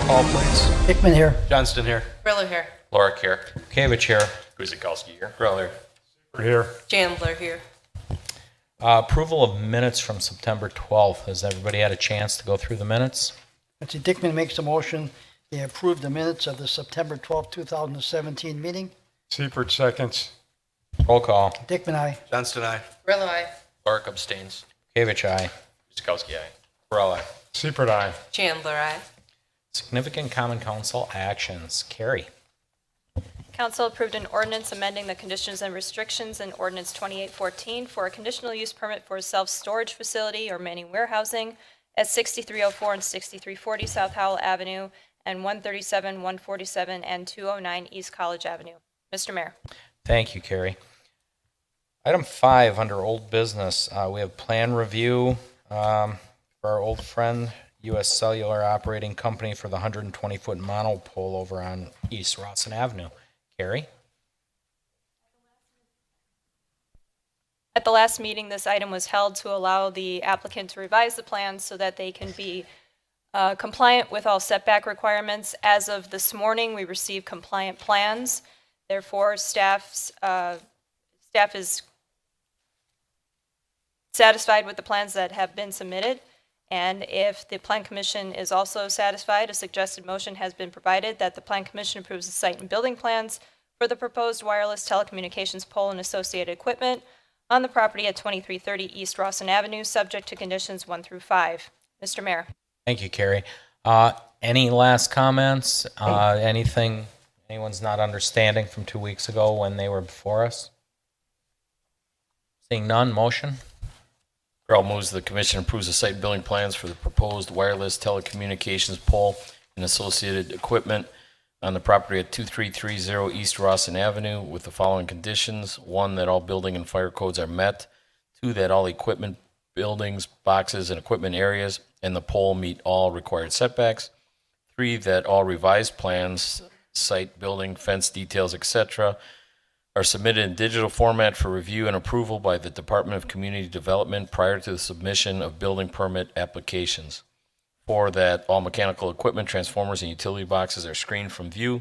call, please. Hickman here. Johnston here. Riller here. Lorick here. Kavich here. Guzikowski here. Griller. Here. Chandler here. Approval of minutes from September 12th. Has everybody had a chance to go through the minutes? Betsy Dickman makes a motion. They approve the minutes of the September 12, 2017 meeting. Seifert seconds. Roll call. Dickman, aye. Johnston, aye. Riller aye. Lorick abstains. Kavich, aye. Guzikowski, aye. Griller. Seifert aye. Chandler aye. Significant Common Council actions. Carrie. Council approved an ordinance amending the conditions and restrictions in Ordinance 2814 for a conditional use permit for a self-storage facility or manual warehousing at 6304 and 6340 South Howell Avenue and 137, 147, and 209 East College Avenue. Mr. Mayor. Thank you, Carrie. Item 5 under old business, we have plan review for our old friend, U.S. Cellular Operating Company for the 120-foot monopole over on East Rawson Avenue. Carrie? At the last meeting, this item was held to allow the applicant to revise the plans so that they can be compliant with all setback requirements. As of this morning, we received compliant plans. Therefore, staff is satisfied with the plans that have been submitted. And if the Plan Commission is also satisfied, a suggested motion has been provided that the Plan Commission approves the site and building plans for the proposed wireless telecommunications pole and associated equipment on the property at 2330 East Rawson Avenue, subject to conditions 1 through 5. Mr. Mayor. Thank you, Carrie. Any last comments? Anything anyone's not understanding from 2 weeks ago when they were before us? Seeing none, motion? Earl moves the commission approves the site building plans for the proposed wireless telecommunications pole and associated equipment on the property at 2330 East Rawson Avenue with the following conditions. 1, that all building and fire codes are met. 2, that all equipment, buildings, boxes, and equipment areas and the pole meet all required setbacks. 3, that all revised plans, site, building, fence details, etc., are submitted in digital format for review and approval by the Department of Community Development prior to the submission of building permit applications. 4, that all mechanical equipment, transformers, and utility boxes are screened from view.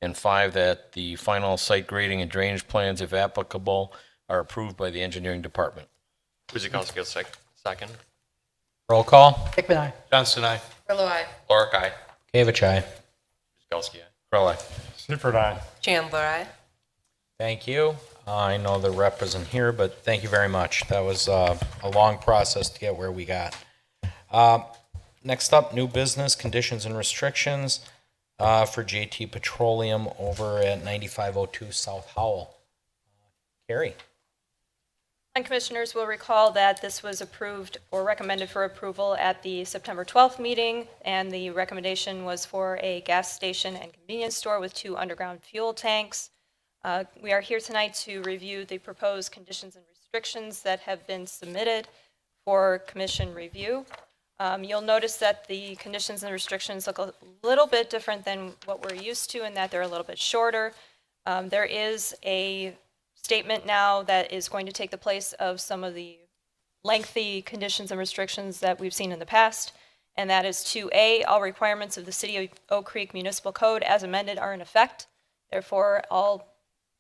And 5, that the final site grading and drainage plans, if applicable, are approved by the engineering department. Guzikowski, second. Roll call. Hickman, aye. Johnston, aye. Riller aye. Lorick, aye. Kavich, aye. Guzikowski, aye. Griller. Seifert aye. Chandler aye. Thank you. I know the rep isn't here, but thank you very much. That was a long process to get where we got. Next up, new business conditions and restrictions for JT Petroleum over at 9502 South Howell. Carrie. And commissioners will recall that this was approved or recommended for approval at the September 12th meeting, and the recommendation was for a gas station and convenience store with 2 underground fuel tanks. We are here tonight to review the proposed conditions and restrictions that have been submitted for commission review. You'll notice that the conditions and restrictions look a little bit different than what we're used to in that they're a little bit shorter. There is a statement now that is going to take the place of some of the lengthy conditions and restrictions that we've seen in the past, and that is 2A, all requirements of the City of Oak Creek Municipal Code as amended are in effect. Therefore, all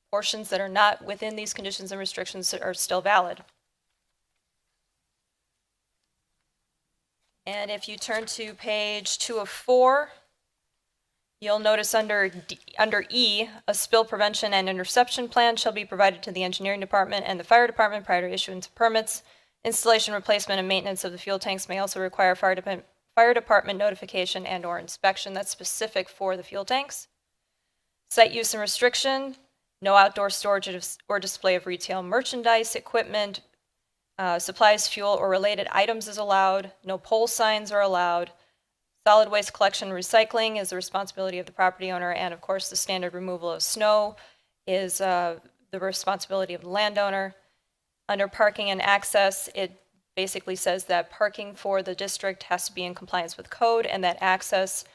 portions that are not within these conditions and restrictions are still valid. And if you turn to page 2 of 4, you'll notice under E, a spill prevention and interception plan shall be provided to the engineering department and the fire department prior to issuance of permits. Installation, replacement, and maintenance of the fuel tanks may also require fire department notification and or inspection. That's specific for the fuel tanks. Site use and restriction. No outdoor storage or display of retail merchandise, equipment, supplies, fuel, or related items is allowed. No pole signs are allowed. Solid waste collection and recycling is the responsibility of the property owner, and of course the standard removal of snow is the responsibility of the landowner. Under parking and access, it basically says that parking for the district has to be in compliance with code, and that access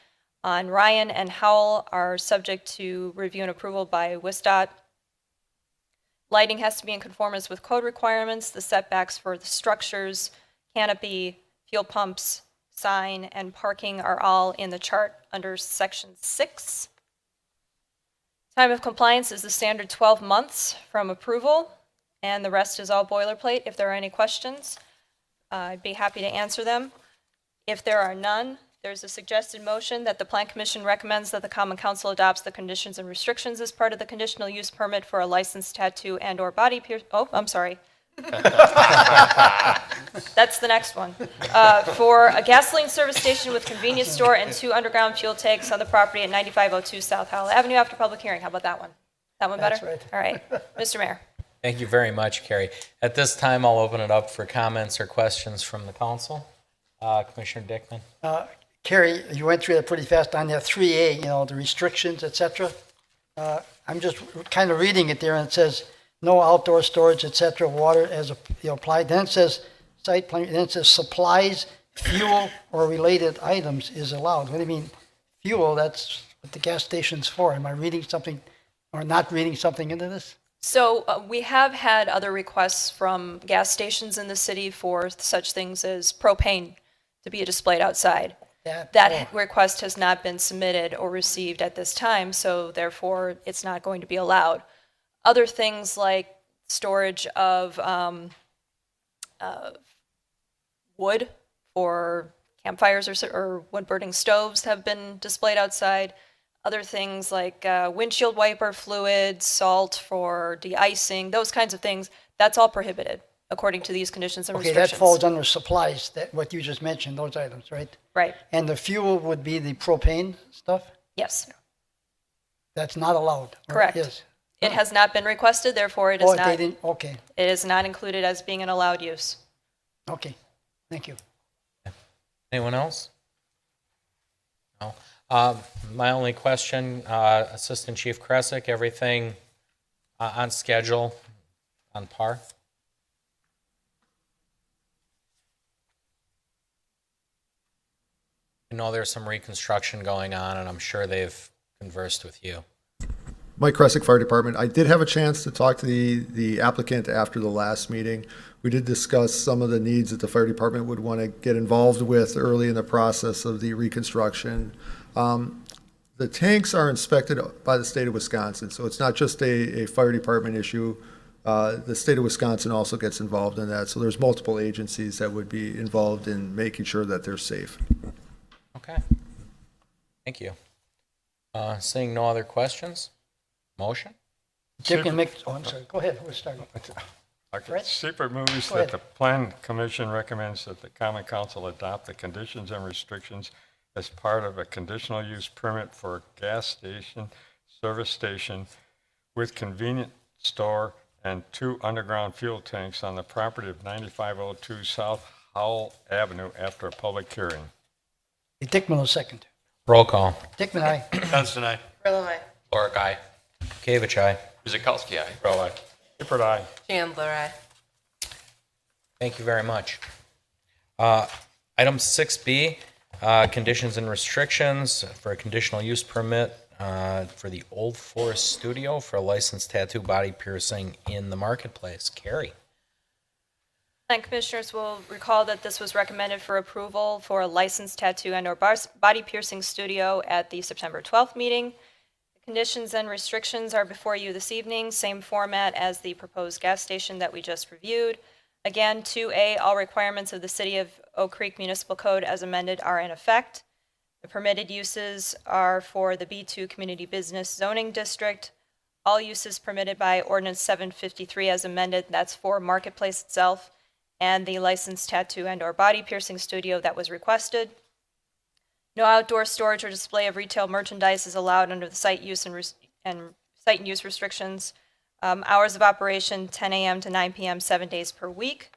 on Ryan and Howell are subject to review and approval by WSDOT. Lighting has to be in conformance with code requirements. The setbacks for the structures, canopy, fuel pumps, sign, and parking are all in the chart under Section 6. Time of compliance is the standard 12 months from approval, and the rest is all boilerplate. If there are any questions, I'd be happy to answer them. If there are none, there's a suggested motion that the Plan Commission recommends that the Common Council adopts the conditions and restrictions as part of the conditional use permit for a licensed tattoo and/or body piercing. Oh, I'm sorry. That's the next one. For a gasoline service station with convenience store and 2 underground fuel tanks on the property at 9502 South Howell Avenue after public hearing. How about that one? That one better? That's right. All right. Mr. Mayor. Thank you very much, Carrie. At this time, I'll open it up for comments or questions from the council. Commissioner Dickman? Carrie, you went through that pretty fast on that 3A, the restrictions, et cetera. I'm just kind of reading it there, and it says, no outdoor storage, et cetera, water as applied. Then it says site plan, then it says supplies, fuel, or related items is allowed. What do you mean fuel? That's what the gas station's for. Am I reading something or not reading something into this? So we have had other requests from gas stations in the city for such things as propane to be displayed outside. That request has not been submitted or received at this time, so therefore it's not going to be allowed. Other things like storage of wood for campfires or wood-burning stoves have been displayed outside. Other things like windshield wiper fluid, salt for de-icing, those kinds of things, that's all prohibited according to these conditions and Okay, restrictions. that falls under supplies, that what you just mentioned, those items, right? Right, And the fuel would be the propane stuff? yes, That's not allowed? or Correct. Yes. it has not been requested, therefore it is Oh, they not, didn't, okay, it is not included as being an allowed use. okay, thank you. Anyone else? No. My only question, Assistant Chief Kresick, everything on schedule, on par? I know there's some reconstruction going on, and I'm sure they've conversed with you. Mike Kresick, Fire Department. I did have a chance to talk to the applicant after the last meeting. We did discuss some of the needs that the fire department would want to get involved with early in the process of the reconstruction. The tanks are inspected by the state of Wisconsin, so it's not just a fire department issue. The state of Wisconsin also gets involved in that, so there's multiple agencies that would be involved in making sure that they're safe. Okay. Thank you. Seeing no other questions? Motion? Dick can make, oh, I'm sorry, go ahead, we'll start. Fred? Seifert moves Go ahead. that the Plan Commission recommends that the Common Council adopt the conditions and restrictions as part of a conditional use permit for a gas station, service station with convenient store and 2 underground fuel tanks on the property of 9502 South Howell Avenue after a public hearing. Dickman will second. Roll call. Dickman, aye. Johnston, aye. Grillo, aye. Lorick, aye. Kavich, aye. Guzekowski, aye. Earl, aye. Seifert, aye. Chandler, aye. Thank you very much. Item 6B, conditions and restrictions for a conditional use permit for the Old Forest Studio for a licensed tattoo body piercing in the marketplace. Carrie? And commissioners will recall that this was recommended for approval for a licensed tattoo and/or body piercing studio at the September 12th meeting. The conditions and restrictions are before you this evening, same format as the proposed gas station that we just reviewed. Again, 2A, all requirements of the City of Oak Creek Municipal Code as amended are in effect. The permitted uses are for the B2 Community Business Zoning District. All uses permitted by Ordinance 753 as amended, that's for Marketplace itself, and the licensed tattoo and/or body piercing studio that was requested. No outdoor storage or display of retail merchandise is allowed under the site use and site and use restrictions. Hours of operation, 10 a.m. to 9 p.m., 7 days per week.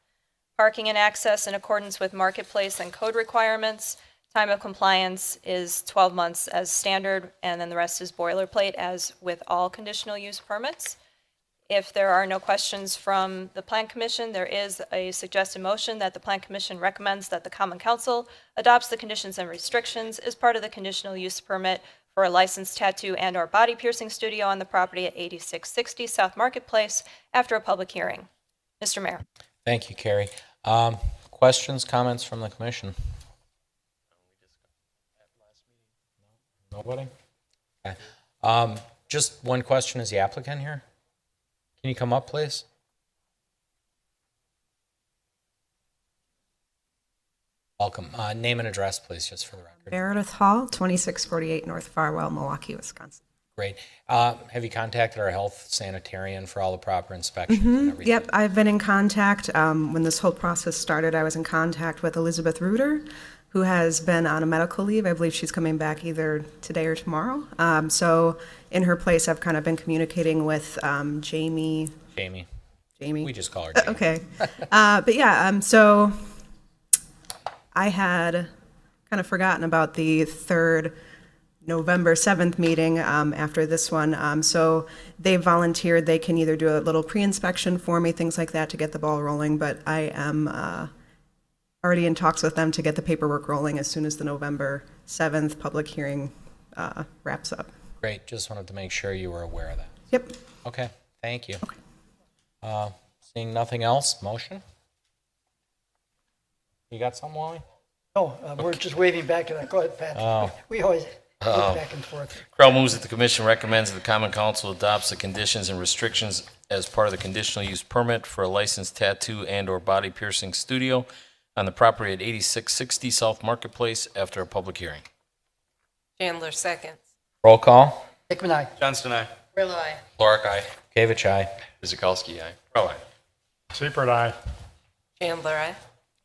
Parking and access in accordance with marketplace and code requirements. Time of compliance is 12 months as standard, and then the rest is boilerplate as with all conditional use permits. If there are no questions from the Plan Commission, there is a suggested motion that the Plan Commission recommends that the Common Council adopts the conditions and restrictions as part of the conditional use permit for a licensed tattoo and/or body piercing studio on the property at 8660 South Marketplace after a public hearing. Mr. Mayor. Thank you, Carrie. Questions, comments from the commission? Nobody? Okay. Just one question, is the applicant here? Can you come up, please? Welcome. Name and address, please, just for the record. Meredith Hall, 2648 North Farwell, Milwaukee, Wisconsin. Great. Have you contacted our health sanitarian for all the proper inspections and everything? Yep, I've been in contact. When this whole process started, I was in contact with Elizabeth Reuter, who has been on a medical leave. I believe she's coming back either today or tomorrow. So in her place, I've kind of been communicating with Jamie. Jamie. Jamie. We just call her Jamie. Okay. But yeah, so I had kind of forgotten about the third November 7th meeting after this one. So they volunteered. They can either do a little pre-inspection for me, things like that, to get the ball rolling. But I am already in talks with them to get the paperwork rolling as soon as the November 7th public hearing wraps up. Great. Just wanted to make sure you were aware of that. Yep. Okay. Thank you. Seeing nothing else, motion? You got something, Wally? No, we're just waving back to that. Go ahead, Pat. Oh. We always wave back and forth. Crowell moves that the commission recommends that the common council adopts the conditions and restrictions as part of the conditional use permit for a licensed tattoo and/or body piercing studio on the property at 8660 South Marketplace after a public hearing. Chandler seconds. Roll call. Hickman, aye. Johnston, aye. Grillo, aye. Lorick, aye. Gavich, aye. Guzekowski, aye. Crowell, aye. Seifert, aye. Chandler, aye.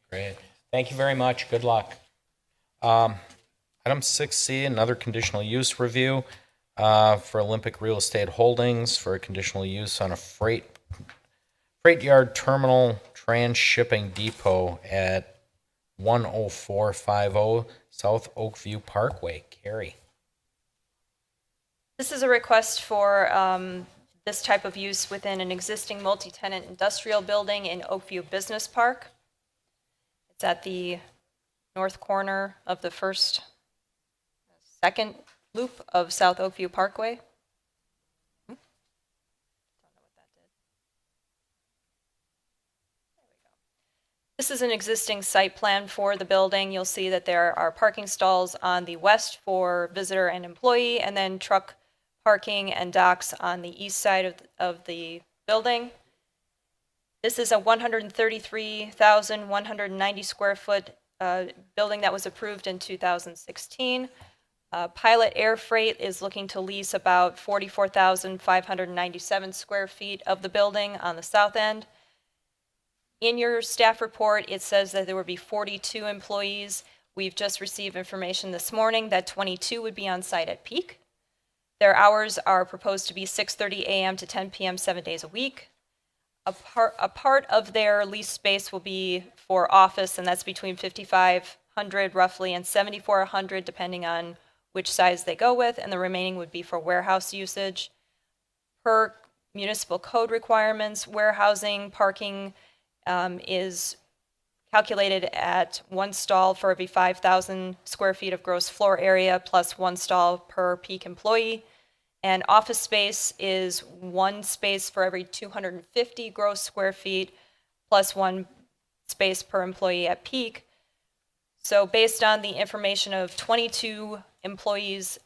Great. Thank you very much. Good luck. Item 6C, another conditional use review for Olympic Real Estate Holdings for a conditional use on a freight yard terminal transshipping depot at 10450 South Oakview Parkway. Carrie. This is a request for this type of use within an existing multi-tenant industrial building in Oakview Business Park. It's at the north corner of the second loop of South Oakview Parkway. Don't know what that did. There we go. This is an existing site plan for the building. You'll see that there are parking stalls on the west for visitor and employee, and then truck parking and docks on the east side of the building. This is a 133,190 square foot building that was approved in 2016. Pilot Air Freight is looking to lease about 44,597 square feet of the building on the south end. In your staff report, it says that there would be 42 employees. We've just received information this morning that 22 would be on site at peak. Their hours are proposed to be 6:30 a.m. to 10 p.m. 7 days a week. A part of their lease space will be for office, and that's between 5,500 roughly and 7,400, depending on which size they go with, and the remaining would be for warehouse usage. Per municipal code requirements, warehousing parking is calculated at one stall for every 5,000 square feet of gross floor area, plus one stall per peak employee. And office space is one space for every 250 gross square feet, plus one space per employee at peak. So based on the information of 22 employees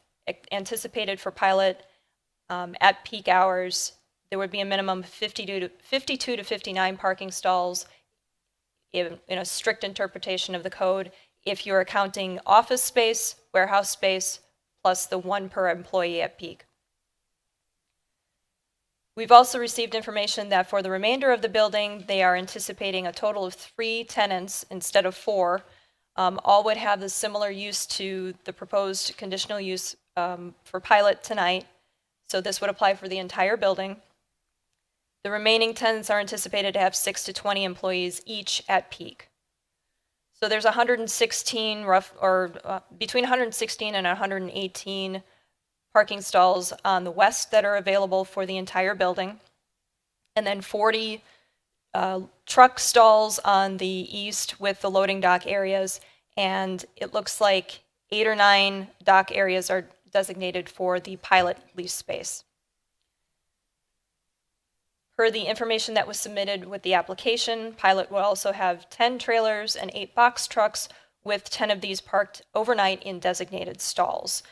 anticipated for pilot at peak hours, there would be a minimum of 52 to 59 parking stalls in a strict interpretation of the code if you're counting office space, warehouse space, plus the one per employee at peak. We've also received information that for the remainder of the building, they are anticipating a total of 3 tenants instead of 4. All would have the similar use to the proposed conditional use for pilot tonight. So this would apply for the entire building. The remaining tenants are anticipated to have 6 to 20 employees each at peak. So there's 116 between 116 and 118 parking stalls on the west that are available for the entire building, and then 40 truck stalls on the east with the loading dock areas, and it looks like 8 or 9 dock areas are designated for the pilot lease space. Per the information that was submitted with the application, pilot will also have 10 trailers and 8 box trucks, with 10 of these parked overnight in designated stalls.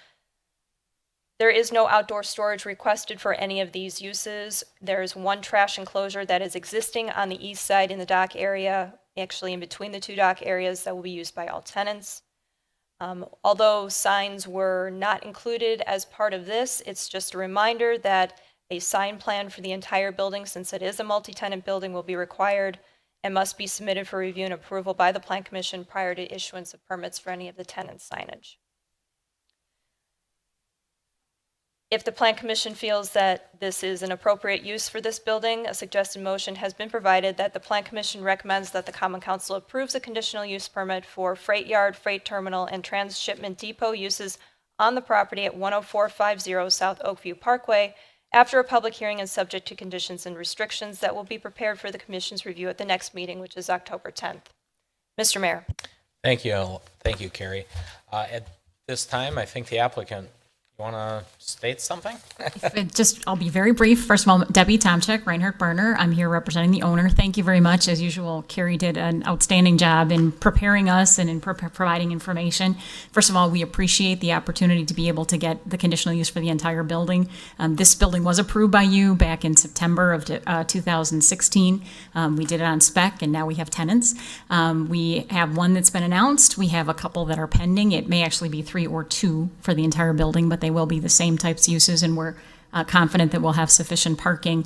There is no outdoor storage requested for any of these uses. There is one trash enclosure that is existing on the east side in the dock area, actually in between the two dock areas, that will be used by all tenants. Although signs were not included as part of this, it's just a reminder that a sign plan for the entire building, since it is a multi-tenant building, will be required and must be submitted for review and approval by the Plan Commission prior to issuance of permits for any of the tenant signage. If the Plan Commission feels that this is an appropriate use for this building, a suggested motion has been provided that the Plan Commission recommends that the Common Council approves a conditional use permit for freight yard, freight terminal, and transshipment depot uses on the property at 10450 South Oakview Parkway after a public hearing and subject to conditions and restrictions that will be prepared for the Commission's review at the next meeting, which is October 10th. Mr. Mayor. Thank you. Thank you, Carrie. At this time, I think the applicant, you want to state something? I'll be very brief. First of all, Debbie Tomczyk, Reinhardt Burner. I'm here representing the owner. Thank you very much. As usual, Carrie did an outstanding job in preparing us and in providing information. First of all, we appreciate the opportunity to be able to get the conditional use for the entire building. This building was approved by you back in September of 2016. We did it on spec, and now we have tenants. We have one that's been announced. We have a couple that are pending. It may actually be 3 or 2 for the entire building, but they will be the same types of uses, and we're confident that we'll have sufficient parking.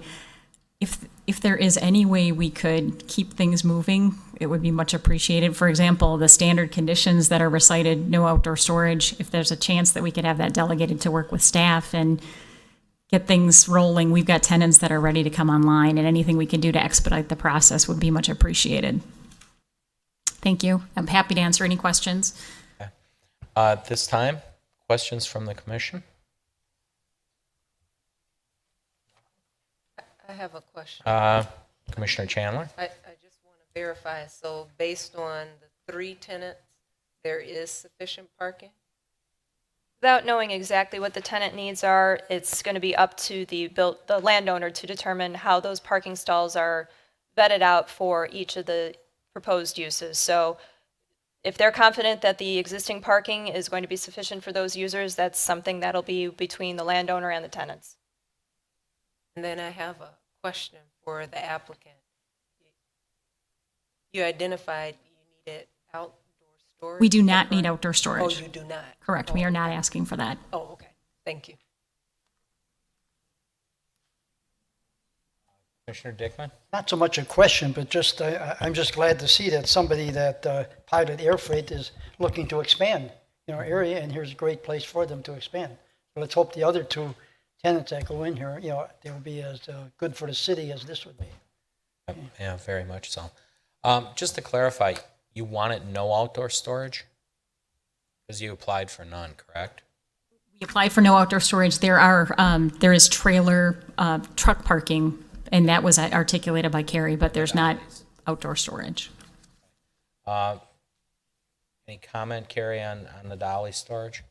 If there is any way we could keep things moving, it would be much appreciated. For example, the standard conditions that are recited, no outdoor storage, if there's a chance that we could have that delegated to work with staff and get things rolling. We've got tenants that are ready to come online, and anything we can do to expedite the process would be much appreciated. Thank you. I'm happy to answer any questions. At this time, questions from the commission? I have a question. Commissioner Chandler? I just want to verify, so based on the 3 tenants, there is sufficient parking? Without knowing exactly what the tenant needs are, it's going to be up to the landowner to determine how those parking stalls are vetted out for each of the proposed uses. So if they're confident that the existing parking is going to be sufficient for those users, that's something that'll be between the landowner and the tenants. And then I have a question for the applicant. You identified you needed outdoor storage? We do not need correct? outdoor storage. Oh, you do not? Correct. We are not asking for that. Oh, okay. Thank you. Commissioner Dickman? Not so much a question, but just, I'm just glad to see that somebody that Pilot Air Freight is looking to expand in our area, and here's a great place for them to expand. So let's hope the other 2 tenants that go in here, they will be as good for the city as this would be. Yeah, very much so. Just to clarify, you wanted no outdoor storage? Because you applied for none, correct? We applied for no outdoor storage. There is trailer truck parking, and that was articulated by Carrie, but there's not outdoor storage. Any comment, Carrie, on the dolly storage?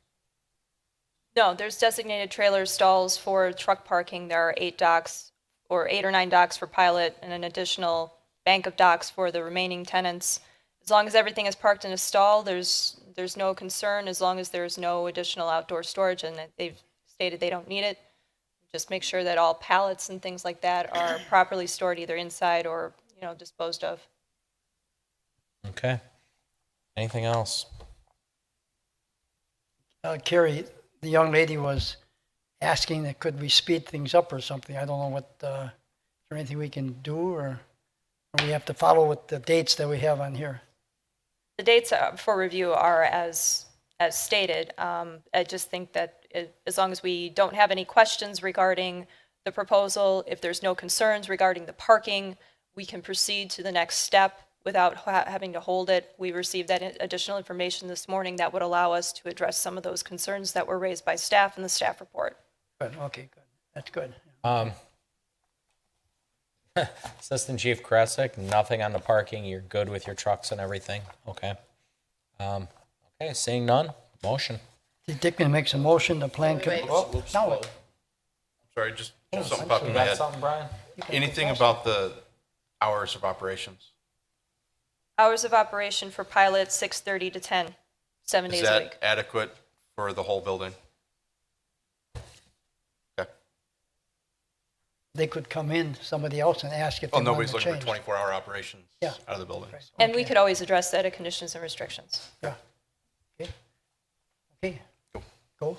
No, there's designated trailer stalls for truck parking. There are 8 docks, or 8 or 9 docks for Pilot, and an additional bank of docks for the remaining tenants. As long as everything is parked in a stall, there's no concern, as long as there's no additional outdoor storage and that they've stated they don't need it. Just make sure that all pallets and things like that are properly stored either inside or, disposed of. Okay. Anything else? Carrie, the young lady was asking that could we speed things up or something. I don't know what, is there anything we can do, or we have to follow with the dates that we have on here? The dates for review are as stated. I just think that as long as we don't have any questions regarding the proposal, if there's no concerns regarding the parking, we can proceed to the next step without having to hold it. We received that additional information this morning that would allow us to address some of those concerns that were raised by staff in the staff report. Good, okay, good. That's good. Assistant Chief Kresick, nothing on the parking. You're good with your trucks and everything? Okay. Okay, seeing none, motion. Dickman makes a motion, the plan. No, Sorry, just something popped in my got head. something, Brian? Anything about the hours of operations? Hours of operation for Pilot, 6:30 to 10, 7 Is days a week. that adequate for the whole building? they could come in, somebody else, and ask if they Well, wanted nobody's to looking for change. 24-hour operations Yeah. out of the building. Right. so. And we Okay. could always address that at conditions and restrictions. Yeah. Okay. Okay. Go.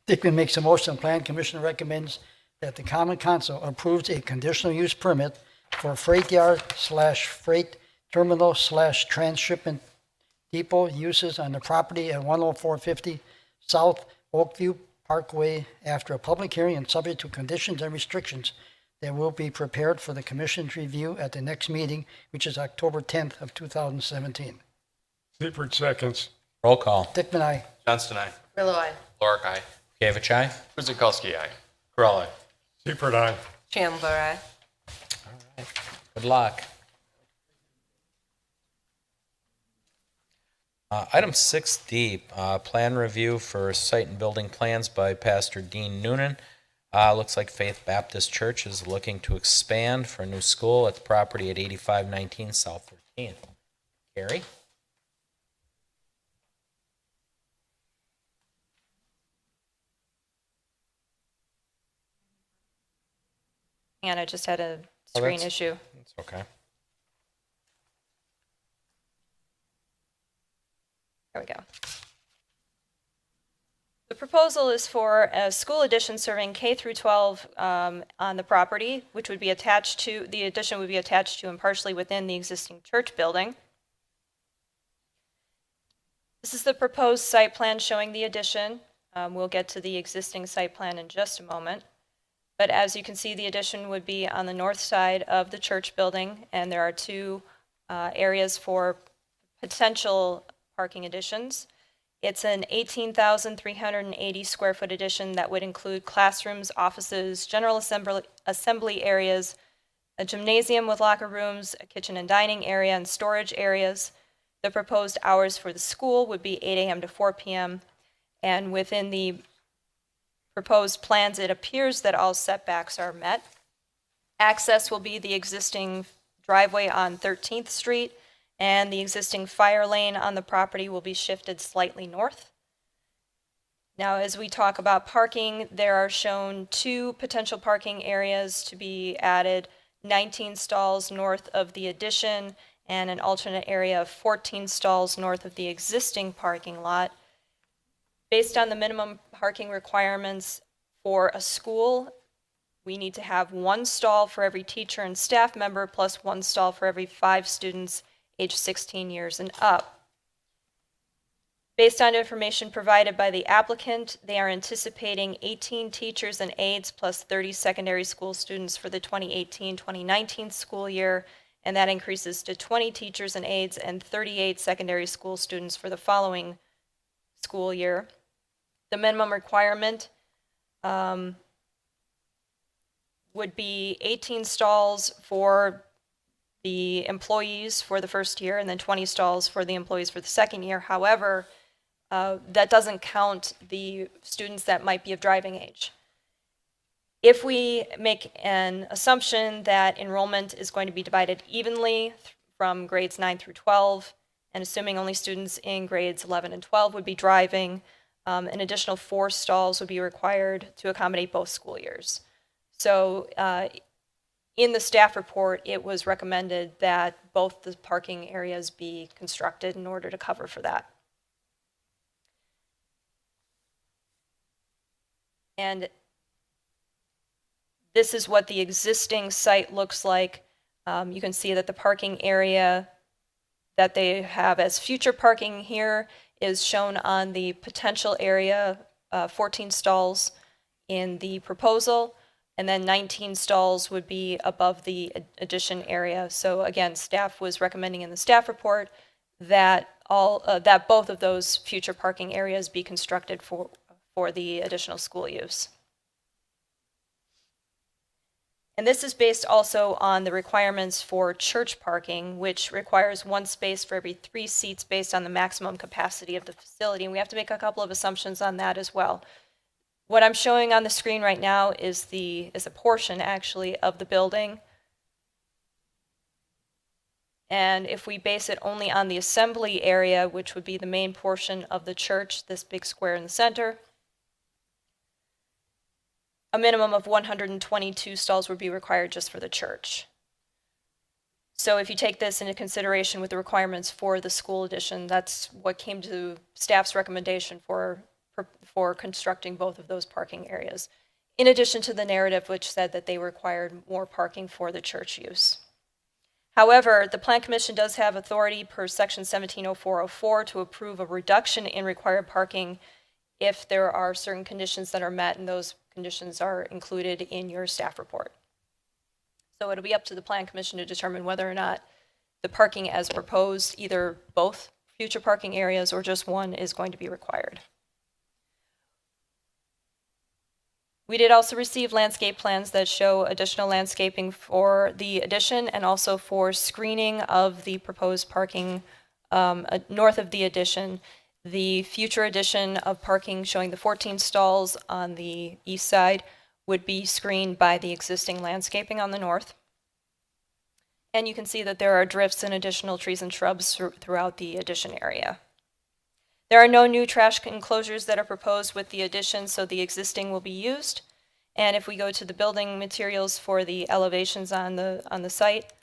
Dickman makes a motion, Plan Commission recommends that the Common Council approves a conditional use permit for freight yard / freight terminal / transshipment depot uses on the property at 10450 South Oakview Parkway after a public hearing and subject to conditions and restrictions that will be prepared for the commission's review at the next meeting, which is October 10th of 2017. Seifert seconds. Roll call. Dickman, aye. Johnston, aye. Grillo, aye. Lorick, aye. Gavich, aye. Guzekowski, aye. Correll, aye. Seifert, aye. Chandler, aye. Good luck. Item 6D, plan review for site and building plans by Pastor Dean Noonan. Looks like Faith Baptist Church is looking to expand for a new school at the property at 8519 South 13th. Carrie? And I just had a Oh, screen that's- issue. That's okay. There we go. The proposal is for a school addition serving K through 12 on the property, which would be attached to, the addition would be attached to and partially within the existing church building. This is the proposed site plan showing the addition. We'll get to the existing site plan in just a moment. But as you can see, the addition would be on the north side of the church building, and there are two areas for potential parking additions. It's an 18,380 square foot addition that would include classrooms, offices, general assembly areas, a gymnasium with locker rooms, a kitchen and dining area, and storage areas. The proposed hours for the school would be 8 a.m. to 4 p.m. And within the proposed plans, it appears that all setbacks are met. Access will be the existing driveway on 13th Street, and the existing fire lane on the property will be shifted slightly north. Now, as we talk about parking, there are shown two potential parking areas to be added, 19 stalls north of the addition and an alternate area of 14 stalls north of the existing parking lot. Based on the minimum parking requirements for a school, we need to have one stall for every teacher and staff member plus one stall for every 5 students aged 16 years and up. Based on information provided by the applicant, they are anticipating 18 teachers and aides plus 30 secondary school students for the 2018-2019 school year, and that increases to 20 teachers and aides and 38 secondary school students for the following school year. The minimum requirement would be 18 stalls for the employees for the first year and then 20 stalls for the employees for the second year. However, that doesn't count the students that might be of driving age. If we make an assumption that enrollment is going to be divided evenly from grades 9 through 12, and assuming only students in grades 11 and 12 would be driving, an additional 4 stalls would be required to accommodate both school years. So in the staff report, it was recommended that both the parking areas be constructed in order to cover for that. And this is what the existing site looks like. You can see that the parking area that they have as future parking here is shown on the potential area, 14 stalls in the proposal, and then 19 stalls would be above the addition area. So again, staff was recommending in the staff report that that both of those future parking areas be constructed for the additional school use. And this is based also on the requirements for church parking, which requires 1 space for every 3 seats based on the maximum capacity of the facility. And we have to make a couple of assumptions on that as well. What I'm showing on the screen right now is a portion actually of the building. And if we base it only on the assembly area, which would be the main portion of the church, this big square in the center, a minimum of 122 stalls would be required just for the church. So if you take this into consideration with the requirements for the school addition, that's what came to staff's recommendation for constructing both of those parking areas, in addition to the narrative which said that they required more parking for the church use. However, the Plan Commission does have authority per Section 170404 to approve a reduction in required parking if there are certain conditions that are met, and those conditions are included in your staff report. So it'll be up to the Plan Commission to determine whether or not the parking as proposed, either both future parking areas or just one, is going to be required. We did also receive landscape plans that show additional landscaping for the addition and also for screening of the proposed parking north of the addition. The future addition of parking showing the 14 stalls on the east side would be screened by the existing landscaping on the north. And you can see that there are drifts and additional trees and shrubs throughout the addition area. There are no new trash enclosures that are proposed with the addition, so the existing will be used. And if we go to the building materials for the elevations on the site,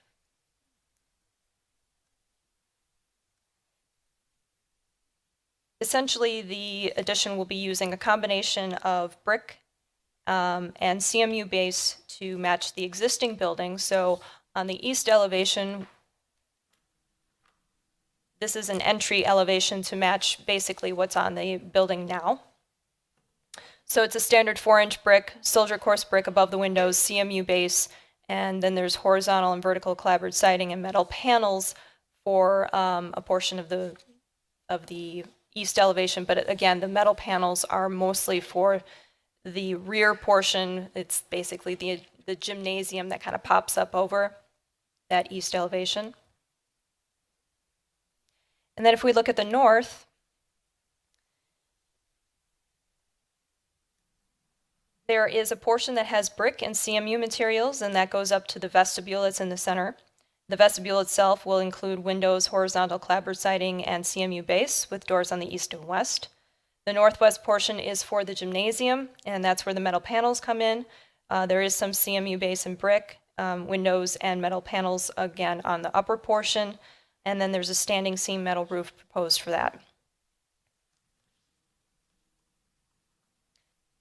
essentially the addition will be using a combination of brick and CMU base to match the existing building. So on the east elevation, this is an entry elevation to match basically what's on the building now. So it's a standard 4-inch brick, soldier course brick above the windows, CMU base, and then there's horizontal and vertical clapboard siding and metal panels for a portion of the east elevation. But again, the metal panels are mostly for the rear portion. It's basically the gymnasium that kind of pops up over that east elevation. And then if we look at the north, there is a portion that has brick and CMU materials, and that goes up to the vestibule that's in the center. The vestibule itself will include windows, horizontal clapboard siding, and CMU base with doors on the east and west. The northwest portion is for the gymnasium, and that's where the metal panels come in. There is some CMU base and brick, windows and metal panels again on the upper portion. And then there's a standing seam metal roof proposed for that.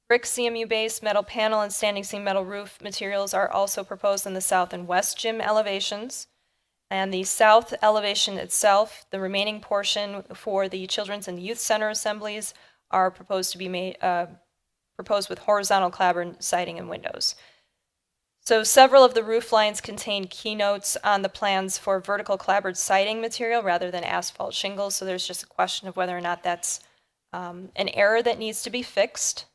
Brick, CMU base, metal panel, and standing seam metal roof materials are also proposed in the south and west gym elevations. And the south elevation itself, the remaining portion for the Children's and Youth Center assemblies, are proposed to be made proposed with horizontal clapboard siding and windows. So several of the roof lines contain keynotes on the plans for vertical clapboard siding material rather than asphalt shingles. So there's just a question of whether or not that's an error that needs to be fixed.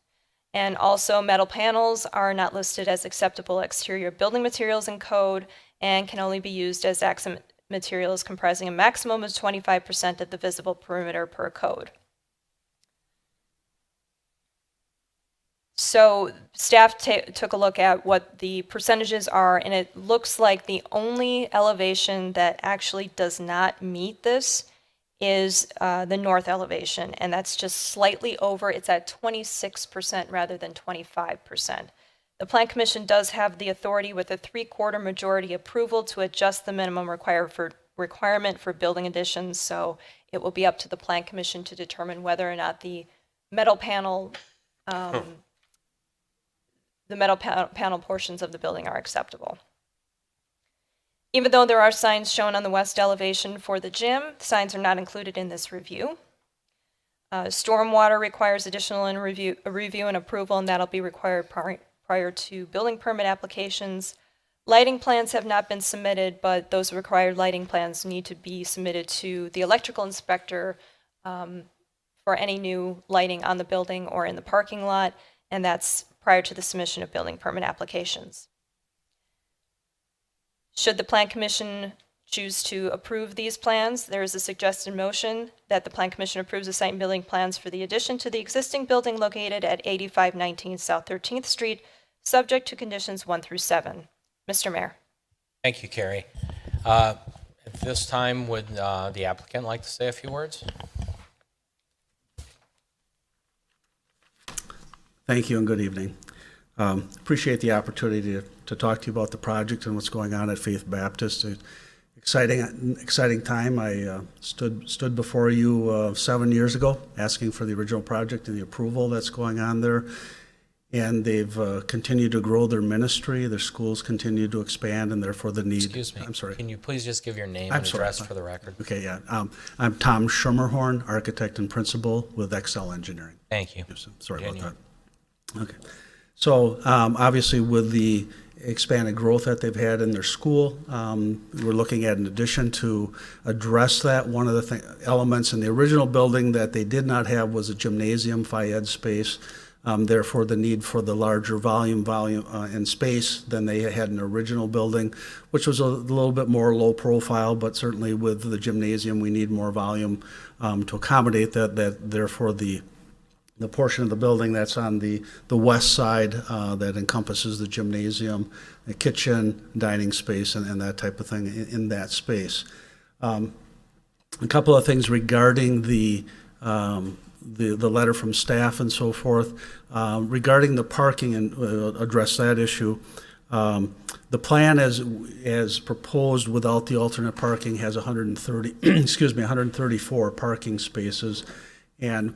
And also metal panels are not listed as acceptable exterior building materials in code and can only be used as accent materials comprising a maximum of 25% of the visible perimeter per code. So staff took a look at what the percentages are, and it looks like the only elevation that actually does not meet this is the north elevation, and that's just slightly over. It's at 26% rather than 25%. The Plan Commission does have the authority with a 3/4 majority approval to adjust the minimum requirement for building additions, so it will be up to the Plan Commission to determine whether or not the metal panel panel portions of the building are acceptable. Even though there are signs shown on the west elevation for the gym, signs are not included in this review. Stormwater requires additional review and approval, and that'll be required prior to building permit applications. Lighting plans have not been submitted, but those required lighting plans need to be submitted to the electrical inspector for any new lighting on the building or in the parking lot, and that's prior to the submission of building permit applications. Should the Plan Commission choose to approve these plans, there is a suggested motion that the Plan Commission approves the site and building plans for the addition to the existing building located at 8519 South 13th Street, subject to conditions 1 through 7. Mr. Mayor. Thank you, Carrie. At this time, would the applicant like to say a few words? Thank you and good evening. Appreciate the opportunity to talk to you about the project and what's going on at Faith Baptist. Exciting time. I stood before you 7 years ago asking for the original project and the approval that's going on there. And they've continued to grow their ministry. Their schools continue to expand, and therefore the need. Excuse me. I'm sorry. Can you please just give your name I'm and sorry. address for the record? Okay, yeah. I'm Tom Schermerhorn, architect and principal with Excel Engineering. Thank you. Sorry Continue. about that. Okay. So obviously with the expanded growth that they've had in their school, we're looking at, in addition to address that, one of the elements in the original building that they did not have was a gymnasium, phy-ed space. Therefore, the need for the larger volume and space than they had in the original building, which was a little bit more low profile, but certainly with the gymnasium, we need more volume to accommodate that. Therefore, the portion of the building that's on the west side that encompasses the gymnasium, the kitchen, dining space, and that type of thing in that space. A couple of things regarding the letter from staff and so forth. Regarding the parking, and address that issue. The plan as proposed without the alternate parking has 134 parking spaces. And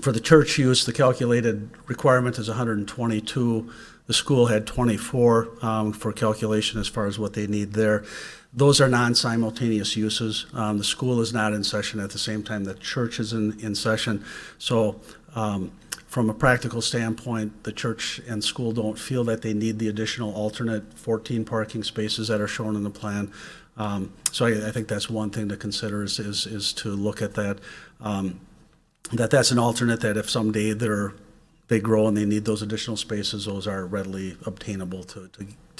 for the church use, the calculated requirement is 122. The school had 24 for calculation as far as what they need there. Those are non-simultaneous uses. The school is not in session at the same time that church is in session. So from a practical standpoint, the church and school don't feel that they need the additional alternate 14 parking spaces that are shown in the plan. So I think that's one thing to consider is to look at that. That's an alternate that if someday they grow and they need those additional spaces, those are readily obtainable to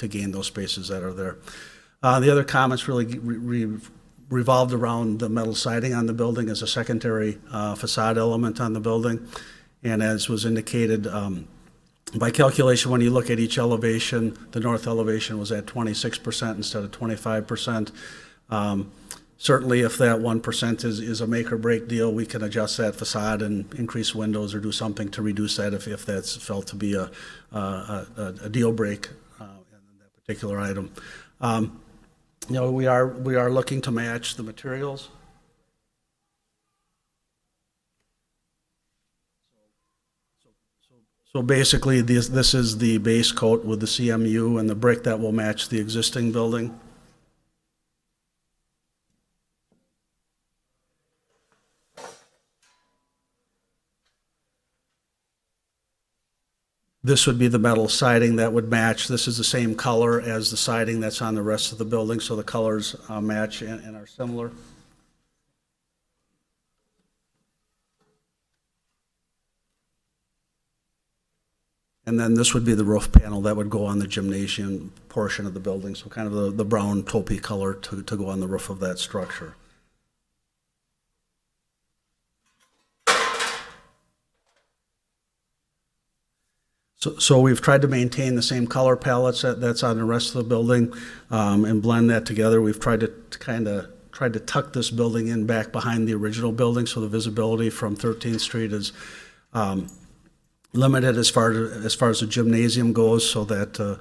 gain those spaces that are there. The other comments really revolved around the metal siding on the building as a secondary facade element on the building. And as was indicated, by calculation, when you look at each elevation, the north elevation was at 26% instead of 25%. Certainly, if that 1% is a make or break deal, we can adjust that facade and increase windows or do something to reduce that if that's felt to be a deal break in that particular item. We are looking to match the materials. So basically, this is the base coat with the CMU and the brick that will match the existing building. This would be the metal siding that would match. This is the same color as the siding that's on the rest of the building, so the colors match and are similar. And then this would be the roof panel that would go on the gymnasium portion of the building, so kind of the brown taupey color to go on the roof of that structure. So we've tried to maintain the same color palettes that's on the rest of the building and blend that together. We've tried to tuck this building in back behind the original building, so the visibility from 13th Street is limited as far as the gymnasium goes, so that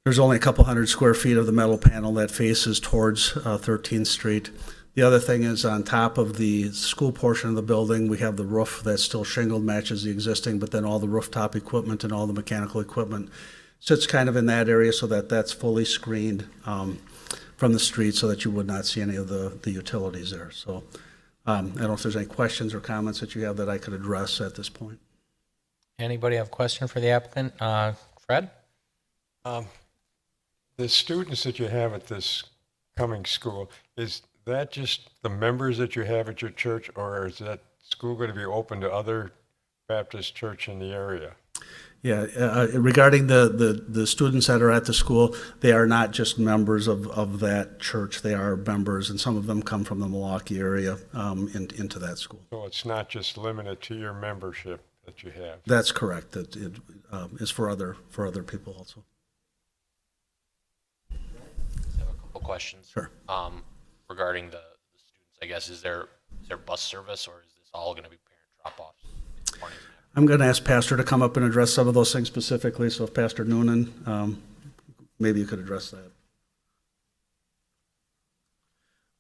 there's only a couple hundred square feet of the metal panel that faces towards 13th Street. The other thing is on top of the school portion of the building, we have the roof that's still shingled, matches the existing, but then all the rooftop equipment and all the mechanical equipment sits kind of in that area so that that's fully screened from the street so that you would not see any of the utilities there. So I don't know if there's any questions or comments that you have that I could address at this point. Anybody have a question for the applicant? Fred? The students that you have at this coming school, is that just the members that you have at your church, or is that school going to be open to other Baptist church in the area? Yeah, regarding the students that are at the school, they are not just members of that church. They are members, and some of them come from the Milwaukee area into that school. So it's not just limited to your membership that you have? That's correct. It is for other people also. I have a couple questions. Sure. Regarding the students, I guess, is there bus service, or is this all going to be parent drop-offs? I'm going to ask Pastor to come up and address some of those things specifically, so if Pastor Noonan, maybe you could address that.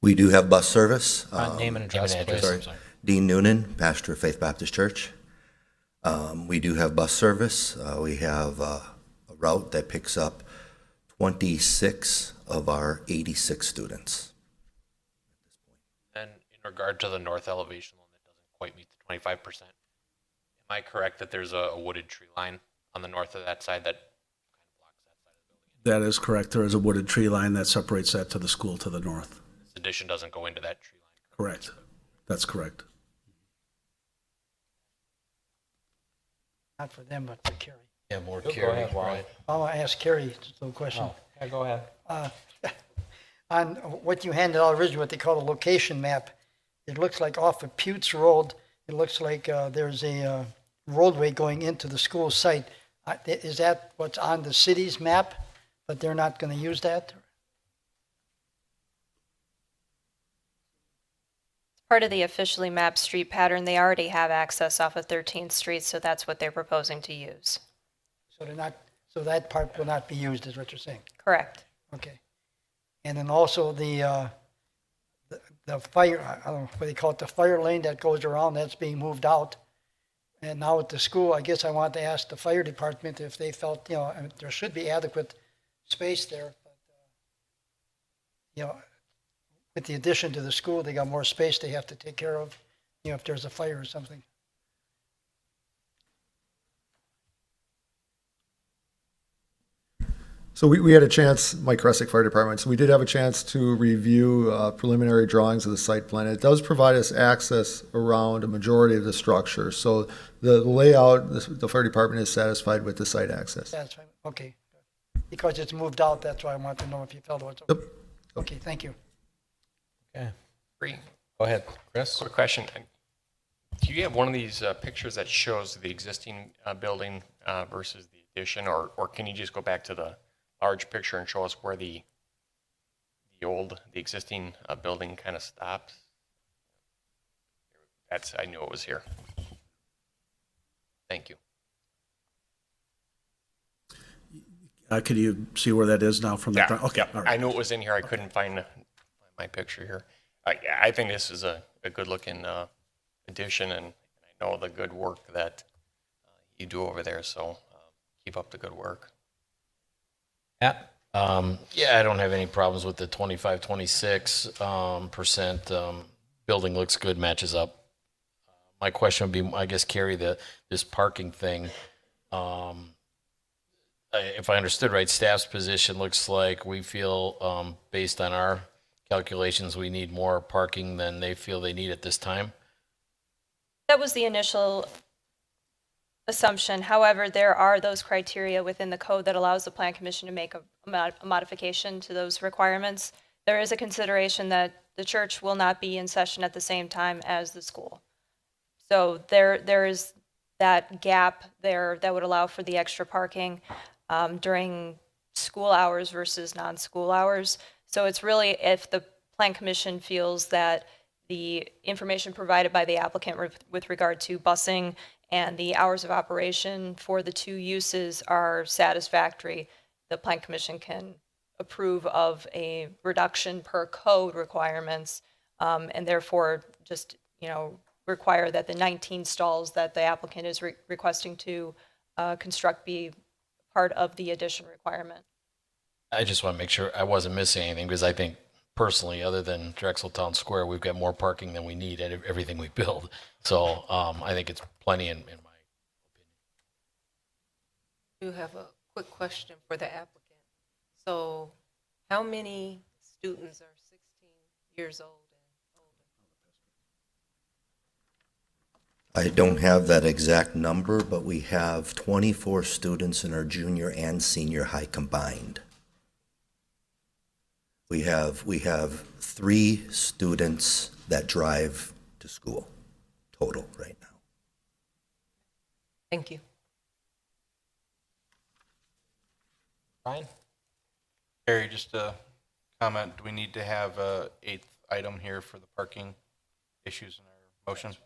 We do have bus service. Name and address, please. Sorry. Dean Noonan, pastor of Faith Baptist Church. We do have bus service. We have a route that picks up 26 of our 86 students. And in regard to the north elevation one that doesn't quite meet the 25%, am I correct that there's a wooded tree line on the north of that side that kind of blocks that side of the building? That is correct. There is a wooded tree line that separates that to the school to the north. This addition doesn't go into that tree line. Correct. That's correct. Not for them, but for Carrie. Yeah, more Go Carrie. ahead, Warren. I want to ask Carrie a question. Oh, yeah, go ahead. On what you handed out originally, what they call a location map, it looks like off of Putes Road, it looks like there's a roadway going into the school site. Is that what's on the city's map, but they're not going to use that? Part of the officially mapped street pattern, they already have access off of 13th Street, so that's what they're proposing to use. So they're not, so that part will not be used, is what you're saying? Correct. Okay. And then also the fire, I don't know what they call it, the fire lane that goes around, that's being moved out. And now at the school, I guess I want to ask the fire department if they felt, there should be adequate space there. But, with the addition to the school, they got more space they have to take care of, if there's a fire or something. So we had a chance, Mike Cressick Fire Department, so we did have a chance to review preliminary drawings of the site plan. It does provide us access around a majority of the structure. So the layout, the fire department is satisfied with the site access. That's fine, okay. Because it's moved out, that's why I want to know if you felt it was. Yep. Okay, thank you. Okay. Free. Go ahead, Chris. Quick question. Do you have one of these pictures that shows the existing building versus the addition, or can you just go back to the large picture and show us where the existing building kind of stops? I knew it was here. Thank you. Could you see where that is now from the front? Okay, all right. I knew it was in here. I couldn't find my picture here. I think this is a good looking addition, and I know the good work that you do over there. So keep up the good work. Matt? Yeah, I don't have any problems with the 25, 26% building looks good, matches up. My question would be, I guess, Carrie, this parking thing. If I understood right, staff's position looks like we feel, based on our calculations, we need more parking than they feel they need at this time. That was the initial assumption. However, there are those criteria within the code that allows the Plan Commission to make a modification to those requirements. There is a consideration that the church will not be in session at the same time as the school. So there is that gap there that would allow for the extra parking during school hours versus non-school hours. So it's really if the Plan Commission feels that the information provided by the applicant with regard to busing and the hours of operation for the two uses are satisfactory, the Plan Commission can approve of a reduction per code requirements, and therefore just, require that the 19 stalls that the applicant is requesting to construct be part of the addition requirement. I just want to make sure I wasn't missing anything, because I think personally, other than Drexel Town Square, we've got more parking than we need at everything we build. So I think it's plenty in my opinion. I do have a quick question for the applicant. So how many students are 16 years old and older? I don't have that exact number, but we have 24 students in our junior and senior high combined. We have 3 students that drive to school total right now. Thank you. Brian? Harry, just a comment, do we need to have a 8th item here for the parking issues in our motion?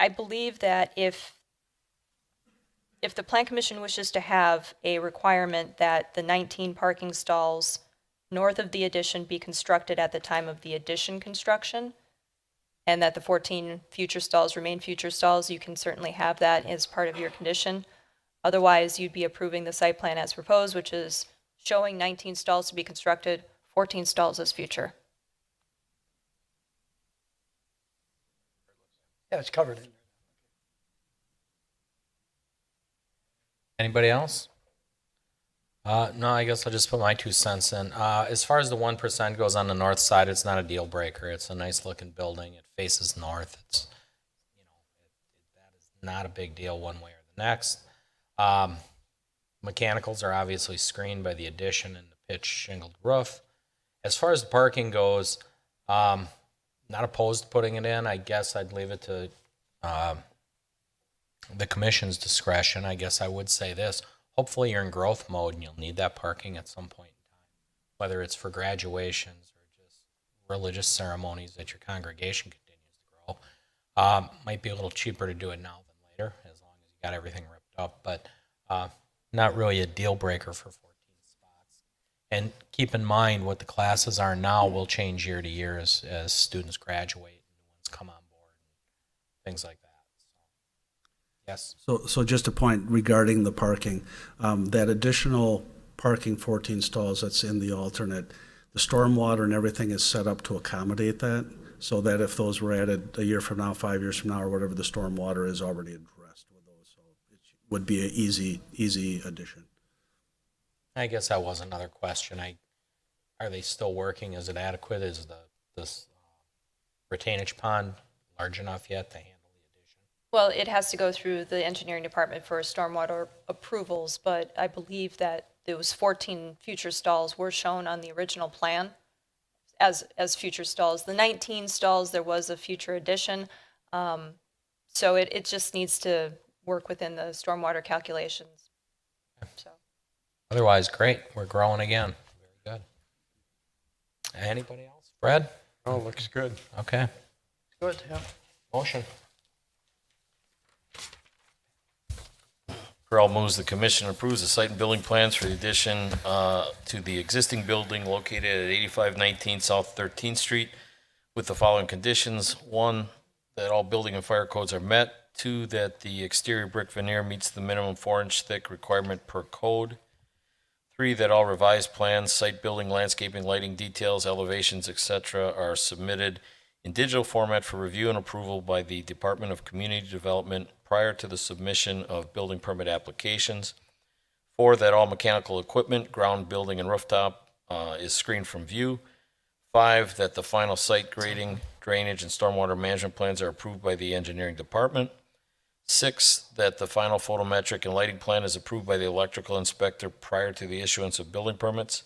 I believe that if the Plan Commission wishes to have a requirement that the 19 parking stalls north of the addition be constructed at the time of the addition construction, and that the 14 future stalls remain future stalls, you can certainly have that as part of your condition. Otherwise, you'd be approving the site plan as proposed, which is showing 19 stalls to be constructed, 14 stalls as future. Yeah, it's covered. Anybody else? No, I guess I'll just put my 2 cents in. As far as the 1% goes on the north side, it's not a deal breaker. It's a nice looking building. It faces north. It's, that is not a big deal one way or the next. Mechanicals are obviously screened by the addition and the pitch shingled roof. As far as the parking goes, not opposed to putting it in. I guess I'd leave it to the commission's discretion. I guess I would say this. Hopefully you're in growth mode and you'll need that parking at some point in time, whether it's for graduations or just religious ceremonies that your congregation continues to grow. Might be a little cheaper to do it now than later, as long as you got everything ripped up, but not really a deal breaker for 14 spots. And keep in mind what the classes are now will change year to year as students graduate and new ones come on board and things like that. Yes. So just a point regarding the parking, that additional parking 14 stalls that's in the alternate, the stormwater and everything is set up to accommodate that, so that if those were added a year from now, 5 years from now, or whatever, the stormwater is already addressed with those. So it would be an easy addition. I guess that was another question. Are they still working? Is it adequate? Is this retainage pond large enough yet to handle? Well, it has to go through the engineering department for stormwater approvals, but I believe that those 14 future stalls were shown on the original plan as future stalls. The 19 stalls, there was a future addition, so it just needs to work within the stormwater calculations. So. Otherwise, great. We're growing again. Very good. Anybody else? Fred? Oh, looks good. Okay. Good, yeah. Motion. Correll moves the commission approves the site and building plans for the addition to the existing building located at 8519 South 13th Street with the following conditions. 1, that all building and fire codes are met. 2, that the exterior brick veneer meets the minimum 4-inch thick requirement per code. 3, that all revised plans, site building, landscaping, lighting details, elevations, etc. are submitted in digital format for review and approval by the Department of Community Development prior to the submission of building permit applications. 4, that all mechanical equipment, ground, building, and rooftop is screened from view. 5, that the final site grading, drainage, and stormwater management plans are approved by the engineering department. 6, that the final photometric and lighting plan is approved by the electrical inspector prior to the issuance of building permits.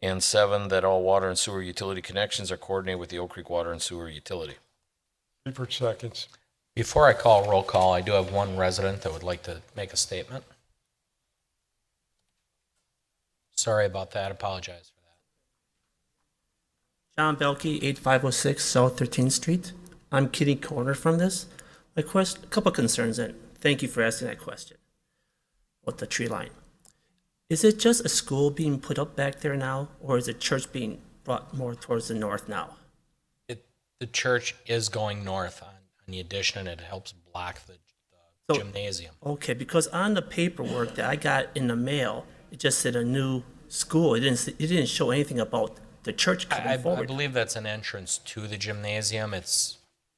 And 7, that all water and sewer utility connections are coordinated with the Oak Creek Water and Sewer Utility. Seifert seconds. Before I call roll call, I do have one resident that would like to make a statement. Sorry about that. Apologize for that. John Belkey, 8506 South 13th Street. I'm kitty corner from this. A couple concerns, and thank you for asking that question. With the tree line. Is it just a school being put up back there now, or is the church being brought more towards the north now? The church is going north on the addition, and it helps block the gymnasium. Okay, because on the paperwork that I got in the mail, it just said a new school. It didn't show anything about the church coming forward. I believe that's an entrance to the gymnasium. It's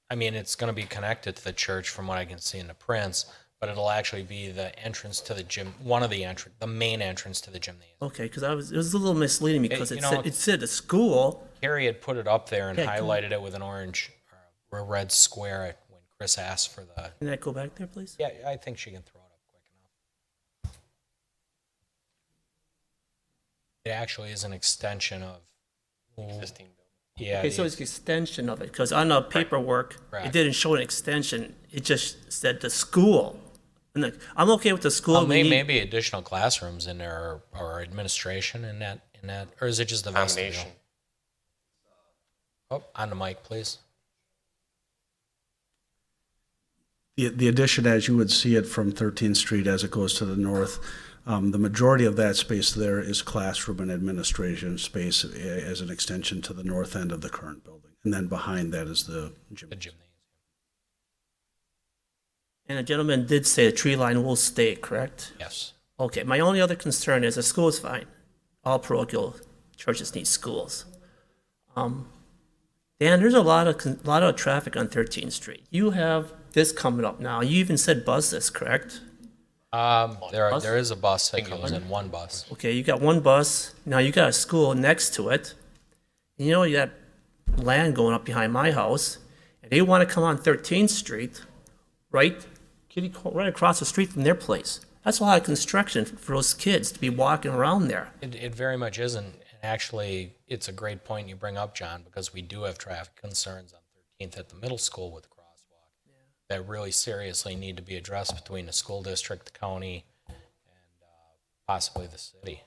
going to be connected to the church from what I can see in the prints, but it'll actually be the entrance to the gym, the main entrance to the gymnasium. Okay, because it was a little misleading because it said a school. Carrie had put it up there and highlighted it with an orange or a red square when Chris asked for the. Can I go back there, please? Yeah, I think she can throw it up quick enough. It actually is an extension of Existing building. Yeah. Okay, so it's an extension of it, because on the paperwork, it didn't show an extension. It just said the school. And I'm okay with the school. Maybe additional classrooms in there or administration in that, or is it just the vestibule? Oh, on the mic, please. the addition as you would see it from 13th Street as it goes to the north, the majority of that space there is classroom and administration space as an extension to the north end of the current building. And then behind that is the gym. The gymnasium. And the gentleman did say the tree line will stay, correct? Yes. Okay, my only other concern is the school is fine. All parochial churches need schools. Dan, there's a lot of traffic on 13th Street. You have this coming up now. You even said buses, correct? There is a bus that comes in, one bus. Okay, you got one bus. Now you got a school next to it. You know, you got land going up behind my house, and they want to come on 13th Street, right across the street from their place. That's a lot of construction for those kids to be walking around there. It very much isn't. And actually, it's a great point you bring up, John, because we do have traffic concerns on 13th at the middle school with the crosswalk that really seriously need to be addressed between the school district, the county, and possibly the city.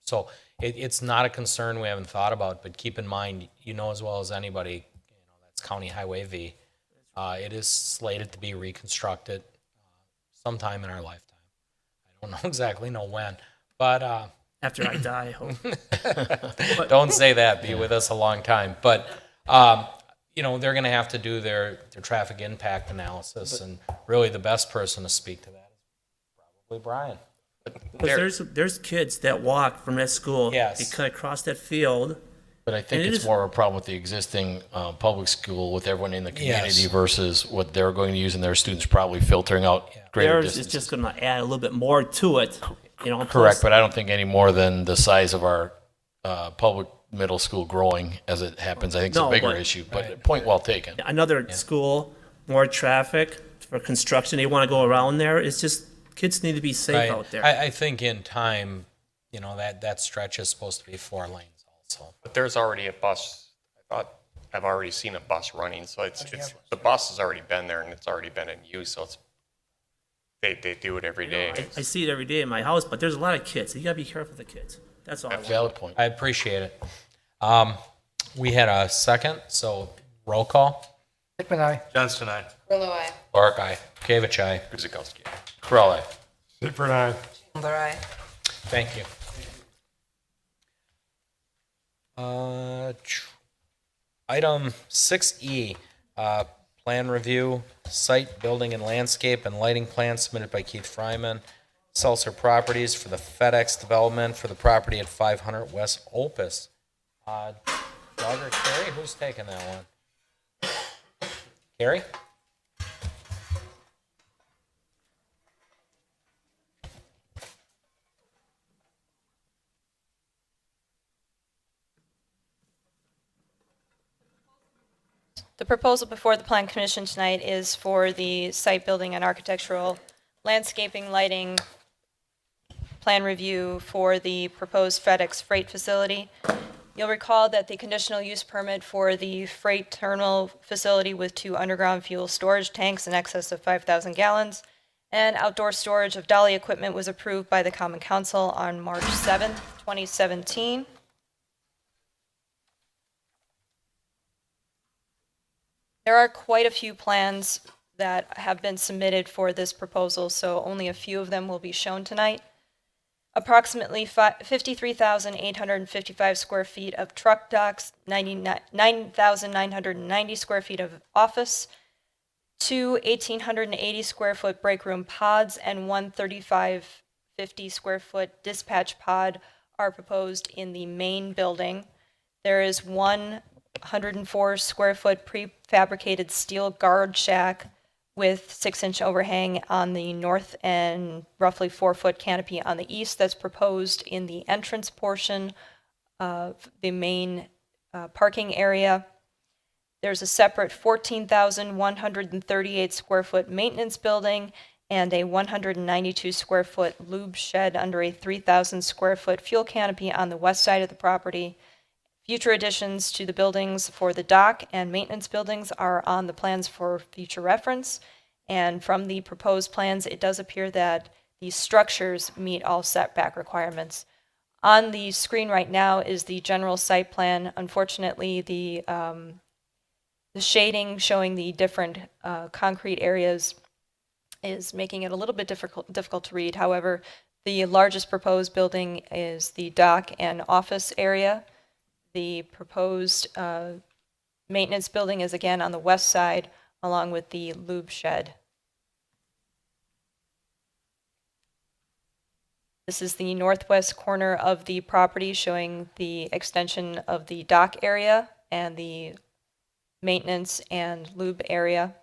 So it's not a concern we haven't thought about, but keep in mind, you know as well as anybody, that's County Highway V. It is slated to be reconstructed sometime in our lifetime. I don't exactly know when, but After I die, I hope. don't say that. Be with us a long time. But they're going to have to do their traffic impact analysis, and really the best person to speak to that is probably Brian. Because there's kids that walk from that school. Yes. They cut across that field. But I think And it it's is- more of a problem with the existing public school with everyone in the community Yes. versus what they're going to use, and their students probably filtering out greater Theirs distances. is just going to add a little bit more to it. Correct, plus- but I don't think any more than the size of our public middle school growing as it happens. I think it's No, a bigger but- issue, but point well taken. Another school, more traffic for construction. They want to go around there. It's just kids need to be safe Right. out there. I think in time, that stretch is supposed to be 4 lanes also. But there's already a bus, I thought, I've already seen a bus running, so it's the bus has already been there and it's already been in use, so they do it every day. I see it every day in my house, but there's a lot of kids. You got to be careful of the kids. That's all. I want. Valid point. I appreciate it. We had a second, so roll call. Hickman, aye. Johnston, aye. Grillo, aye. Clark, aye. Kavich, aye. Guzikowski. Corral, aye. Seifert, aye. Mulder, aye. Thank you. Item 6E, plan review, site, building, and landscape and lighting plan submitted by Keith Fryman, Seltzer Properties for the FedEx development for the property at 500 West Opus. Doug or Carrie, who's taking that one? Carrie? The proposal before the Plan Commission tonight is for the site building and architectural landscaping, lighting, plan review for the proposed FedEx freight facility. You'll recall that the conditional use permit for the freight terminal facility with 2 underground fuel storage tanks in excess of 5,000 gallons and outdoor storage of dolly equipment was approved by the Common Council on March 7th, 2017. There are quite a few plans that have been submitted for this proposal, so only a few of them will be shown tonight. Approximately 53,855 square feet of truck docks, 9,990 square feet of office, 2 1,880 square foot break room pods, and 1 3,550 square foot dispatch pod are proposed in the main building. There is 104 square foot prefabricated steel guard shack with 6-inch overhang on the north and roughly 4-foot canopy on the east that's proposed in the entrance portion of the main parking area. There's a separate 14,138 square foot maintenance building and a 192 square foot lube shed under a 3,000 square foot fuel canopy on the west side of the property. Future additions to the buildings for the dock and maintenance buildings are on the plans for future reference. And from the proposed plans, it does appear that these structures meet all setback requirements. On the screen right now is the general site plan. Unfortunately, the The shading showing the different concrete areas is making it a little bit difficult to read. However, the largest proposed building is the dock and office area. The proposed maintenance building is again on the west side, along with the lube shed. This is the northwest corner of the property, showing the extension of the dock area and the maintenance and lube area.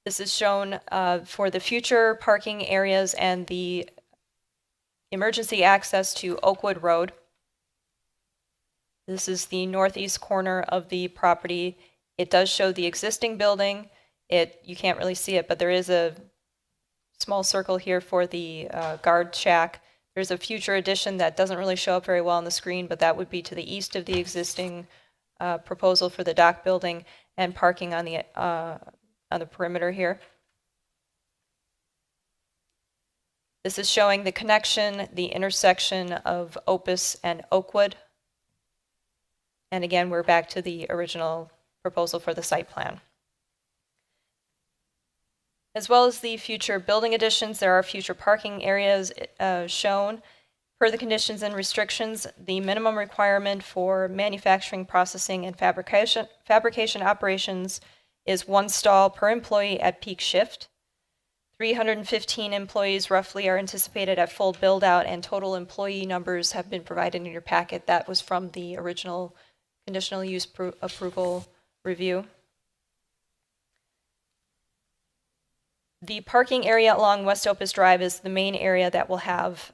This is shown for the future parking areas and the emergency access to Oakwood Road. This is the northeast corner of the property. It does show the existing building. You can't really see it, but there is a small circle here for the guard shack. There's a future addition that doesn't really show up very well on the screen, but that would be to the east of the existing proposal for the dock building, and parking on the perimeter here. This is showing the connection, the intersection of Opus and Oakwood. And again, we're back to the original proposal for the site plan. As well as the future building additions, there are future parking areas shown. Per the conditions and restrictions, the minimum requirement for manufacturing, processing, and fabrication operations is 1 stall per employee at peak shift. 315 employees roughly are anticipated at full build-out, and total employee numbers have been provided in your packet. That was from the original conditional use approval review. The parking area along West Opus Drive is the main area that will have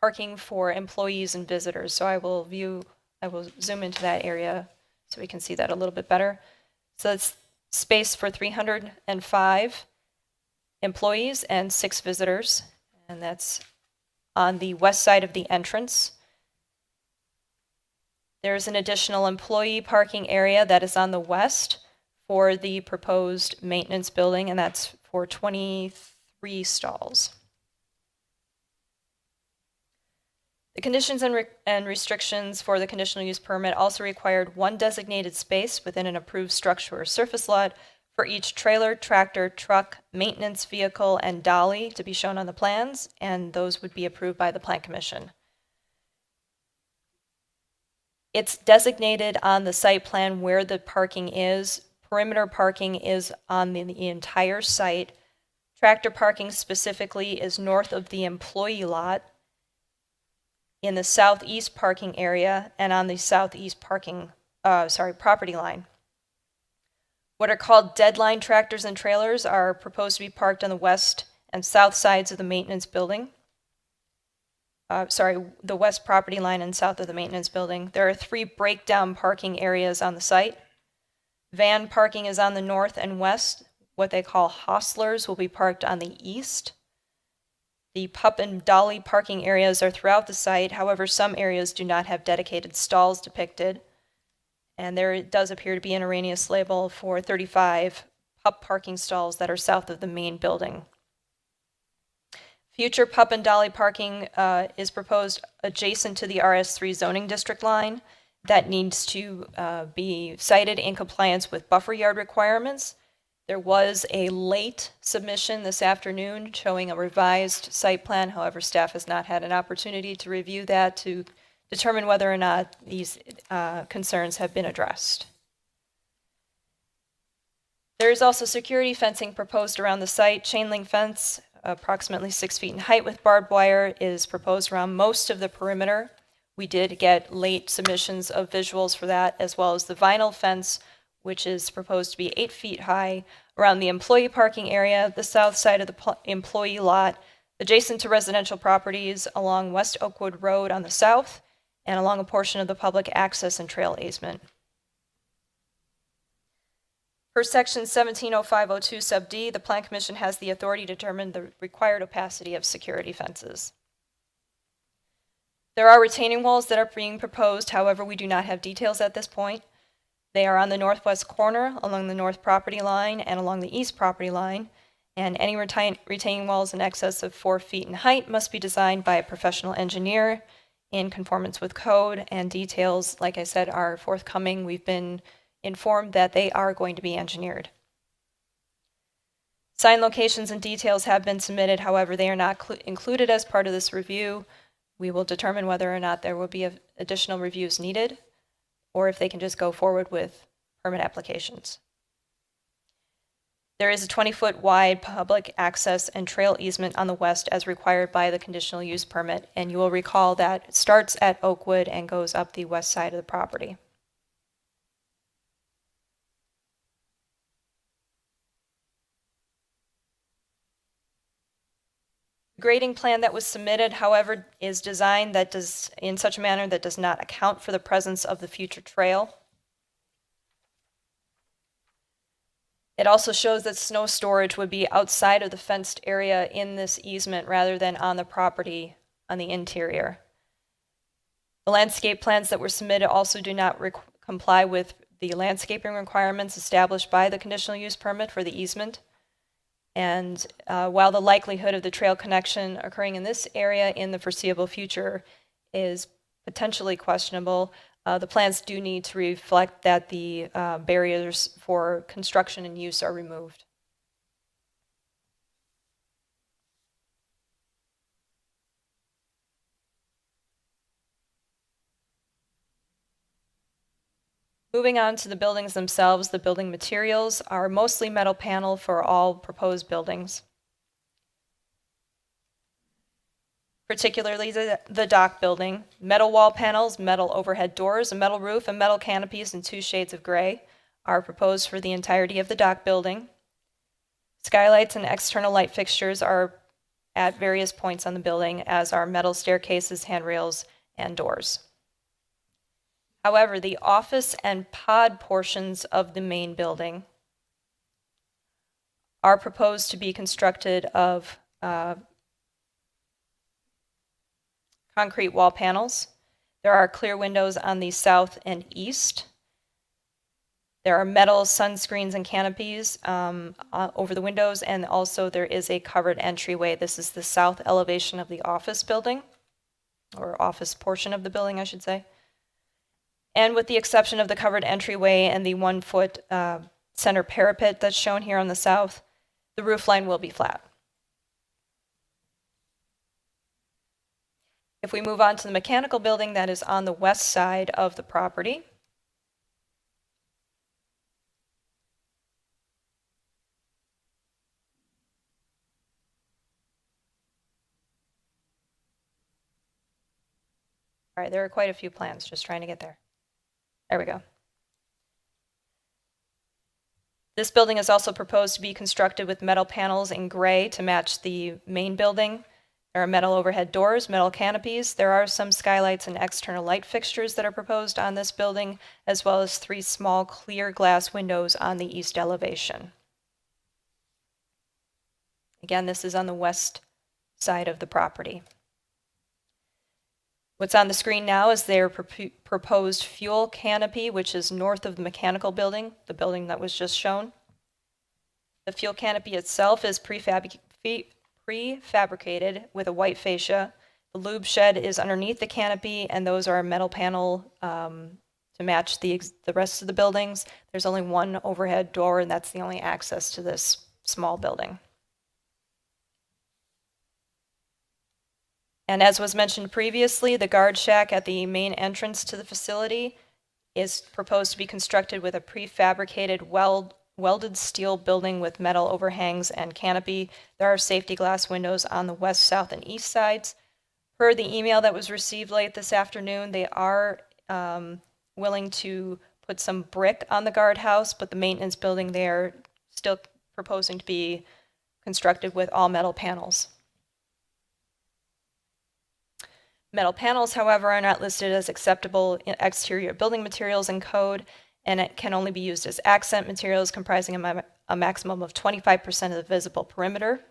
parking for employees and visitors. So I will zoom into that area so we can see that a little bit better. So it's space for 305 employees and 6 visitors, and that's on the west side of the entrance. There's an additional employee parking area that is on the west for the proposed maintenance building, and that's for 23 stalls. The conditions and restrictions for the conditional use permit also required 1 designated space within an approved structure or surface lot for each trailer, tractor, truck, maintenance vehicle, and dolly to be shown on the plans, and those would be approved by the Plan Commission. It's designated on the site plan where the parking is. Perimeter parking is on the entire site. Tractor parking specifically is north of the employee lot, in the southeast parking area, and on the southeast property line. What are called deadline tractors and trailers are proposed to be parked on the west and south sides of the maintenance building. The west property line and south of the maintenance building. There are 3 breakdown parking areas on the site. Van parking is on the north and west. What they call hostlers will be parked on the east. The pup and dolly parking areas are throughout the site. However, some areas do not have dedicated stalls depicted. And there does appear to be an Arrhenius label for 35 pup parking stalls that are south of the main building. Future pup and dolly parking is proposed adjacent to the RS3 zoning district line. That needs to be sited in compliance with buffer yard requirements. There was a late submission this afternoon showing a revised site plan. However, staff has not had an opportunity to review that to determine whether or not these concerns have been addressed. There is also security fencing proposed around the site. Chain link fence, approximately 6 feet in height with barbed wire, is proposed around most of the perimeter. We did get late submissions of visuals for that, as well as the vinyl fence, which is proposed to be 8 feet high around the employee parking area, the south side of the employee lot, adjacent to residential properties along West Oakwood Road on the south, and along a portion of the public access and trail easement. Per section 170502 sub D, the Plan Commission has the authority to determine the required opacity of security fences. There are retaining walls that are being proposed. However, we do not have details at this point. They are on the northwest corner, along the north property line, and along the east property line. And any retaining walls in excess of 4 feet in height must be designed by a professional engineer in conformance with code, and details, like I said, are forthcoming. We've been informed that they are going to be engineered. Sign locations and details have been submitted, however, they are not included as part of this review. We will determine whether or not there will be additional reviews needed, or if they can just go forward with permit applications. There is a 20-foot wide public access and trail easement on the west as required by the conditional use permit, and you will recall that it starts at Oakwood and goes up the west side of the property. The grading plan that was submitted, however, is designed that does in such a manner that does not account for the presence of the future trail. It also shows that snow storage would be outside of the fenced area in this easement rather than on the property on the interior. The landscape plans that were submitted also do not comply with the landscaping requirements established by the conditional use permit for the easement. And while the likelihood of the trail connection occurring in this area in the foreseeable future is potentially questionable, the plans do need to reflect that the barriers for construction and use are removed. Moving on to the buildings themselves, the building materials are mostly metal panel for all proposed buildings. Particularly the dock building, metal wall panels, metal overhead doors, a metal roof, and metal canopies in 2 shades of gray are proposed for the entirety of the dock building. Skylights and external light fixtures are at various points on the building, as are metal staircases, handrails, and doors. However, the office and pod portions of the main building are proposed to be constructed of concrete wall panels. There are clear windows on the south and east. There are metal sunscreens and canopies over the windows, and also there is a covered entryway. This is the south elevation of the office building, or office portion of the building, I should say. And with the exception of the covered entryway and the 1-foot center parapet that's shown here on the south, the roof line will be flat. If we move on to the mechanical building that is on the west side of the property, all right, there are quite a few plans, just trying to get there. There we go. This building is also proposed to be constructed with metal panels in gray to match the main building. There are metal overhead doors, metal canopies. There are some skylights and external light fixtures that are proposed on this building, as well as 3 small clear glass windows on the east elevation. Again, this is on the west side of the property. What's on the screen now is their proposed fuel canopy, which is north of the mechanical building, the building that was just shown. The fuel canopy itself is prefabricated with a white fascia. The lube shed is underneath the canopy, and those are a metal panel to match the rest of the buildings. There's only 1 overhead door, and that's the only access to this small building. And as was mentioned previously, the guard shack at the main entrance to the facility is proposed to be constructed with a prefabricated welded steel building with metal overhangs and canopy. There are safety glass windows on the west, south, and east sides. Per the email that was received late this afternoon, they are willing to put some brick on the guardhouse, but the maintenance building they are still proposing to be constructed with all metal panels. Metal panels, however, are not listed as acceptable exterior building materials in code, and it can only be used as accent materials comprising a maximum of 25% of the visible perimeter.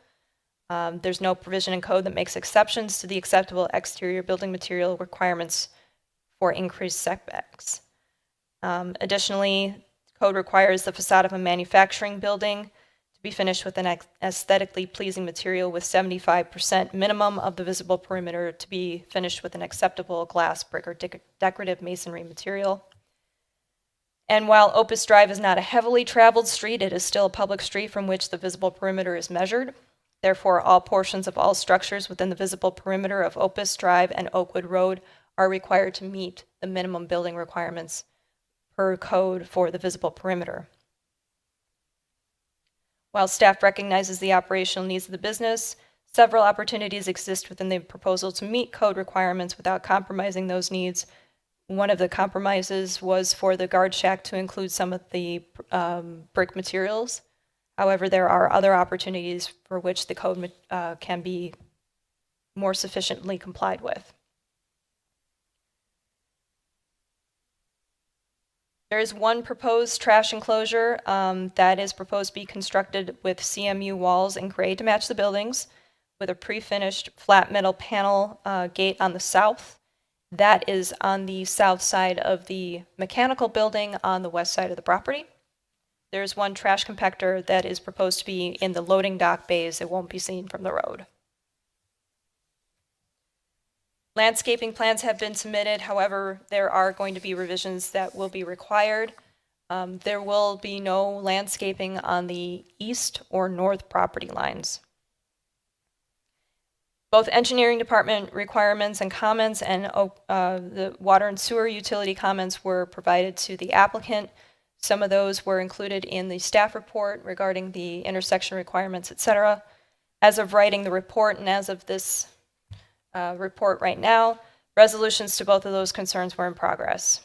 There's no provision in code that makes exceptions to the acceptable exterior building material requirements for increased setbacks. Additionally, code requires the facade of a manufacturing building to be finished with an aesthetically pleasing material with 75% minimum of the visible perimeter to be finished with an acceptable glass, brick, or decorative masonry material. And while Opus Drive is not a heavily traveled street, it is still a public street from which the visible perimeter is measured. Therefore, all portions of all structures within the visible perimeter of Opus Drive and Oakwood Road are required to meet the minimum building requirements per code for the visible perimeter. While staff recognizes the operational needs of the business, several opportunities exist within the proposal to meet code requirements without compromising those needs. One of the compromises was for the guard shack to include some of the brick materials. However, there are other opportunities for which the code can be more sufficiently complied with. There is one proposed trash enclosure that is proposed to be constructed with CMU walls in gray to match the buildings, with a pre-finished flat metal panel gate on the south. That is on the south side of the mechanical building on the west side of the property. There's one trash compactor that is proposed to be in the loading dock bays. It won't be seen from the road. Landscaping plans have been submitted. However, there are going to be revisions that will be required. There will be no landscaping on the east or north property lines. Both engineering department requirements and comments and the water and sewer utility comments were provided to the applicant. Some of those were included in the staff report regarding the intersection requirements, etc. As of writing the report and as of this report right now, resolutions to both of those concerns were in progress.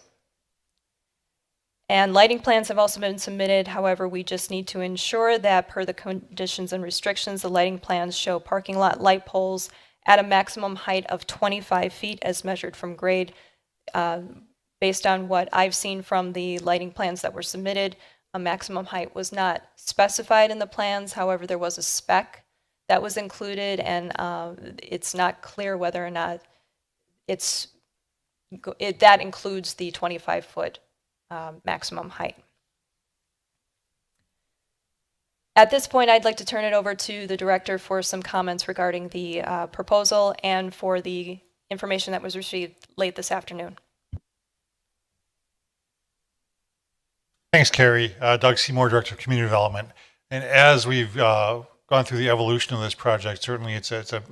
And lighting plans have also been submitted. However, we just need to ensure that per the conditions and restrictions, the lighting plans show parking lot light poles at a maximum height of 25 feet as measured from grade. Based on what I've seen from the lighting plans that were submitted, a maximum height was not specified in the plans. However, there was a spec that was included, and it's not clear whether or not that includes the 25-foot maximum height. At this point, I'd like to turn it over to the director for some comments regarding the proposal and for the information that was received late this afternoon. Thanks, Carrie. Doug Seymour, Director of Community Development. And as we've gone through the evolution of this project, certainly it's a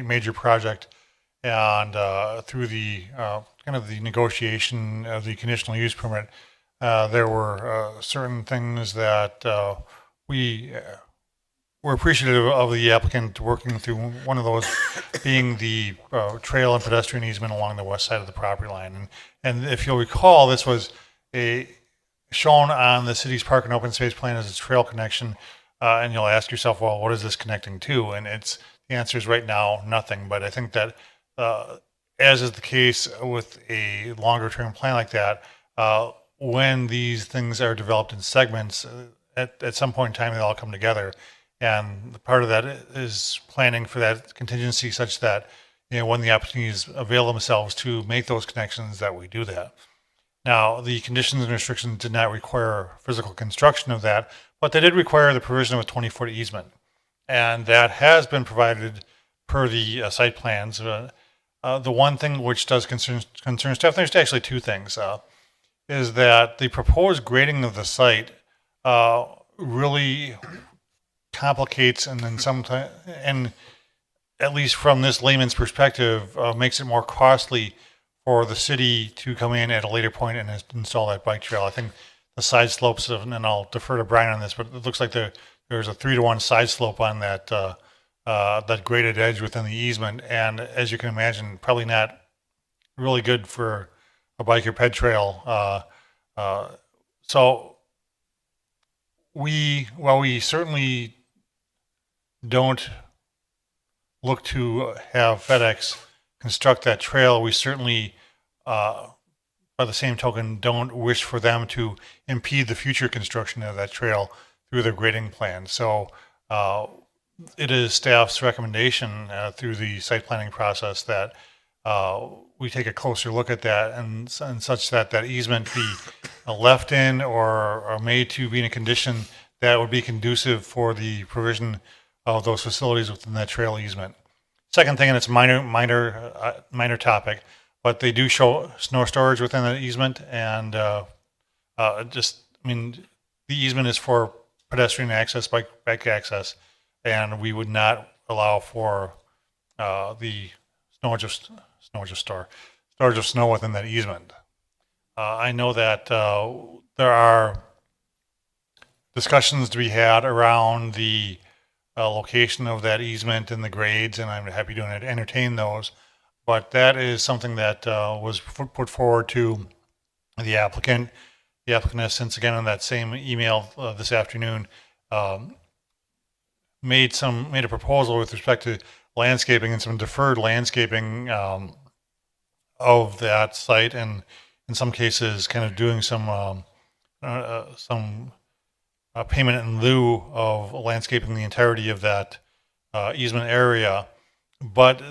major project, and through the kind of the negotiation of the conditional use permit, there were certain things that we were appreciative of the applicant working through. One of those being the trail and pedestrian easement along the west side of the property line. And if you'll recall, this was shown on the city's park and open space plan as a trail connection. And you'll ask yourself, well, what is this connecting to? And the answer is right now, nothing. But I think that as is the case with a longer term plan like that, when these things are developed in segments, at some point in time, they all come together. And part of that is planning for that contingency such that, when the opportunities avail themselves to make those connections, that we do that. Now, the conditions and restrictions did not require physical construction of that, but they did require the provision of a 20-foot easement. And that has been provided per the site plans. The one thing which does concern staff, there's actually two things, is that the proposed grading of the site really complicates and then sometimes, and at least from this layman's perspective, makes it more costly for the city to come in at a later point and install that bike trail. I think the side slopes of, and I'll defer to Brian on this, but it looks like there's a 3-to-1 side slope on that that graded edge within the easement, and as you can imagine, probably not really good for a bike or ped trail. So while we certainly don't look to have FedEx construct that trail, we certainly, by the same token, don't wish for them to impede the future construction of that trail through their grading plan. So it is staff's recommendation through the site planning process that we take a closer look at that and such that that easement be left in or made to be in a condition that would be conducive for the provision of those facilities within that trail easement. Second thing, and it's a minor topic, but they do show snow storage within the easement, and the easement is for pedestrian access, bike access, and we would not allow for the storage of snow within that easement. I know that there are discussions to be had around the location of that easement and the grades, and I'm happy to entertain those. But that is something that was put forward to the applicant. The applicant has since, again, in that same email this afternoon, made a proposal with respect to landscaping and some deferred landscaping of that site, and in some cases, kind of doing some payment in lieu of landscaping the entirety of that easement area. But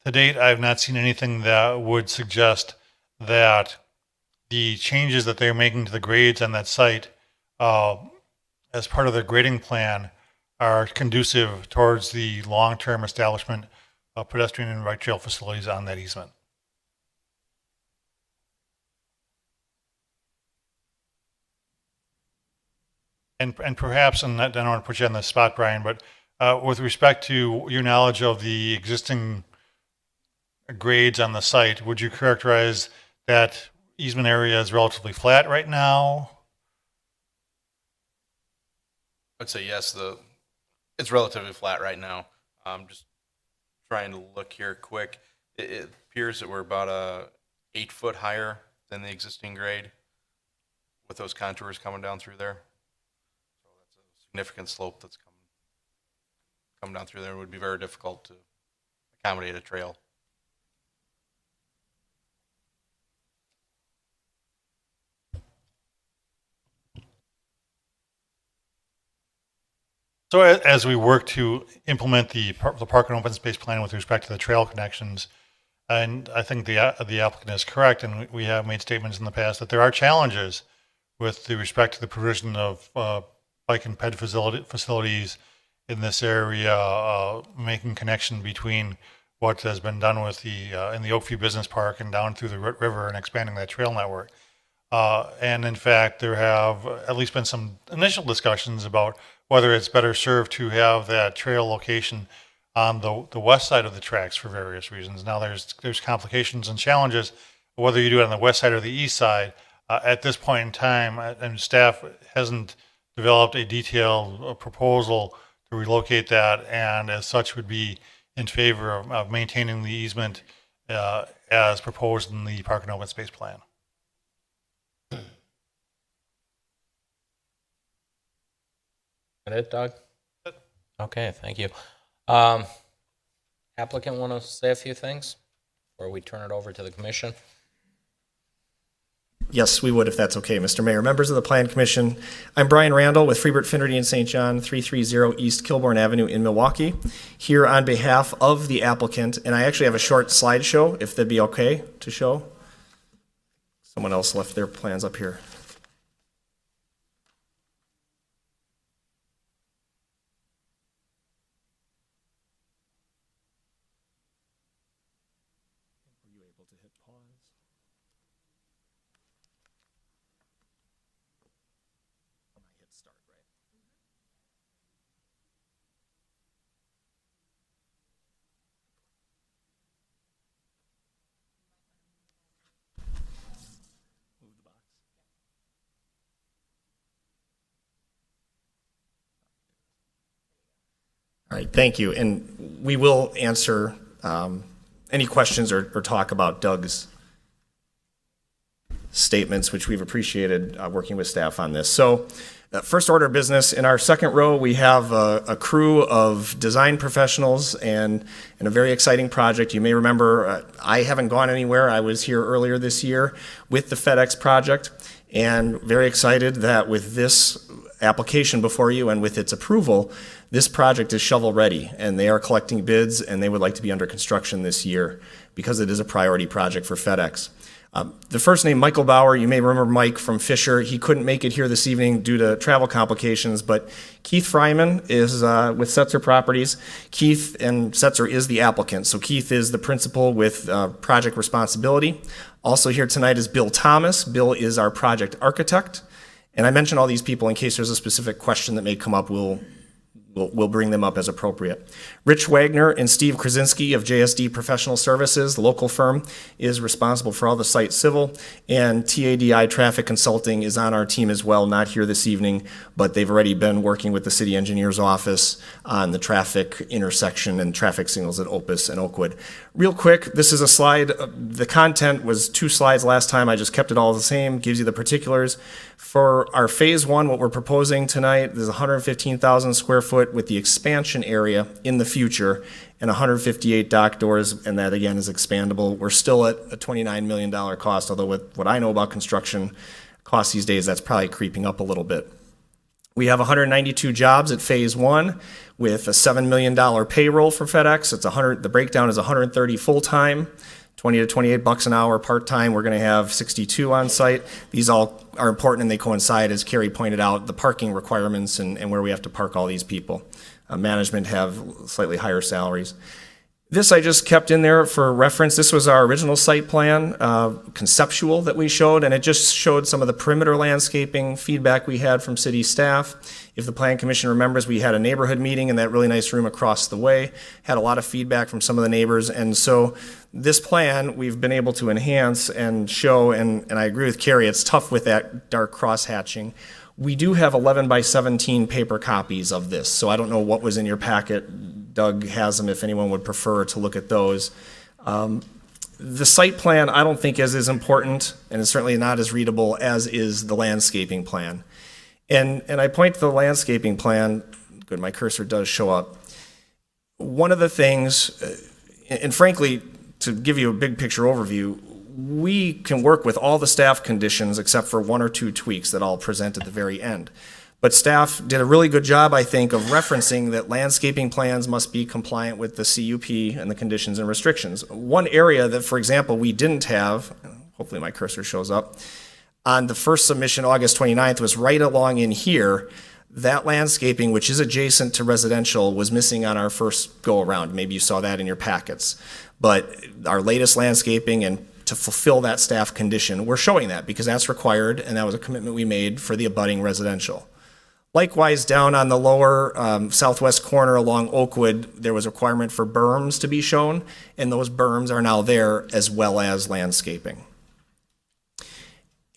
to date, I have not seen anything that would suggest that the changes that they're making to the grades on that site as part of their grading plan are conducive towards the long-term establishment of pedestrian and bike trail facilities on that easement. And perhaps, and I don't want to put you on the spot, Brian, but with respect to your knowledge of the existing grades on the site, would you characterize that easement area as relatively flat right now? I'd say yes, it's relatively flat right now. I'm just trying to look here quick. It appears that we're about 8 foot higher than the existing grade with those contours coming down through there. So that's a significant slope that's coming down through there. It would be very difficult to accommodate a trail. So as we work to implement the park and open space plan with respect to the trail connections, and I think the applicant is correct, and we have made statements in the past that there are challenges with respect to the provision of bike and ped facilities in this area, making connection between what has been done with in the Oakview Business Park and down through the river and expanding that trail network. And in fact, there have at least been some initial discussions about whether it's better served to have that trail location on the west side of the tracks for various reasons. Now there's complications and challenges whether you do it on the west side or the east side. At this point in time, and staff hasn't developed a detailed proposal to relocate that, and as such would be in favor of maintaining the easement as proposed in the park and open space plan. That it, Doug? Okay, thank you. Applicant want to say a few things before we turn it over to the commission? Yes, we would if that's okay, Mr. Mayor. Members of the Plan Commission, I'm Brian Randall with Freebert Finnerty and St. John, 330 East Kilbourne Avenue in Milwaukee, here on behalf of the applicant, and I actually have a short slideshow, if that'd be okay to show. Someone else left their plans up here. All right, thank you. And we will answer any questions or talk about Doug's statements, which we've appreciated working with staff on this. So first order of business, in our second row, we have a crew of design professionals and a very exciting project. You may remember I haven't gone anywhere. I was here earlier this year with the FedEx project, and very excited that with this application before you and with its approval, this project is shovel ready, and they are collecting bids, and they would like to be under construction this year because it is a priority project for FedEx. The first name, Michael Bauer, you may remember Mike from Fisher. He couldn't make it here this evening due to travel complications, but Keith Fryman is with Setzer Properties. Keith and Setzer is the applicant, so Keith is the principal with project responsibility. Also here tonight is Bill Thomas. Bill is our project architect. And I mention all these people in case there's a specific question that may come up. We'll bring them up as appropriate. Rich Wagner and Steve Krasinski of JSD Professional Services, the local firm, is responsible for all the site civil, and TADI Traffic Consulting is on our team as well, not here this evening, but they've already been working with the city engineer's office on the traffic intersection and traffic signals at Opus and Oakwood. Real quick, this is a slide. The content was 2 slides last time. I just kept it all the same, gives you the particulars. For our phase 1, what we're proposing tonight is 115,000 square foot with the expansion area in the future and 158 dock doors, and that again is expandable. We're still at a $29 million cost, although with what I know about construction costs these days, that's probably creeping up a little bit. We have 192 jobs at phase 1 with a $7 million payroll for FedEx. The breakdown is 130 full-time, 20 to 28 bucks an hour part-time. We're going to have 62 on site. These all are important and they coincide, as Carrie pointed out, the parking requirements and where we have to park all these people. Management have slightly higher salaries. This I just kept in there for reference. This was our original site plan, conceptual that we showed, and it just showed some of the perimeter landscaping feedback we had from city staff. If the Plan Commission remembers, we had a neighborhood meeting in that really nice room across the way, had a lot of feedback from some of the neighbors, and so this plan we've been able to enhance and show, and I agree with Carrie, it's tough with that dark cross-hatching. We do have 11 by 17 paper copies of this, so I don't know what was in your packet. Doug has them if anyone would prefer to look at those. The site plan I don't think is as important, and it's certainly not as readable as is the landscaping plan. And I point to the landscaping plan, good, my cursor does show up. One of the things, and frankly, to give you a big picture overview, we can work with all the staff conditions except for 1 or 2 tweaks that I'll present at the very end. But staff did a really good job, I think, of referencing that landscaping plans must be compliant with the CUP and the conditions and restrictions. One area that, for example, we didn't have, hopefully my cursor shows up, on the first submission, August 29th, was right along in here. That landscaping, which is adjacent to residential, was missing on our first go-around. Maybe you saw that in your packets. But our latest landscaping, and to fulfill that staff condition, we're showing that because that's required, and that was a commitment we made for the abutting residential. Likewise, down on the lower southwest corner along Oakwood, there was a requirement for berms to be shown, and those berms are now there as well as landscaping.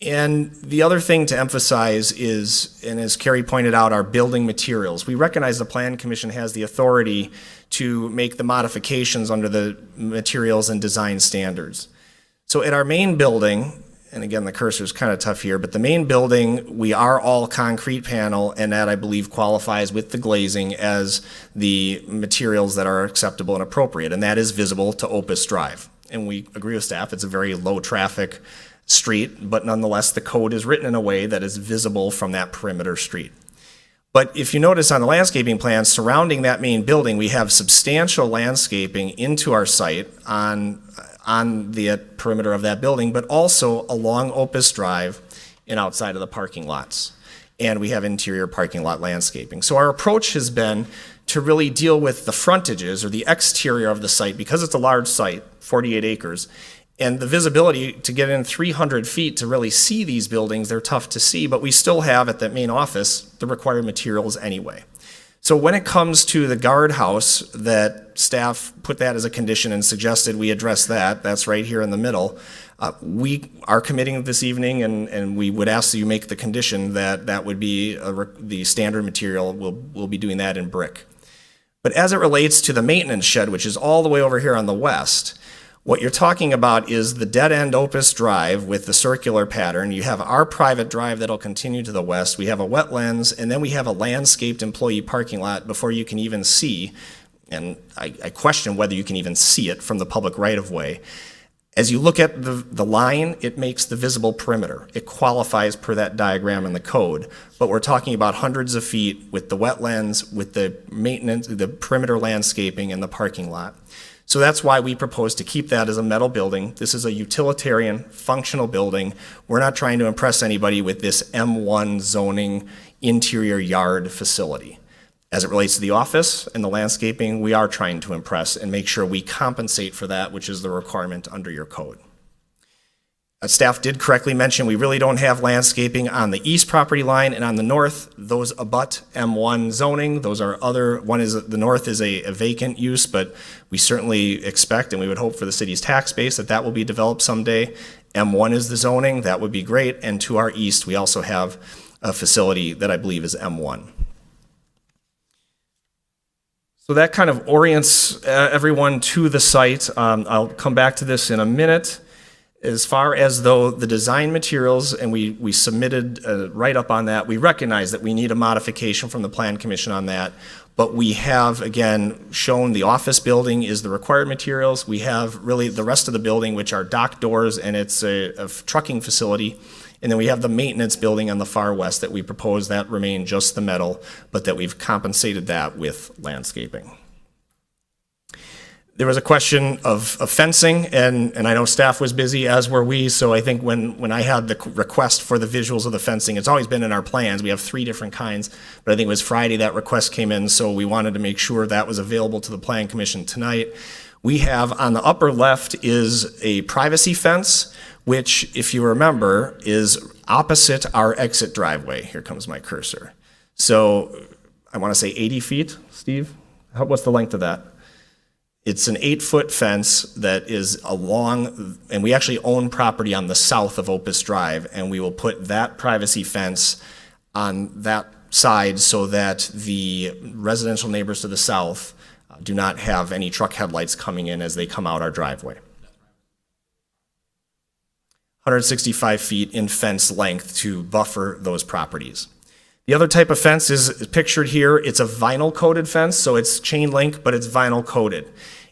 And the other thing to emphasize is, and as Carrie pointed out, our building materials. We recognize the Plan Commission has the authority to make the modifications under the materials and design standards. So at our main building, and again, the cursor is kind of tough here, but the main building, we are all concrete panel, and that I believe qualifies with the glazing as the materials that are acceptable and appropriate, and that is visible to Opus Drive. And we agree with staff, it's a very low traffic street, but nonetheless, the code is written in a way that is visible from that perimeter street. But if you notice on the landscaping plan surrounding that main building, we have substantial landscaping into our site on the perimeter of that building, but also along Opus Drive and outside of the parking lots. And we have interior parking lot landscaping. So our approach has been to really deal with the frontages or the exterior of the site, because it's a large site, 48 acres, and the visibility to get in 300 feet to really see these buildings, they're tough to see, but we still have at that main office the required materials anyway. So when it comes to the guardhouse, that staff put that as a condition and suggested we address that, that's right here in the middle, we are committing this evening, and we would ask that you make the condition that that would be the standard material. We'll be doing that in brick. But as it relates to the maintenance shed, which is all the way over here on the west, what you're talking about is the dead-end Opus Drive with the circular pattern. You have our private drive that'll continue to the west. We have a wetlands, and then we have a landscaped employee parking lot before you can even see, and I question whether you can even see it from the public right-of-way. As you look at the line, it makes the visible perimeter. It qualifies per that diagram in the code, but we're talking about hundreds of feet with the wetlands, with the maintenance, the perimeter landscaping, and the parking lot. So that's why we propose to keep that as a metal building. This is a utilitarian, functional building. We're not trying to impress anybody with this M1 zoning interior yard facility. As it relates to the office and the landscaping, we are trying to impress and make sure we compensate for that, which is the requirement under your code. Staff did correctly mention we really don't have landscaping on the east property line, and on the north, those abut M1 zoning. Those are other, one is, the north is a vacant use, but we certainly expect and we would hope for the city's tax base that that will be developed someday. M1 is the zoning, that would be great, and to our east, we also have a facility that I believe is M1. So that kind of orients everyone to the site. I'll come back to this in a minute. As far as though the design materials, and we submitted a write-up on that, we recognize that we need a modification from the Plan Commission on that, but we have, again, shown the office building is the required materials. We have really the rest of the building, which are dock doors, and it's a trucking facility. And then we have the maintenance building on the far west that we propose that remain just the metal, but that we've compensated that with landscaping. There was a question of fencing, and I know staff was busy, as were we, so I think when I had the request for the visuals of the fencing, it's always been in our plans. We have 3 different kinds, but I think it was Friday that request came in, so we wanted to make sure that was available to the Plan Commission tonight. We have, on the upper left, is a privacy fence, which, if you remember, is opposite our exit driveway. Here comes my cursor. So I want to say 80 feet, Steve? What's the length of that? It's an 8-foot fence that is along, and we actually own property on the south of Opus Drive, and we will put that privacy fence on that side so that the residential neighbors to the south do not have any truck headlights coming in as they come out our driveway. 165 feet in fence length to buffer those properties. The other type of fence is pictured here. It's a vinyl coated fence, so it's chain link, but it's vinyl coated.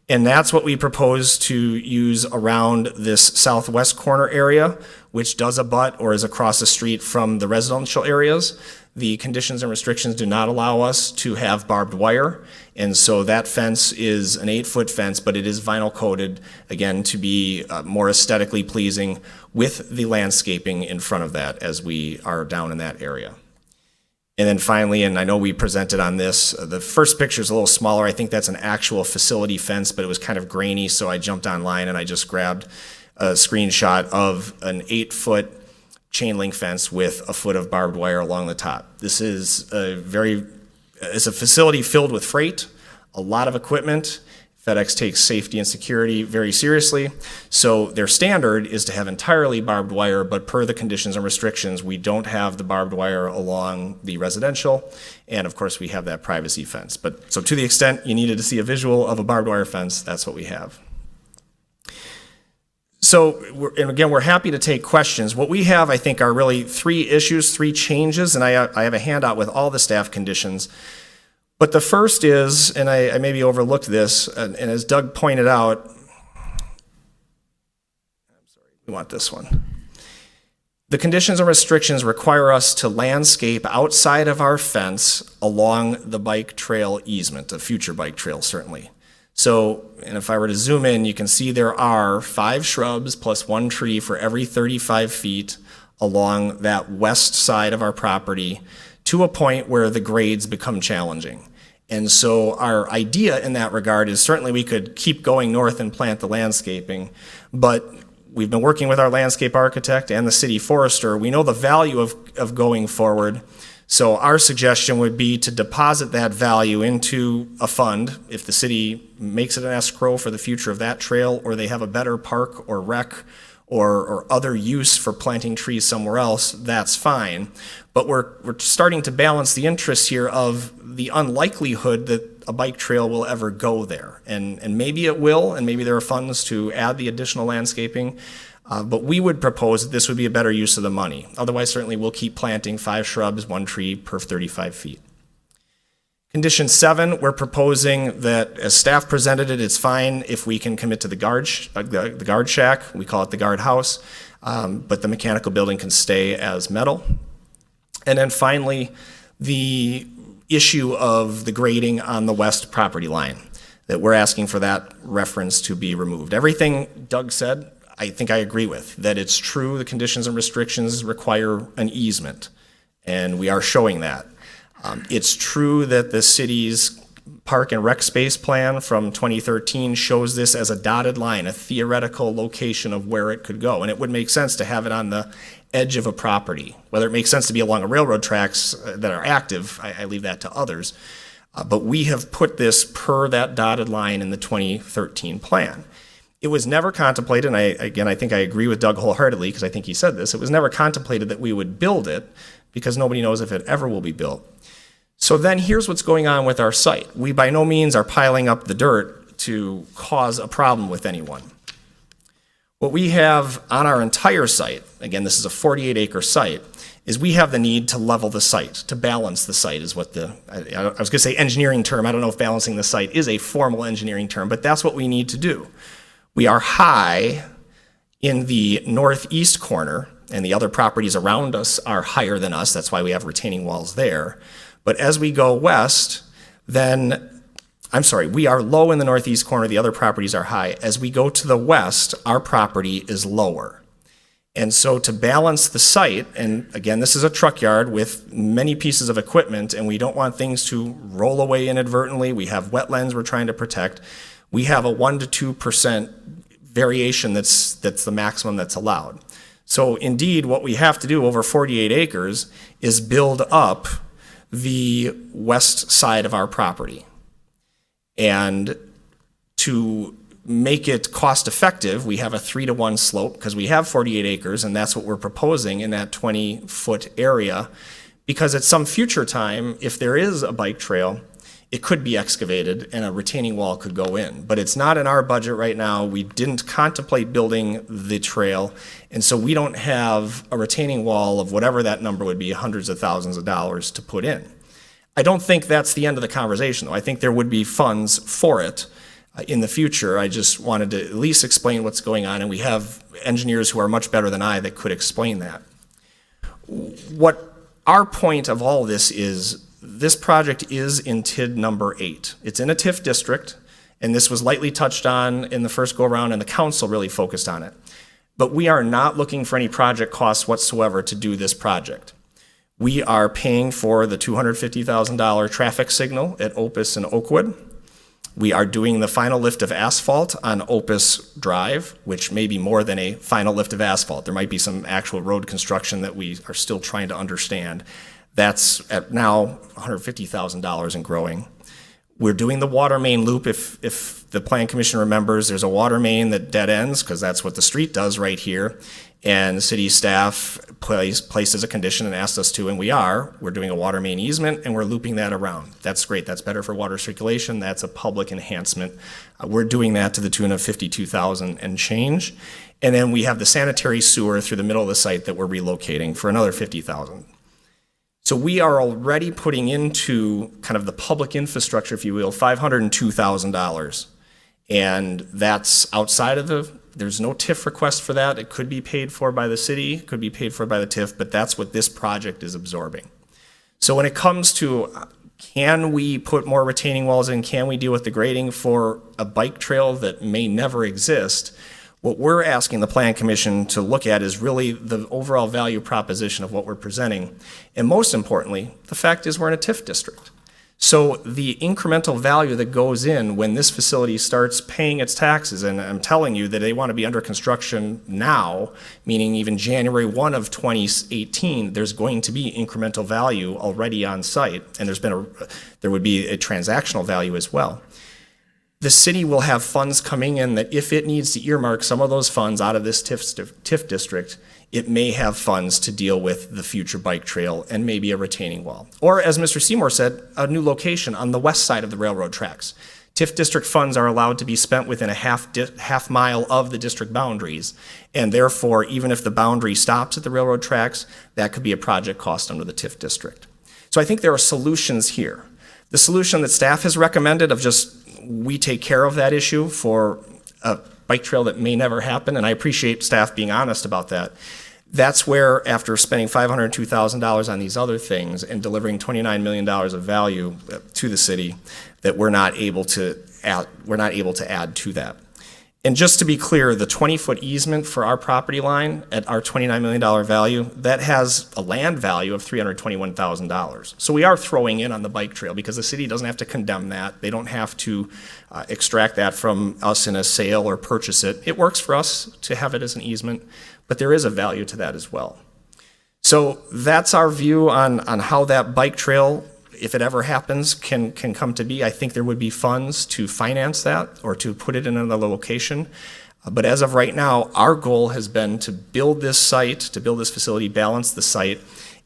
And that's what we propose to use around this southwest corner area, which does abut or is across the street from the residential areas. The conditions and restrictions do not allow us to have barbed wire, and so that fence is an 8-foot fence, but it is vinyl coated, again, to be more aesthetically pleasing with the landscaping in front of that as we are down in that area. And then finally, and I know we presented on this, the first picture is a little smaller. I think that's an actual facility fence, but it was kind of grainy, so I jumped online and I just grabbed a screenshot of an 8-foot chain link fence with a foot of barbed wire along the top. This is it's a facility filled with freight, a lot of equipment. FedEx takes safety and security very seriously. So their standard is to have entirely barbed wire, but per the conditions and restrictions, we don't have the barbed wire along the residential. And of course, we have that privacy fence. But so to the extent you needed to see a visual of a barbed wire fence, that's what we have. So, and again, we're happy to take questions. What we have, I think, are really 3 issues, 3 changes, and I have a handout with all the staff conditions. But the first is, and I maybe overlooked this, and as Doug pointed out, we want this one. The conditions and restrictions require us to landscape outside of our fence along the bike trail easement, a future bike trail certainly. So, and if I were to zoom in, you can see there are 5 shrubs plus 1 tree for every 35 feet along that west side of our property, to a point where the grades become challenging. And so our idea in that regard is certainly we could keep going north and plant the landscaping, but we've been working with our landscape architect and the city forester. We know the value of going forward. So our suggestion would be to deposit that value into a fund. If the city makes it an escrow for the future of that trail, or they have a better park or rec or other use for planting trees somewhere else, that's fine. But we're starting to balance the interests here of the unlikelihood that a bike trail will ever go there. And maybe it will, and maybe there are funds to add the additional landscaping. But we would propose that this would be a better use of the money. Otherwise, certainly we'll keep planting 5 shrubs, 1 tree per 35 feet. Condition 7, we're proposing that, as staff presented it, it's fine if we can commit to the guard shack. We call it the guard house, but the mechanical building can stay as metal. And then finally, the issue of the grading on the west property line. that we're asking for that reference to be removed. Everything Doug said, I think I agree with, that it's true the conditions and restrictions require an easement, and we are showing that. It's true that the city's park and rec space plan from 2013 shows this as a dotted line, a theoretical location of where it could go, and it would make sense to have it on the edge of a property. Whether it makes sense to be along a railroad tracks that are active, I leave that to others. But we have put this per that dotted line in the 2013 plan. It was never contemplated, and I think I agree with Doug wholeheartedly, because I think he said this, it was never contemplated that we would build it, because nobody knows if it ever will be built. So then here's what's going on with our site. We by no means are piling up the dirt to cause a problem with anyone. What we have on our entire site, again, this is a 48-acre site, is we have the need to level the site, to balance the site is what I was going to say engineering term. I don't know if balancing the site is a formal engineering term, but that's what we need to do. We are high in the northeast corner, and the other properties around us are higher than us. That's why we have retaining walls there. But as we go west, then, I'm sorry, we are low in the northeast corner, the other properties are high. As we go to the west, our property is lower. And so to balance the site, and again, this is a truck yard with many pieces of equipment, and we don't want things to roll away inadvertently. We have wetlands we're trying to protect. We have a 1% to 2% variation that's the maximum that's allowed. So indeed, what we have to do over 48 acres is build up the west side of our property. And to make it cost effective, we have a 3-to-1 slope because we have 48 acres, and that's what we're proposing in that 20-foot area. Because at some future time, if there is a bike trail, it could be excavated and a retaining wall could go in. But it's not in our budget right now. We didn't contemplate building the trail, and so we don't have a retaining wall of whatever that number would be, hundreds of thousands of dollars to put in. I don't think that's the end of the conversation, though. I think there would be funds for it in the future. I just wanted to at least explain what's going on, and we have engineers who are much better than I that could explain that. What our point of all this is, this project is in TID number 8. It's in a TIF district, and this was lightly touched on in the first go-around, and the council really focused on it. But we are not looking for any project costs whatsoever to do this project. We are paying for the $250,000 traffic signal at Opus and Oakwood. We are doing the final lift of asphalt on Opus Drive, which may be more than a final lift of asphalt. There might be some actual road construction that we are still trying to understand. That's at now $150,000 and growing. We're doing the water main loop. If the Plan Commission remembers, there's a water main that dead ends, because that's what the street does right here. And city staff placed as a condition and asked us to, and we're doing a water main easement, and we're looping that around. That's great. That's better for water circulation. That's a public enhancement. We're doing that to the tune of $52,000 and change. And then we have the sanitary sewer through the middle of the site that we're relocating for another $50,000. So we are already putting into kind of the public infrastructure, if you will, $502,000. And that's outside of there's no TIF request for that. It could be paid for by the city, it could be paid for by the TIF, but that's what this project is absorbing. So when it comes to can we put more retaining walls in, can we deal with the grading for a bike trail that may never exist, what we're asking the Plan Commission to look at is really the overall value proposition of what we're presenting. And most importantly, the fact is we're in a TIF district. So the incremental value that goes in when this facility starts paying its taxes, and I'm telling you that they want to be under construction now, meaning even January 1 of 2018, there's going to be incremental value already on site, and there would be a transactional value as well. The city will have funds coming in that if it needs to earmark some of those funds out of this TIF district, it may have funds to deal with the future bike trail and maybe a retaining wall. Or as Mr. Seymour said, a new location on the west side of the railroad tracks. TIF district funds are allowed to be spent within a half mile of the district boundaries. And therefore, even if the boundary stops at the railroad tracks, that could be a project cost under the TIF district. So I think there are solutions here. The solution that staff has recommended of just we take care of that issue for a bike trail that may never happen, and I appreciate staff being honest about that. That's where, after spending $502,000 on these other things and delivering $29 million of value to the city, that we're not able to able to add to that. And just to be clear, the 20-foot easement for our property line at our $29 million value, that has a land value of $321,000. So we are throwing in on the bike trail because the city doesn't have to condemn that. They don't have to extract that from us in a sale or purchase it. It works for us to have it as an easement, but there is a value to that as well. So that's our view on how that bike trail, if it ever happens, can come to be. I think there would be funds to finance that or to put it in another location. But as of right now, our goal has been to build this site, to build this facility, balance the site.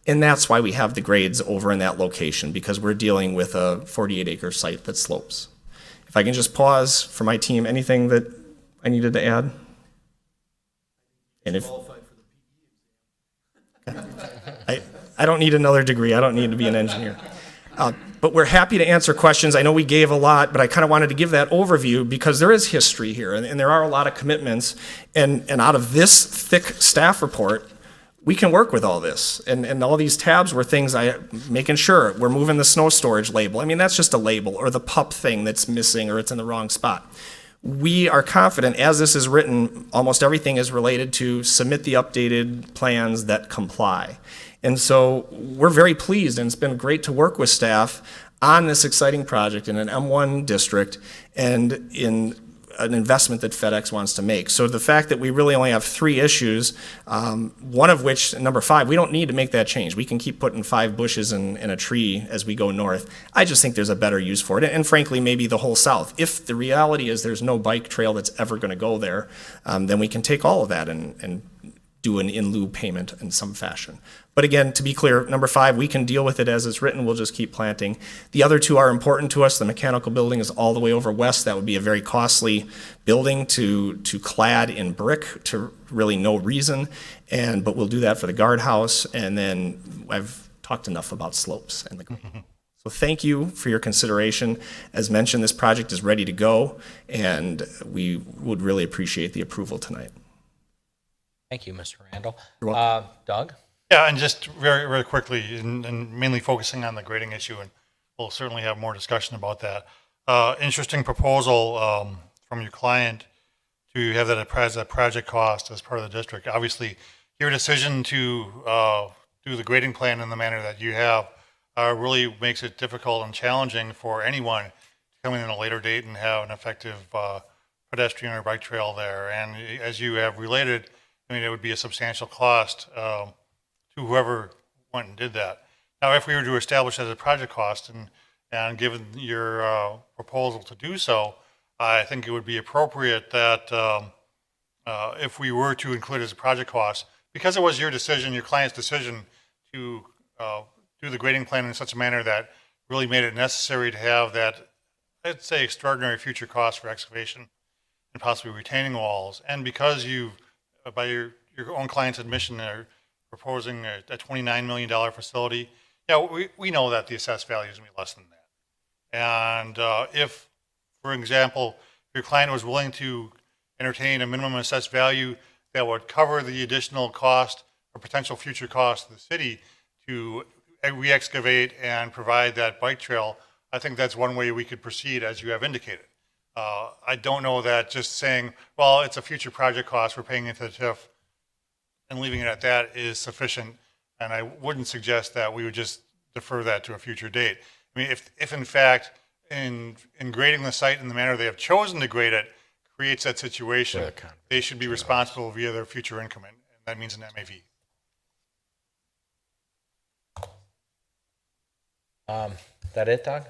And that's why we have the grades over in that location, because we're dealing with a 48-acre site that slopes. If I can just pause for my team, anything that I needed to add? And if I don't need another degree. I don't need to be an engineer. But we're happy to answer questions. I know we gave a lot, but I kind of wanted to give that overview because there is history here and there are a lot of commitments. And out of this thick staff report, we can work with all this. And all these tabs were things making sure we're moving the snow storage label. I mean, that's just a label, or the pup thing that's missing or it's in the wrong spot. We are confident, as this is written, almost everything is related to submit the updated plans that comply. And so we're very pleased, and it's been great to work with staff on this exciting project in an M1 district and in an investment that FedEx wants to make. So the fact that we really only have 3 issues, one of which, number 5, we don't need to make that change. We can keep putting 5 bushes in a tree as we go north. I just think there's a better use for it, and frankly, maybe the whole south. If the reality is there's no bike trail that's ever going to go there, then we can take all of that and do an in lieu payment in some fashion. But again, to be clear, number 5, we can deal with it as it's written. We'll just keep planting. The other 2 are important to us. The mechanical building is all the way over west. That would be a very costly building to clad in brick to really no reason. But we'll do that for the guardhouse. And then I've talked enough about slopes and the green. So thank you for your consideration. As mentioned, this project is ready to go, and we would really appreciate the approval tonight. Thank you, Mr. Randall. You're welcome. Yeah, Doug? and just very, very quickly, and mainly focusing on the grading issue, and we'll certainly have more discussion about that. Interesting proposal from your client to have that as a project cost as part of the district. Obviously, your decision to do the grading plan in the manner that you have really makes it difficult and challenging for anyone to come in at a later date and have an effective pedestrian or bike trail there. And as you have related, I mean, it would be a substantial cost to whoever went and did that. Now, if we were to establish that as a project cost, and given your proposal to do so, I think it would be appropriate that if we were to include it as a project cost, because it was your decision, your client's decision to do the grading plan in such a manner that really made it necessary to have that, I'd say, extraordinary future cost for excavation and possibly retaining walls. And because you, by your own client's admission, are proposing a $29 million facility, we know that the assessed value is going to be less than that. And if, for example, your client was willing to entertain a minimum assessed value that would cover the additional cost or potential future cost of the city to re-excavate and provide that bike trail, I think that's one way we could proceed, as you have indicated. I don't know that just saying, well, it's a future project cost, we're paying into the TIF, and leaving it at that is sufficient. And I wouldn't suggest that we would just defer that to a future date. I mean, if in fact, in grading the site in the manner they have chosen to grade it, creates that situation, they should be responsible via their future increment, and that means an MAV. That it, Doug?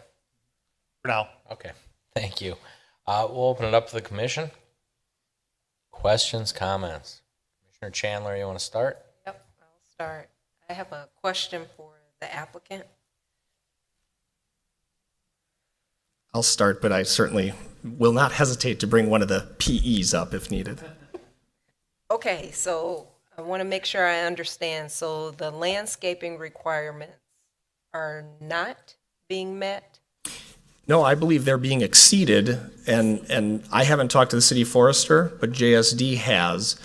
For now. Okay, thank you. We'll open it up to the commission. Questions, comments? Commissioner Chandler, you want to start? Yep, I'll start. I have a question for the applicant. I'll start, but I certainly will not hesitate to bring one of the PEs up if needed. Okay, so I want to make sure I understand. So the landscaping requirements are not being met? No, I believe they're being exceeded, and I haven't talked to the city forester, but JSD has.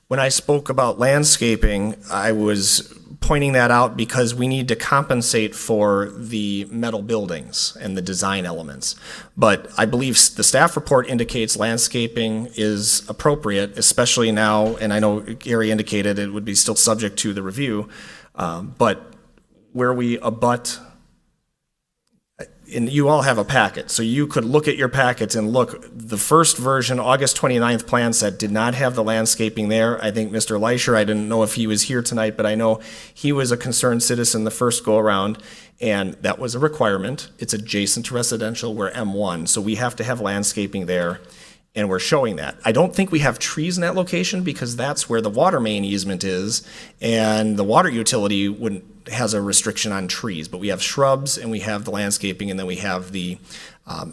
When I spoke about landscaping, I was pointing that out because we need to compensate for the metal buildings and the design elements. But I believe the staff report indicates landscaping is appropriate, especially now, and I know Gary indicated it would be still subject to the review, but where we abut, and you all have a packet, so you could look at your packets and look, the first version, August 29th plan set did not have the landscaping there. I think Mr. Leisher, I didn't know if he was here tonight, but I know he was a concerned citizen the first go around, and that was a requirement. It's adjacent to residential, we're M1, so we have to have landscaping there, and we're showing that. I don't think we have trees in that location because that's where the water main easement is, and the water utility has a restriction on trees, but we have shrubs and we have the landscaping, and then we have the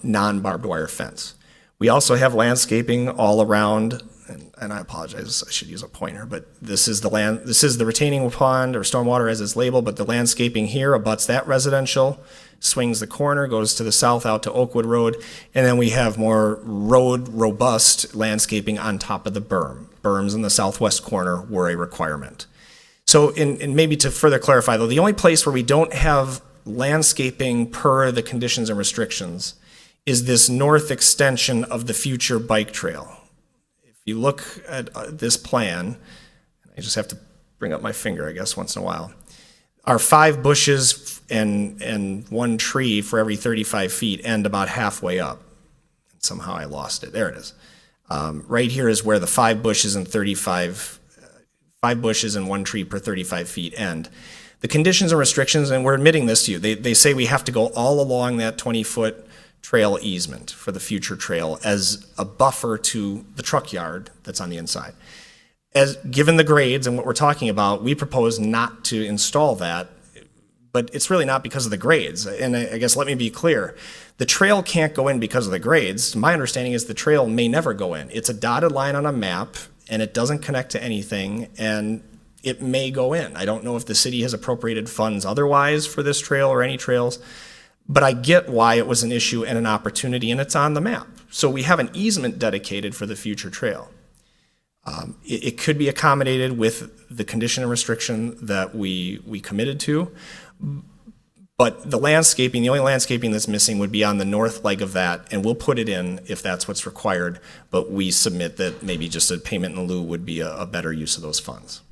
non-barbed wire fence. We also have landscaping all around, and I apologize, I should use a pointer, but this is the retaining pond or stormwater as it's labeled, but the landscaping here abuts that residential, swings the corner, goes to the south out to Oakwood Road, and then we have more road robust landscaping on top of the berm. Berms in the southwest corner were a requirement. So, and maybe to further clarify though, the only place where we don't have landscaping per the conditions and restrictions is this north extension of the future bike trail. If you look at this plan, I just have to bring up my finger, I guess, once in a while. Our 5 bushes and 1 tree for every 35 feet end about halfway up. Somehow I lost it. There it is. Right here is where the 5 bushes and 5 bushes and 1 tree per 35 feet end. The conditions and restrictions, and we're admitting this to you, they say we have to go all along that 20-foot trail easement for the future trail as a buffer to the truck yard that's on the inside. As given the grades and what we're talking about, we propose not to install that, but it's really not because of the grades. And I guess let me be clear. The trail can't go in because of the grades. My understanding is the trail may never go in. It's a dotted line on a map, and it doesn't connect to anything, and it may go in. I don't know if the city has appropriated funds otherwise for this trail or any trails, but I get why it was an issue and an opportunity, and it's on the map. So we have an easement dedicated for the future trail. It could be accommodated with the condition and restriction that we committed to, but the landscaping, the only landscaping that's missing would be on the north leg of that, and we'll put it in if that's what's required, but we submit that maybe just a payment in lieu would be a better use of those funds.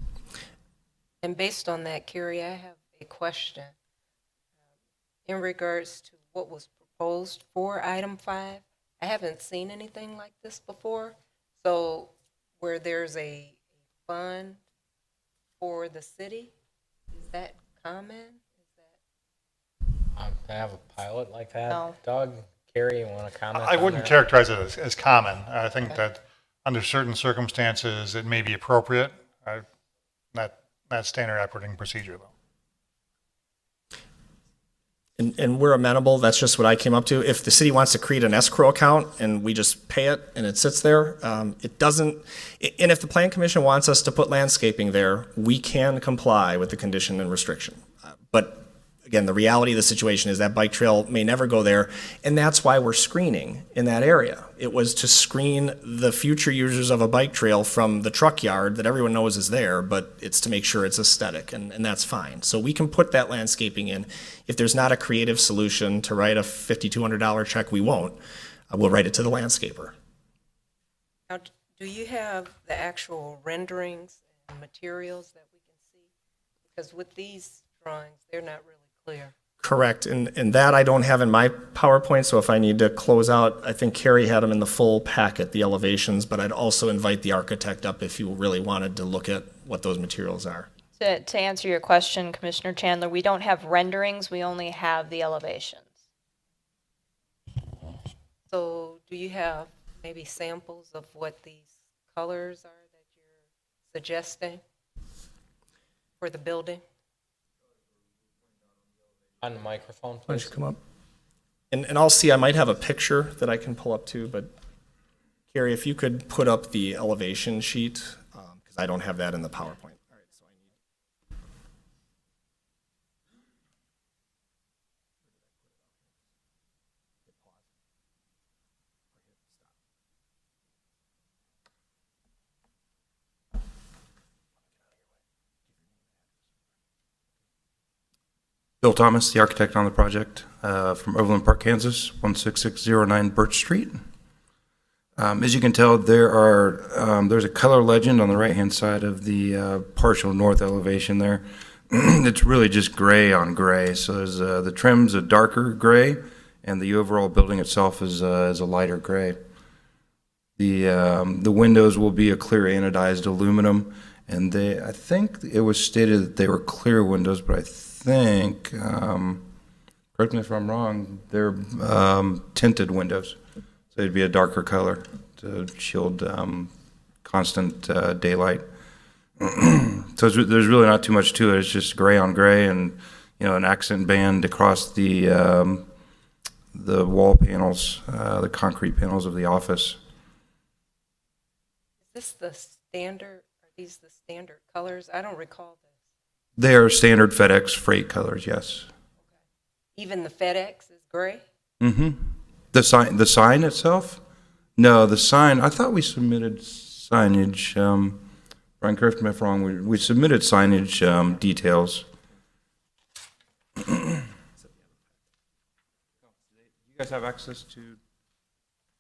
And based on that, Carrie, I have a question in regards to what was proposed for item 5. I haven't seen anything like this before. So where there's a fund for the city, is that common? To have a pilot like that? No. Doug, Carrie, you want to comment I on wouldn't that? characterize it as common. I think that under certain circumstances, it may be appropriate. Not standard operating procedure, though. And we're amenable, that's just what I came up to. If the city wants to create an escrow account and we just pay it and it sits there, it doesn't, and if the plan commission wants us to put landscaping there, we can comply with the condition and restriction. But again, the reality of the situation is that bike trail may never go there, and that's why we're screening in that area. It was to screen the future users of a bike trail from the truck yard that everyone knows is there, but it's to make sure it's aesthetic, and that's fine. So we can put that landscaping in. If there's not a creative solution to write a $5,200 check, we won't. We'll write it to the landscaper. Now, do you have the actual renderings and materials that we can see? Because with these drawings, they're not really clear. Correct, and that I don't have in my PowerPoint, so if I need to close out, I think Carrie had them in the full packet, the elevations, but I'd also invite the architect up if you really wanted to look at what those materials are. To answer your question, Commissioner Chandler, we don't have renderings, we only have the elevations. So do you have maybe samples of what these colors are that you're suggesting for the building? On the microphone, Why don't please. you come up? And I'll see, I might have a picture that I can pull up too, but Carrie, if you could put up the elevation sheet, because I don't have that in the PowerPoint. All right, so I need. Bill Thomas, the architect on the project, from Overland Park, Kansas, 16609 Birch Street. As you can tell, there's a color legend on the right-hand side of the partial north elevation there. It's really just gray on gray. So there's the trim's a darker gray, and the overall building itself is a lighter gray. The windows will be a clear anodized aluminum, and I think it was stated that they were clear windows, but I think, correct me if I'm wrong, they're tinted windows. So it'd be a darker color to shield constant daylight. So there's really not too much to it. It's just gray on gray, and an accent band across the wall panels, the concrete panels of the office. Is this the standard, are these the standard colors? I don't recall this. They are standard FedEx freight colors, yes. Even the FedEx is gray? Mm-hmm. The sign itself? No, the sign, I thought we submitted signage, Brian, correct me if I'm wrong, we submitted signage details. You guys have access to?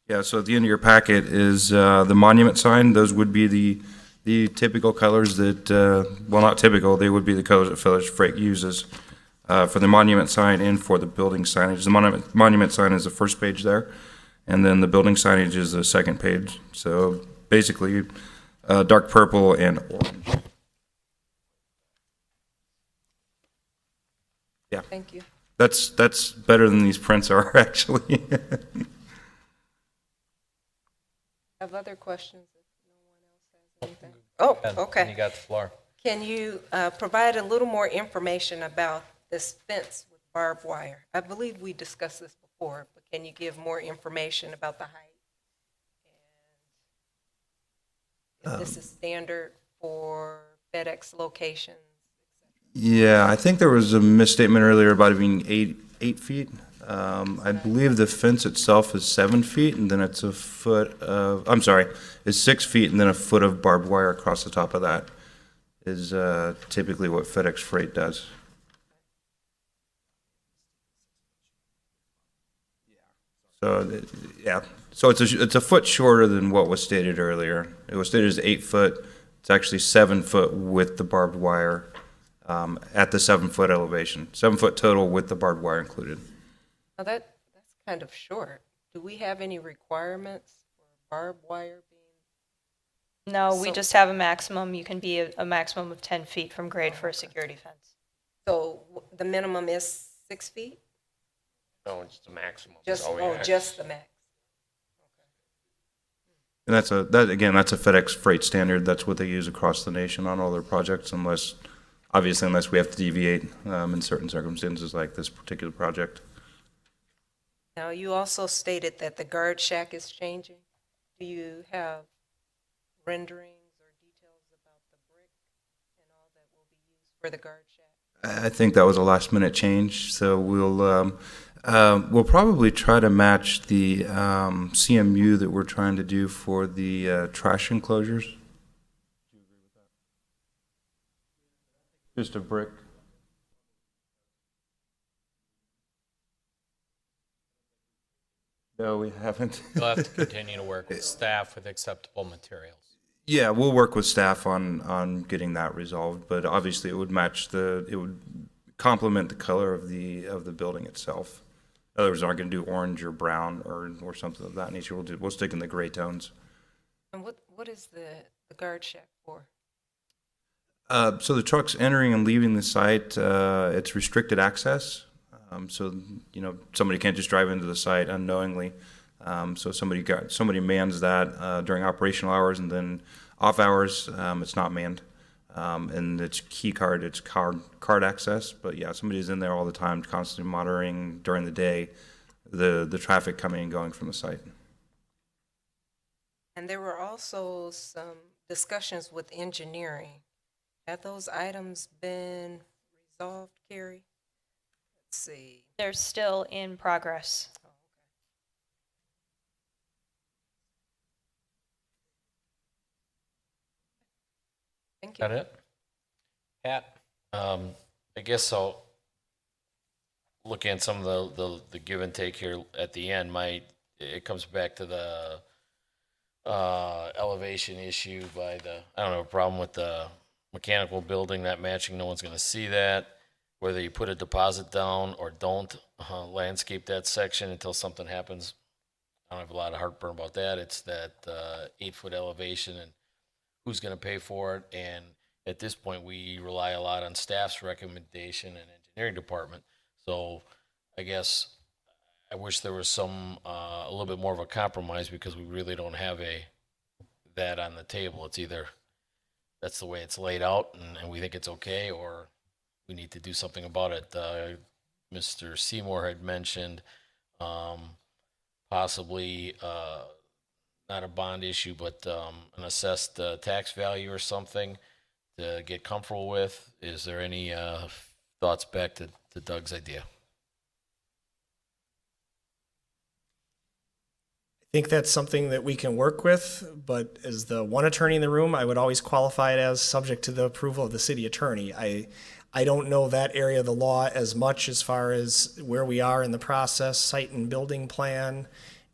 Yeah, so at the end of your packet is the monument sign. Those would be the typical colors that, well, not typical, they would be the colors that FedEx Freight uses for the monument sign and for the building signage. The monument sign is the first page there, and then the building signage is the second page. So basically, dark purple and orange. Yeah. Thank you. That's better than these prints are, actually. Have other questions if no one else has anything? Oh, And okay. you got the floor. Can you provide a little more information about this fence with barbed wire? I believe we discussed this before, but can you give more information about the height? And if this is standard for FedEx locations? Yeah, I think there was a misstatement earlier about it being eight feet. I believe the fence itself is 7 feet, and then it's it's 6 feet, and then a foot of barbed wire across the top of that is typically what FedEx Freight does. So, yeah, so it's a foot shorter than what was stated earlier. It was stated as 8 foot. It's actually 7 foot with the barbed wire at the 7 foot elevation. 7 foot total with the barbed wire included. Now that's kind of short. Do we have any requirements for barbed wire being? No, we So- just have a maximum. You can be a maximum of 10 feet from grade for a security fence. So the minimum is 6 feet? No, it's the maximum. Just, Oh, oh, yeah. just the max? And that's a FedEx Freight standard. That's what they use across the nation on all their projects, unless we have to deviate in certain circumstances like this particular project. Now, you also stated that the guard shack is changing. Do you have renderings or details about the brick and all that will be used for the guard shack? I think that was a last minute change, so we'll probably try to match the CMU that we're trying to do for the trash enclosures. Do you agree with that? Just a brick. No, we haven't. You'll have to continue to work with staff with acceptable materials. Yeah, we'll work with staff on getting that resolved, but obviously it would complement the color of the building itself. In other words, we're not going to do orange or brown or something of that nature. We'll stick in the gray tones. And what is the guard shack for? So the trucks entering and leaving the site, it's restricted access. So somebody can't just drive into the site unknowingly. So somebody mans that during operational hours, and then off hours it's not manned. And it's it's card access. But yeah, somebody's in there all the time, constantly monitoring during the day the traffic coming and going from the site. And there were also some discussions with engineering. Have those items been resolved, Carrie? Let's see. They're still in progress. Thank you. Got it? Pat? I guess so. looking at some of the give and take here at the end, it comes back to the elevation issue by I don't have a problem with the mechanical building, that matching, no one's gonna see that. Whether you put a deposit down or don't, landscape that section until something happens. I don't have a lot of heartburn about that. It's that 8-foot elevation and who's gonna pay for it. And at this point, we rely a lot on staff's recommendation and engineering department. So I guess I wish there was a little bit more of a compromise, because we really don't have that on the table. It's either that's the way it's laid out and we think it's okay, or we need to do something about it. Mr. Seymour had mentioned possibly not a bond issue, but an assessed tax value or something to get comfortable with. Is there any thoughts back to Doug's idea? I think that's something that we can work with, but as the one attorney in the room, I would always qualify it as subject to the approval of the city attorney. I don't know that area of the law as much as far as where we are in the process, site and building plan,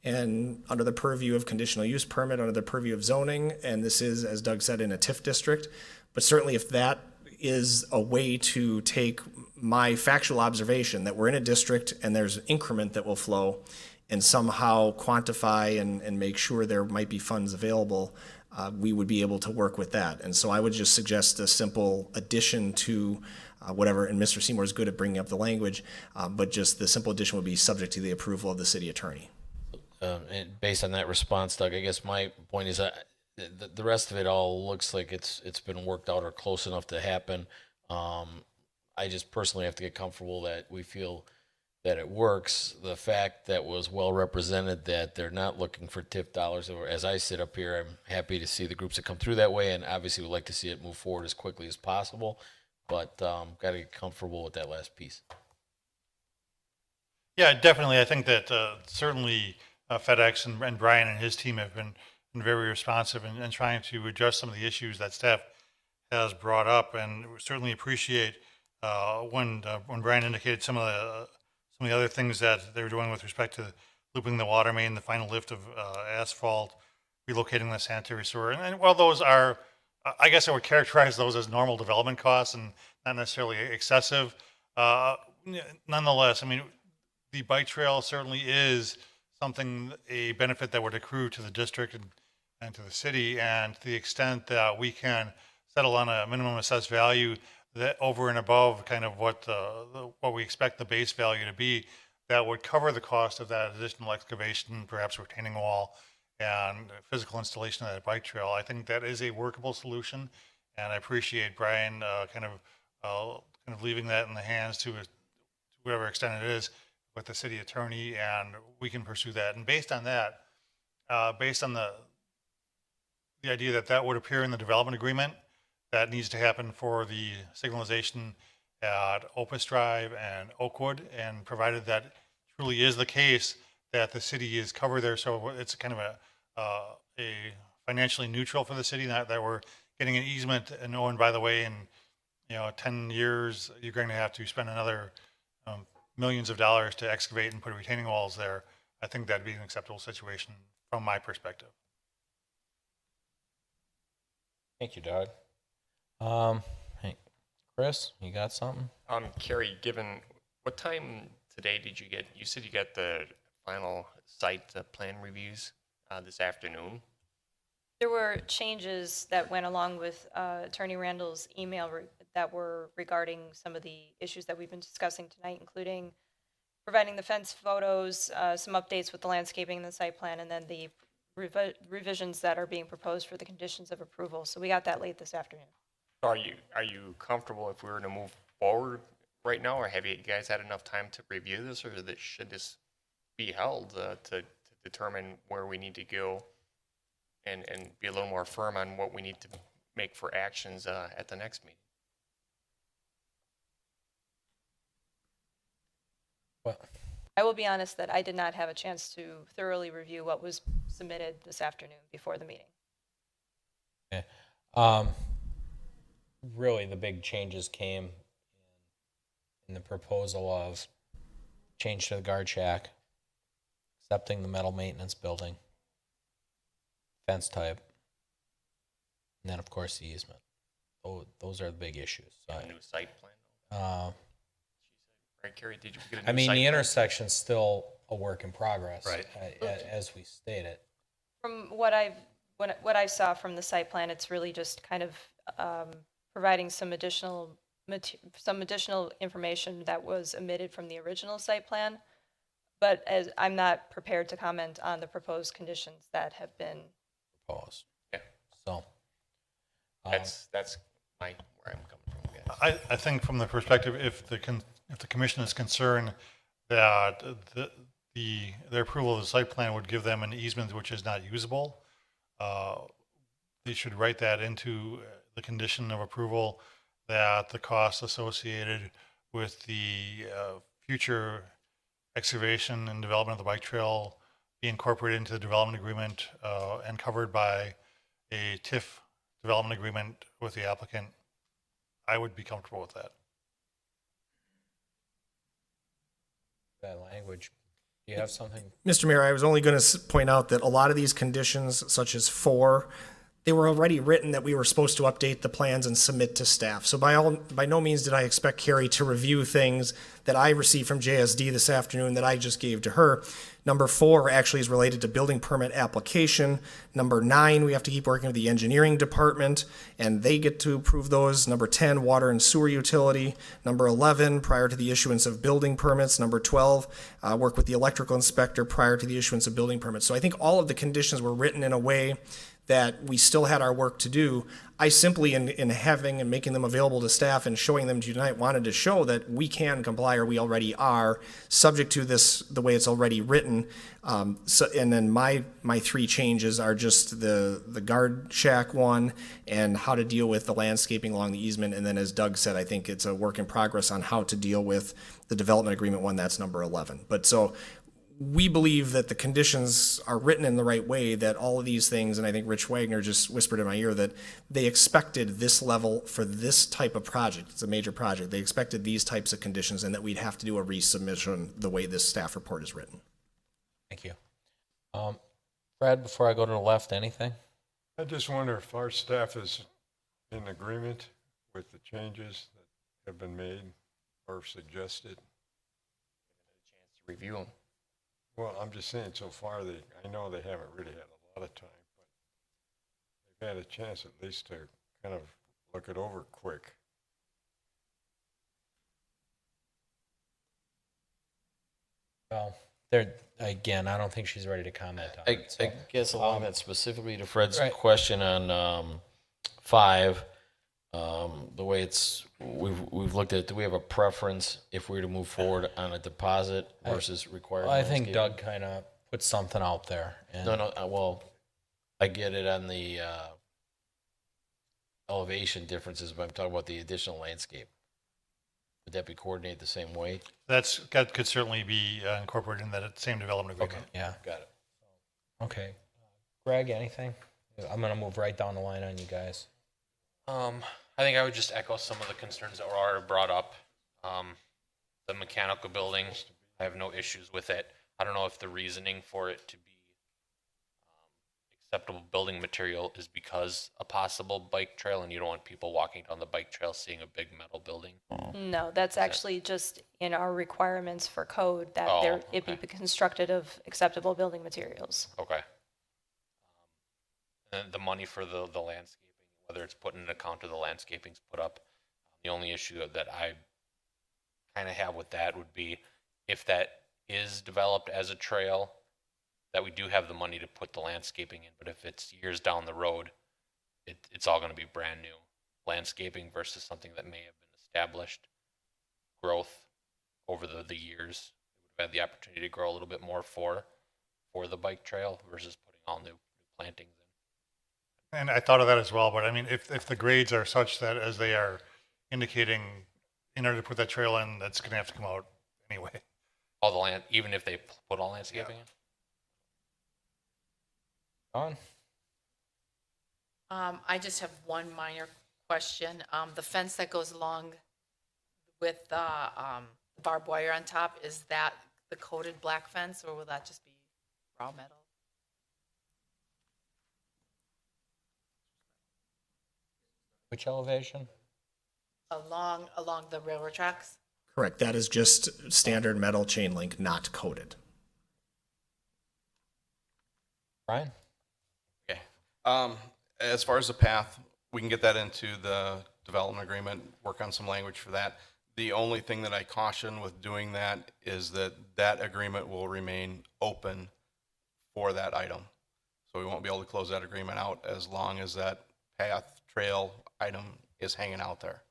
and under the purview of conditional use permit, under the purview of zoning, and this is, as Doug said, in a TIF district. But certainly if that is a way to take my factual observation that we're in a district and there's an increment that will flow, and somehow quantify and make sure there might be funds available, we would be able to work with that. And so I would just suggest a simple addition to whatever, and Mr. Seymour is good at bringing up the language, but just the simple addition would be subject to the approval of the city attorney. And based on that response, Doug, I guess my point is that the rest of it all looks like it's been worked out or close enough to happen. I just personally have to get comfortable that we feel that it works. The fact that was well represented, that they're not looking for TIF dollars, or as I sit up here, I'm happy to see the groups that come through that way, and obviously would like to see it move forward as quickly as possible, but got to get comfortable with that last piece. Yeah, definitely. I think that certainly FedEx and Brian and his team have been very responsive in trying to address some of the issues that staff has brought up, and we certainly appreciate when Brian indicated some of the other things that they were doing with respect to looping the water main, the final lift of asphalt, relocating the sanitary sewer. And while those are, I guess I would characterize those as normal development costs and not necessarily excessive, nonetheless, I mean, the bike trail certainly is something, a benefit that would accrue to the district and to the city. And to the extent that we can settle on a minimum assessed value that over and above kind of what we expect the base value to be, that would cover the cost of that additional excavation, perhaps retaining wall, and physical installation of that bike trail. I think that is a workable solution, and I appreciate Brian kind of leaving that in the hands to whatever extent it is with the city attorney, and we can pursue that. And based on that, based on the idea that would appear in the development agreement, that needs to happen for the signalization at Opus Drive and Oakwood, and provided that truly is the case, that the city is covered there, so it's kind of a financially neutral for the city, not that we're getting an easement, and oh, and by the way, in 10 years you're going to have to spend another millions of dollars to excavate and put retaining walls there. I think that'd be an acceptable situation from my perspective. Thank you, Doug. Hey, Chris, you got something? Carrie, given what time today did you get? You said you got the final site plan reviews this afternoon. There were changes that went along with Attorney Randall's email that were regarding some of the issues that we've been discussing tonight, including providing the fence photos, some updates with the landscaping and the site plan, and then the revisions that are being proposed for the conditions of approval. So we got that late this afternoon. Are you comfortable if we were to move forward right now, or have you guys had enough time to review this, or should this be held to determine where we need to go and be a little more firm on what we need to make for actions at the next meeting? Well, I will be honest that I did not have a chance to thoroughly review what was submitted this afternoon before the meeting. okay. Really, the big changes came in the proposal of change to the guard shack, accepting the metal maintenance building, fence type, and then, of course, the easement. Those are the big issues. So A new site plan. Right, Carrie, did you get a new I mean, site the plan? intersection's still a work in progress. Right. As we stated. From what I saw from the site plan, it's really just kind of providing some additional information that was omitted from the original site plan. But as I'm not prepared to comment on the proposed conditions that have been Proposed. Yeah. So. That's where I'm coming from, guys. I think from the perspective, if the commission is concerned that their approval of the site plan would give them an easement which is not usable, they should write that into the condition of approval, that the costs associated with the future excavation and development of the bike trail be incorporated into the development agreement and covered by a TIF development agreement with the applicant. I would be comfortable with that. That language. Do you have something? Mr. Mayor, I was only going to point out that a lot of these conditions, such as 4, they were already written that we were supposed to update the plans and submit to staff. So by no means did I expect Carrie to review things that I received from JSD this afternoon that I just gave to her. Number 4 actually is related to building permit application. Number 9, we have to keep working with the engineering department, and they get to approve those. Number 10, water and sewer utility. Number 11, prior to the issuance of building permits. Number 12, work with the electrical inspector prior to the issuance of building permits. So I think all of the conditions were written in a way that we still had our work to do. I simply, in having and making them available to staff and showing them to you tonight, wanted to show that we can comply, or we already are, subject to this, the way it's already written. And then my 3 changes are just the guard shack one and how to deal with the landscaping along the easement. And then, as Doug said, I think it's a work in progress on how to deal with the development agreement one. That's number 11. But so we believe that the conditions are written in the right way, that all of these things, and I think Rich Wagner just whispered in my ear that they expected this level for this type of project. It's a major project. They expected these types of conditions, and that we'd have to do a resubmission the way this staff report is written. Thank you. Brad, before I go to the left, anything? I just wonder if our staff is in agreement with the changes that have been made or suggested. Review them. Well, I'm just saying, so far, I know they haven't really had a lot of time, but they've had a chance at least to kind of look it over quick. Well, again, I don't think she's ready to comment on it. I guess along that specifically to Fred's Right. question on 5, the way we've looked at it, do we have a preference if we were to move forward on a deposit versus required Well, I think landscaping? Doug kind of put something out there. And No, well, I get it on the elevation differences, but I'm talking about the additional landscape. Would that be coordinated the same way? That could certainly be incorporated in that same development agreement. Yeah. Got it. Okay. Greg, anything? I'm going to move right down the line on you guys. I think I would just echo some of the concerns that were already brought up. The mechanical building, I have no issues with it. I don't know if the reasoning for it to be acceptable building material is because a possible bike trail and you don't want people walking down the bike trail seeing a big metal building. No, that's actually just in our requirements for code that Oh, it be constructed of acceptable building materials. Okay. And the money for the landscaping, whether it's put in an account or the landscaping's put up, the only issue that I kind of have with that would be if that is developed as a trail, that we do have the money to put the landscaping in, but if it's years down the road, it's all going to be brand new landscaping versus something that may have been established growth over the years. It would have had the opportunity to grow a little bit more for the bike trail versus putting all new plantings in. And I thought of that as well, but I mean, if the grades are such that, as they are indicating, in order to put that trail in, that's going to have to come out anyway. All the land, even if they put all landscaping in? On. I just have one minor question. The fence that goes along with the barbed wire on top, is that the coated black fence, or will that just be raw metal? Which elevation? Along the railroad tracks? Correct. That is just standard metal chain link, not coated. Brian? Okay. As far as the path, we can get that into the development agreement, work on some language for that. The only thing that I caution with doing that is that that agreement will remain open for that item. So we won't be able to close that agreement out as long as that path trail item is hanging out there.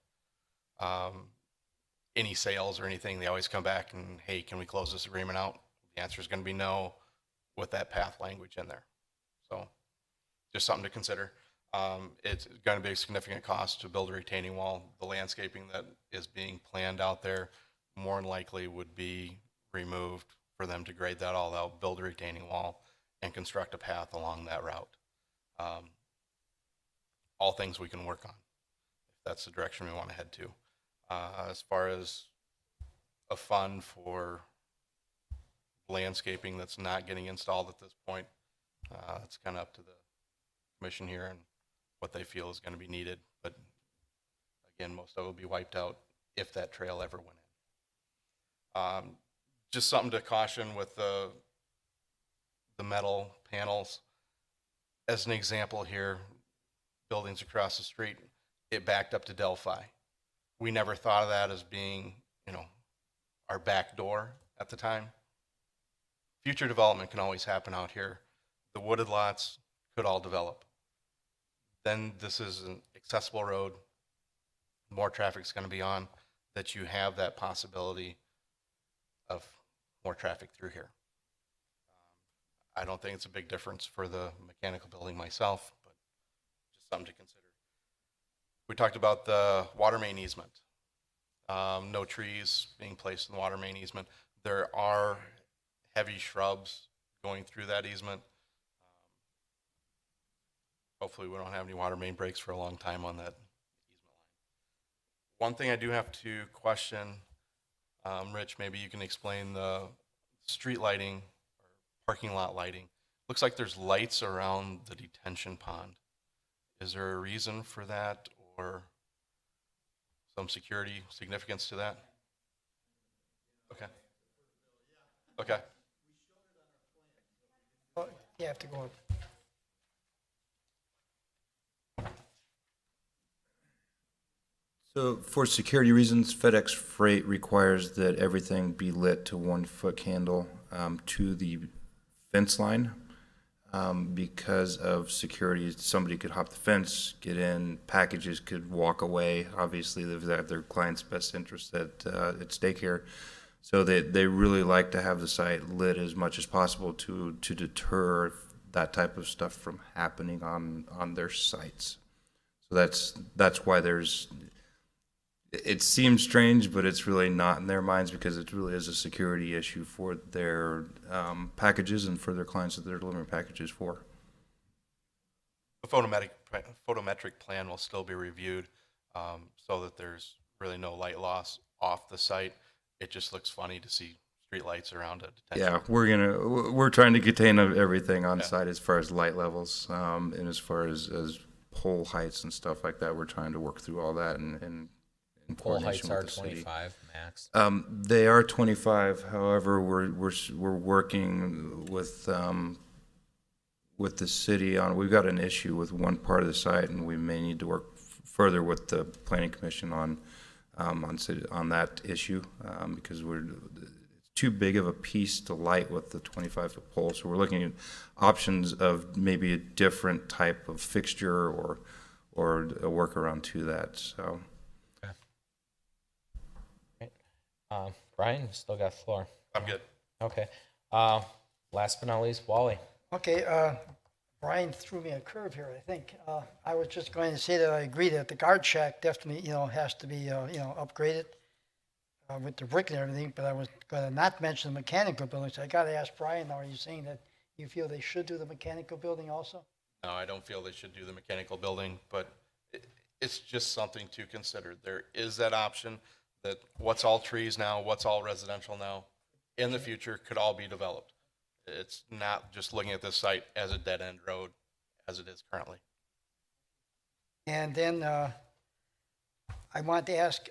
Any sales or anything, they always come back and, hey, can we close this agreement out? The answer is going to be no with that path language in there. So just something to consider. It's going to be a significant cost to build a retaining wall. The landscaping that is being planned out there more than likely would be removed for them to grade that all out, build a retaining wall, and construct a path along that route. All things we can work on, if that's the direction we want to head to. As far as a fund for landscaping that's not getting installed at this point, it's kind of up to the commission here and what they feel is going to be needed. But again, most of it will be wiped out if that trail ever went in. Just something to caution with the metal panels. As an example here, buildings across the street, it backed up to Delphi. We never thought of that as being, our back door at the time. Future development can always happen out here. The wooded lots could all develop. Then this is an accessible road. More traffic's going to be on, that you have that possibility of more traffic through here. I don't think it's a big difference for the mechanical building myself, but just something to consider. We talked about the water main easement. No trees being placed in the water main easement. There are heavy shrubs going through that easement. Hopefully we don't have any water main breaks for a long time on that easement line. One thing I do have to question, Rich, maybe you can explain the street lighting or parking lot lighting. Looks like there's lights around the detention pond. Is there a reason for that or some security significance to that? Okay. Okay. Oh, you have to go. So for security reasons, FedEx Freight requires that everything be lit to 1 foot candle to the fence line. Because of security, somebody could hop the fence, get in, packages could walk away. Obviously, they've got their client's best interest at stake here. So they really like to have the site lit as much as possible to deter that type of stuff from happening on their sites. So that's why it seems strange, but it's really not in their minds because it really is a security issue for their packages and for their clients that they're delivering packages for. The photometric plan will still be reviewed so that there's really no light loss off the site. It just looks funny to see street lights around a detention. Yeah, we're trying to contain everything on site as far as light levels and as far as pole heights and stuff like that. We're trying to work through all that and Pole heights are 25 max. They are 25. However, we're working with the city on. We've got an issue with one part of the site, and we may need to work further with the planning commission on that issue because it's too big of a piece to light with the 25-foot pole. So we're looking at options of maybe a different type of fixture or a workaround to that. So. Brian, you still got the floor. I'm good. Okay. Last but not least, Wally. Okay, Brian threw me a curve here, I think. I was just going to say that I agree that the guard shack definitely, has to be, upgraded with the brick and everything, but I was going to not mention the mechanical building, so I got to ask Brian, now, are you saying that you feel they should do the mechanical building also? No, I don't feel they should do the mechanical building, but it's just something to consider. There is that option that what's all trees now, what's all residential now. in the future could all be developed. It's not just looking at this site as a dead-end road as it is currently. And then I wanted to ask,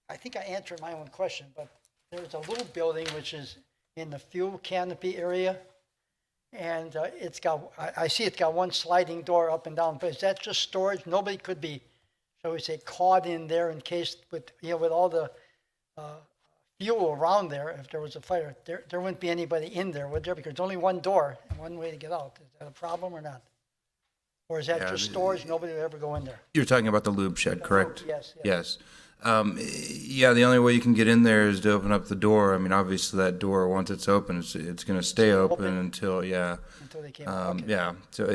I think I answered my own question, but there's a little building which is in the fuel canopy area. And it's got, I see it's got one sliding door up and down, but is that just storage? Nobody could be, shall we say, caught in there in case with, with all the fuel around there, if there was a fire, there wouldn't be anybody in there, would there? Because there's only one door and one way to get out. Is that a problem or not? Or is that Yeah, just storage? Nobody would ever go in there? You're talking about the lube shed, correct? Yes. Yes. Yeah, the only way you can get in there is to open up the door. I mean, obviously that door, once it's open, it's going to stay open until, yeah. Until they came out. Okay. Yeah, so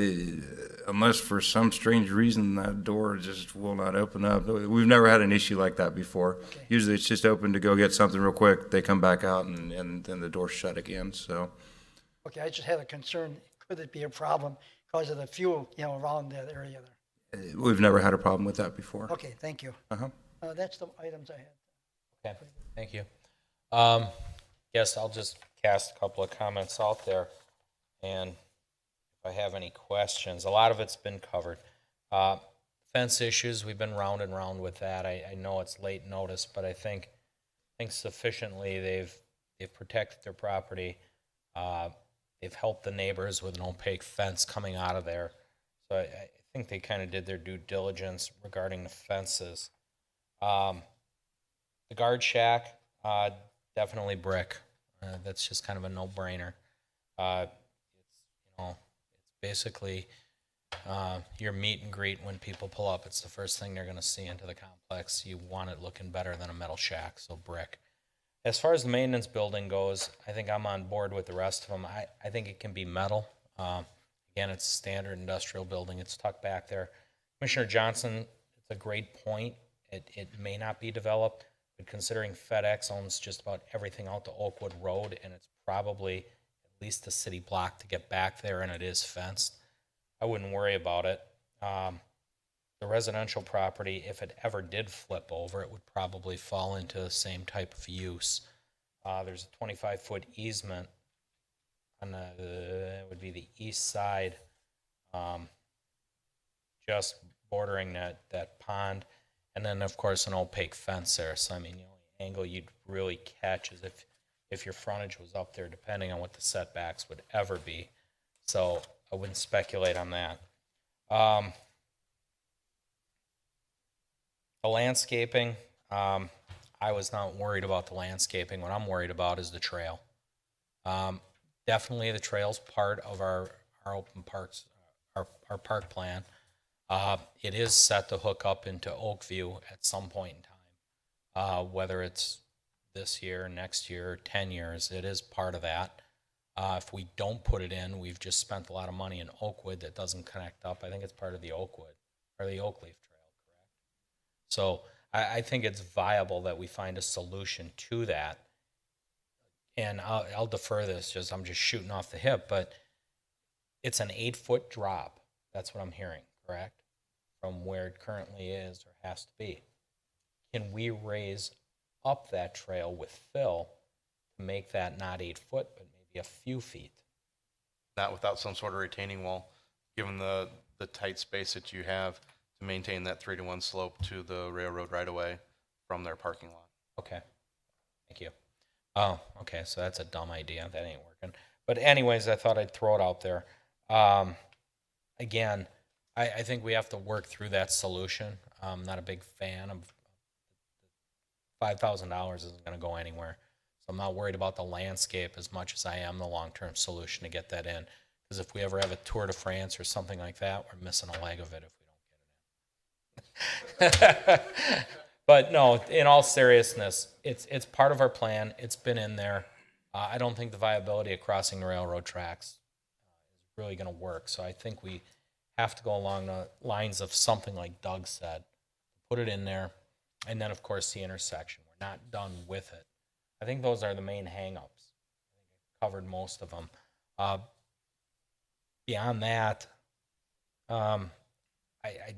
unless for some strange reason that door just will not open up. We've never had an issue like that before. Okay. Usually it's just open to go get something real quick. They come back out and then the door's shut again, so. Okay, I just had a concern. Could it be a problem because of the fuel, around that area there? We've never had a problem with that before. Okay, thank you. Uh-huh. That's the items I had. Okay, thank you. Yes, I'll just cast a couple of comments out there, and if I have any questions, a lot of it's been covered. Fence issues, we've been round and round with that. I know it's late notice, but I think sufficiently they've protected their property. They've helped the neighbors with an opaque fence coming out of there. So I think they kind of did their due diligence regarding the fences. The guard shack, definitely brick. That's just kind of a no-brainer. It's basically your meet and greet when people pull up. It's the first thing they're going to see into the complex. You want it looking better than a metal shack, so brick. As far as the maintenance building goes, I think I'm on board with the rest of them. I think it can be metal. Again, it's a standard industrial building. It's tucked back there. Commissioner Johnson, it's a great point. It may not be developed, but considering FedEx owns just about everything out to Oakwood Road, and it's probably at least a city block to get back there, and it is fenced, I wouldn't worry about it. The residential property, if it ever did flip over, it would probably fall into the same type of use. There's a 25-foot easement on it would be the east side, just bordering that pond. And then, of course, an opaque fence there. So, I mean, the only angle you'd really catch is if your frontage was up there, depending on what the setbacks would ever be. So I wouldn't speculate on that. The landscaping, I was not worried about the landscaping. What I'm worried about is the trail. Definitely the trail's part of our open parks, our park plan. It is set to hook up into Oakview at some point in time, whether it's this year, next year, 10 years, it is part of that. If we don't put it in, we've just spent a lot of money in Oakwood that doesn't connect up. I think it's part of the Oakwood, or the Oakleaf Trail, correct? So I think it's viable that we find a solution to that. And I'll defer this, I'm just shooting off the hip, but it's an 8-foot drop. That's what I'm hearing, correct? From where it currently is or has to be. Can we raise up that trail with fill to make that not 8 foot, but maybe a few feet? Not without some sort of retaining wall, given the tight space that you have to maintain that 3-to-1 slope to the railroad right away from their parking lot. Okay, thank you. Oh, okay, so that's a dumb idea. That ain't working. But anyways, I thought I'd throw it out there. Again, I think we have to work through that solution. I'm not a big fan of $5,000 isn't going to go anywhere. So I'm not worried about the landscape as much as I am the long-term solution to get that in. Because if we ever have a Tour de France or something like that, we're missing a leg of it if we don't get it in. But no, in all seriousness, it's part of our plan. It's been in there. I don't think the viability of crossing the railroad tracks is really going to work. So I think we have to go along the lines of something like Doug said. Put it in there. And then, of course, the intersection. We're not done with it. I think those are the main hang-ups. I think I covered most of them. Beyond that, I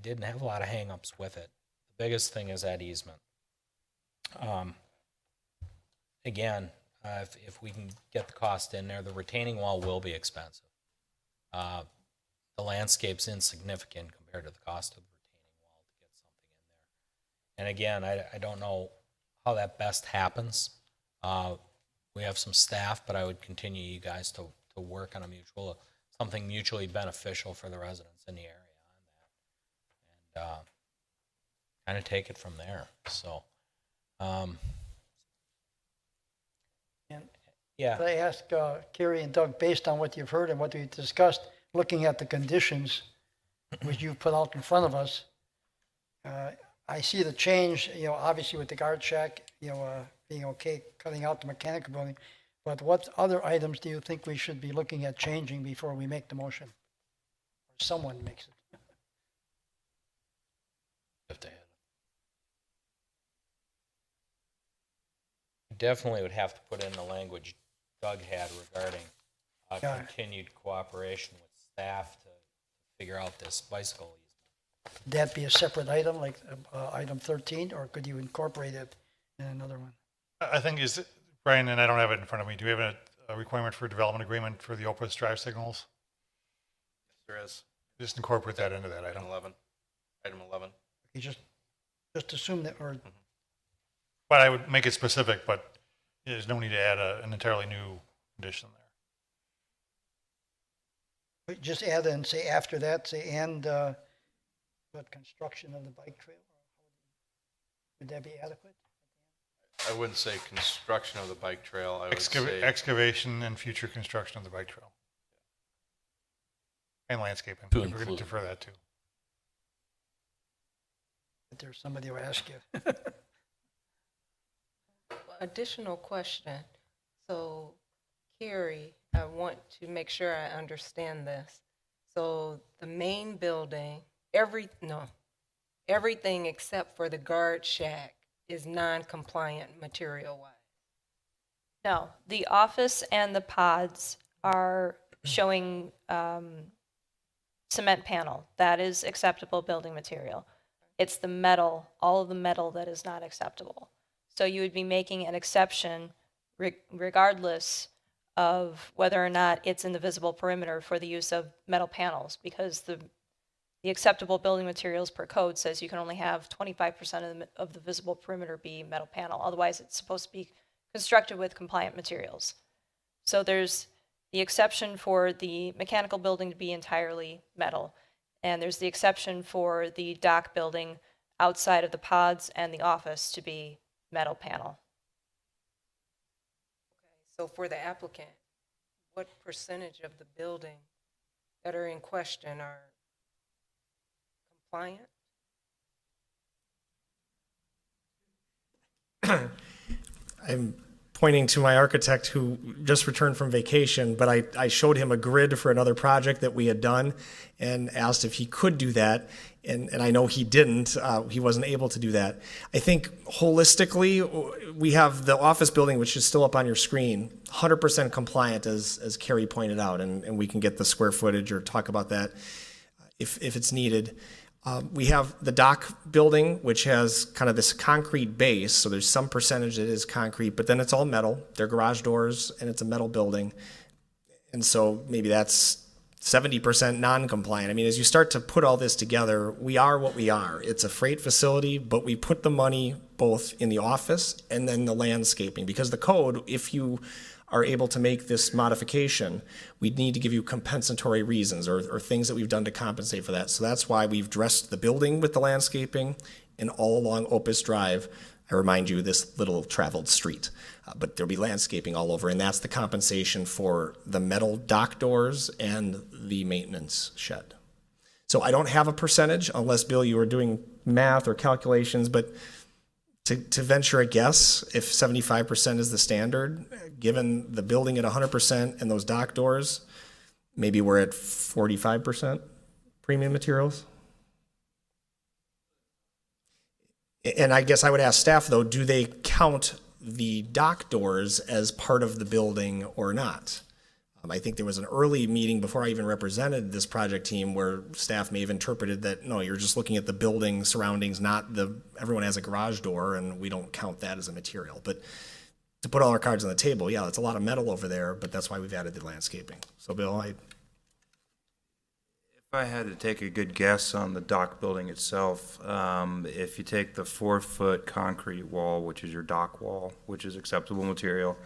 didn't have a lot of hang-ups with it. The biggest thing is that easement. Again, if we can get the cost in there. The retaining wall will be expensive. The landscape's insignificant compared to the cost of the retaining wall to get something in there. And again, I don't know how that best happens. We have some staff, but I would continue you guys to work on something mutually beneficial for the residents in the area on that. And kind of take it from there. So, yeah. Could I ask Carrie and Doug, based on what you've heard and what we've discussed, looking at the conditions which you've put out in front of us, I see the change, obviously with the guard shack, being okay, cutting out the mechanical building. But what other items do you think we should be looking at changing before we make the motion? Or someone makes it? Definitely would have to put in the language Doug had regarding continued cooperation with staff to figure out this bicycle easement. Would that be a separate item, like item 13, or could you incorporate it in another one? I think Brian, and I don't have it in front of me, do we have a requirement for development agreement for the Opus drive signals? Yes, there is. Just incorporate that into that item. Item 11. You just assume that, or But I would make it specific, but there's no need to add an entirely new condition there. just add and say after that, say and what, construction of the bike trail? Would that be adequate? I wouldn't say construction of the bike trail. I would say Excavation and future construction of the bike trail. And landscaping. To We're going to include. defer that too. If there's somebody who ask you. Additional question. So, Carrie, I want to make sure I understand this. So the main building, everything except for the guard shack is non-compliant material-wise. No, the office and the pods are showing cement panel. That is acceptable building material. It's the metal, all of the metal that is not acceptable. So you would be making an exception regardless of whether or not it's in the visible perimeter for the use of metal panels, because the acceptable building materials per code says you can only have 25% of the visible perimeter be metal panel. Otherwise, it's supposed to be constructed with compliant materials. So there's the exception for the mechanical building to be entirely metal, and there's the exception for the dock building outside of the pods and the office to be metal panel. So for the applicant, what percentage of the building that are in question are compliant? I'm pointing to my architect who just returned from vacation, but I showed him a grid for another project that we had done and asked if he could do that. And I know he didn't. He wasn't able to do that. I think holistically, we have the office building, which is still up on your screen, 100% compliant, as Carrie pointed out, and we can get the square footage or talk about that if it's needed. We have the dock building, which has kind of this concrete base, so there's some percentage that is concrete, but then it's all metal. They're garage doors, and it's a metal building. And so maybe that's 70% non-compliant. I mean, as you start to put all this together, we are what we are. It's a freight facility, but we put the money both in the office and then the landscaping, because the code, if you are able to make this modification, we'd need to give you compensatory reasons or things that we've done to compensate for that. So that's why we've dressed the building with the landscaping and all along Opus Drive. I remind you, this little traveled street, but there'll be landscaping all over, and that's the compensation for the metal dock doors and the maintenance shed. So I don't have a percentage, unless, Bill, you were doing math or calculations, but to venture a guess, if 75% is the standard, given the building at 100% and those dock doors, maybe we're at 45% premium materials. And I guess I would ask staff, though, do they count the dock doors as part of the building or not? I think there was an early meeting before I even represented this project team where staff may have interpreted that, no, you're just looking at the building surroundings, not everyone has a garage door and we don't count that as a material. But to put all our cards on the table. Yeah, it's a lot of metal over there, but that's why we've added the landscaping. So Bill, If I had to take a good guess on the dock building itself, if you take the 4-foot concrete wall, which is your dock wall, which is acceptable material,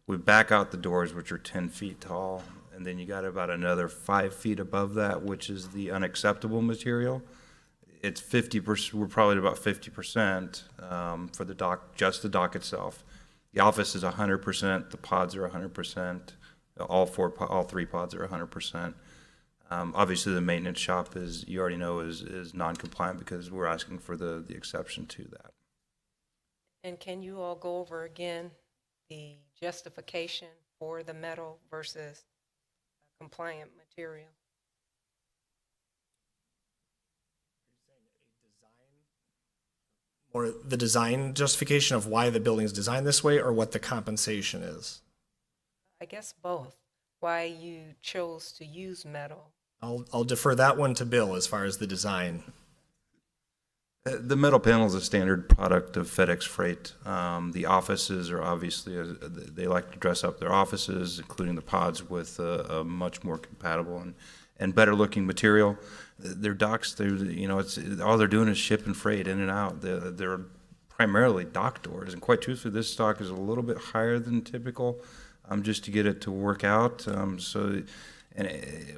we back out the doors, which are 10 feet tall, and then you got about another 5 feet above that, which is the unacceptable material. It's 50%, we're probably at about 50% for the dock, just the dock itself. The office is 100%, the pods are 100%, all 3 pods are 100%. Obviously, the maintenance shop is, you already know, is non-compliant because we're asking for the exception to that. And can you all go over again the justification for the metal versus compliant material? or the design justification of why the building is designed this way, or what the compensation is? I guess both. Why you chose to use metal. I'll defer that one to Bill as far as the design. The metal panel is a standard product of FedEx Freight. The offices are obviously, they like to dress up their offices, including the pods, with a much more compatible and better looking material. Their docks, it's all they're doing is shipping freight in and out. They're primarily dock doors, and quite truthfully, this dock is a little bit higher than typical, just to get it to work out.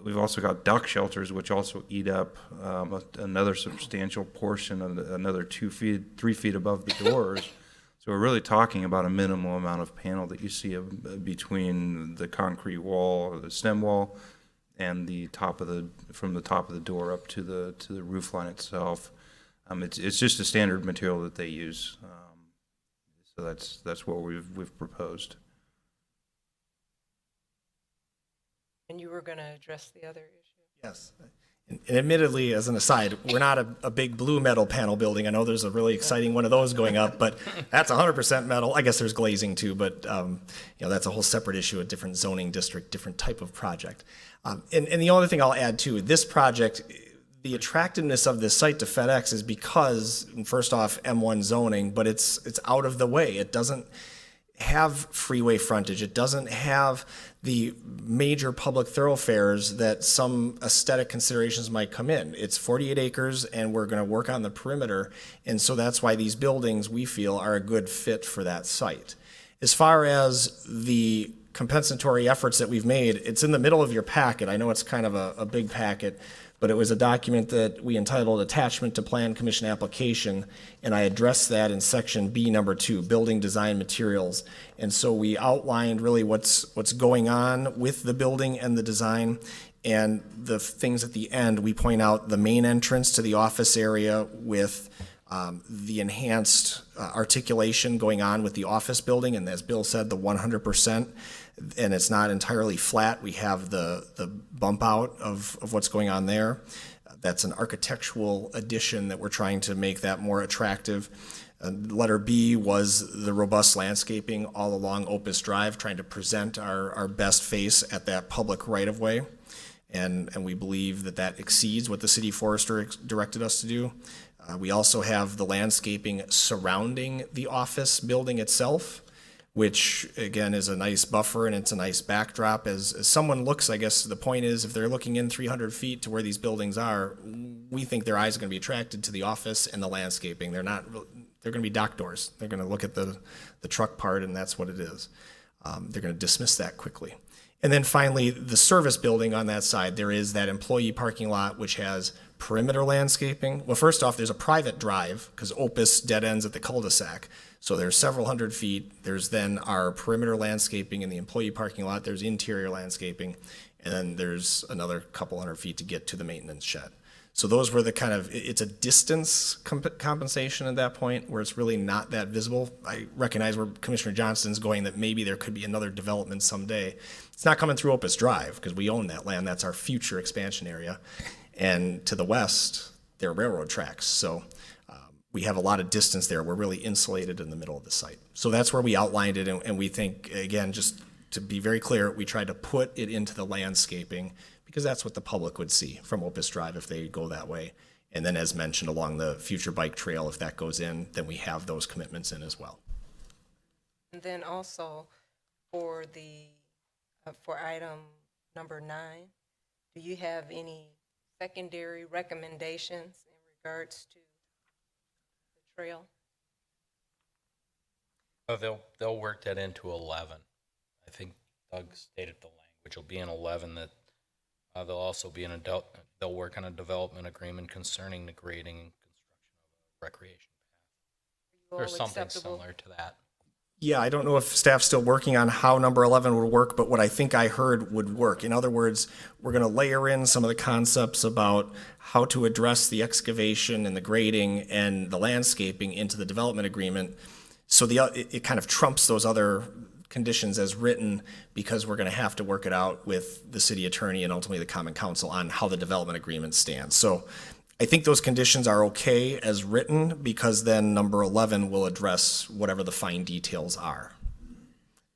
We've also got dock shelters, which also eat up another substantial portion of another 3 feet above the doors. So we're really talking about a minimal amount of panel that you see between the concrete wall, or the stem wall, and from the top of the door up to the roof line itself. It's just a standard material that they use. So that's what we've proposed. And you were going to address the other issue? Yes. And admittedly, as an aside, we're not a big blue metal panel building. I know there's a really exciting one of those going up, but that's 100% metal. I guess there's glazing too, but that's a whole separate issue, a different zoning district, different type of project. And the only thing I'll add too, this project, the attractiveness of this site to FedEx is because, first off, M1 zoning, but it's out of the way. It doesn't have freeway frontage. It doesn't have the major public thoroughfares that some aesthetic considerations might come in. It's 48 acres, and we're going to work on the perimeter, and so that's why these buildings, we feel, are a good fit for that site. As far as the compensatory efforts that we've made, it's in the middle of your packet. I know it's kind of a big packet, but it was a document that we entitled Attachment to Plan Commission Application, and I addressed that in section B number 2, Building Design Materials. And so we outlined really what's going on with the building and the design, and the things at the end. We point out the main entrance to the office area with the enhanced articulation going on with the office building, and as Bill said, the 100%, and it's not entirely flat. We have the bump out of what's going on there. That's an architectural addition that we're trying to make that more attractive. Letter B was the robust landscaping all along Opus Drive, trying to present our best face at that public right-of-way. And we believe that exceeds what the city forester directed us to do. We also have the landscaping surrounding the office building itself, which again is a nice buffer and it's a nice backdrop. As someone looks, I guess the point is, if they're looking in 300 feet to where these buildings are, we think their eyes are going to be attracted to the office and the landscaping. They're going to be dock doors. They're going to look at the truck part, and that's what it is. They're going to dismiss that quickly. And then finally, the service building on that side, there is that employee parking lot, which has perimeter landscaping. Well, first off, there's a private drive because Opus dead ends at the cul-de-sac. So there's several hundred feet. There's then our perimeter landscaping in the employee parking lot. There's interior landscaping. And then there's another couple hundred feet to get to the maintenance shed. So those were it's a distance compensation at that point where it's really not that visible. I recognize where Commissioner Johnston's going, that maybe there could be another development someday. It's not coming through Opus Drive because we own that land. That's our future expansion area. And to the west, there are railroad tracks. So we have a lot of distance there. We're really insulated in the middle of the site. So that's where we outlined it. And we think, again, just to be very clear, we tried to put it into the landscaping because that's what the public would see from Opus Drive if they go that way. And then, as mentioned, along the future bike trail, if that goes in, then we have those commitments in as well. And then also for for item number 9, do you have any secondary recommendations in regards to the trail? Oh, they'll work that into 11. I think Doug stated the language will be in 11 that they'll also be they'll work on a development agreement concerning the grading and construction of a recreation path. Or something similar to that. Yeah, I don't know if staff's still working on how number 11 would work, but what I think I heard would work. In other words, we're going to layer in some of the concepts about how to address the excavation and the grading and the landscaping into the development agreement. So it kind of trumps those other conditions as written, because we're going to have to work it out with the city attorney and ultimately the common council on how the development agreement stands. So I think those conditions are okay as written, because then number 11 will address whatever the fine details are.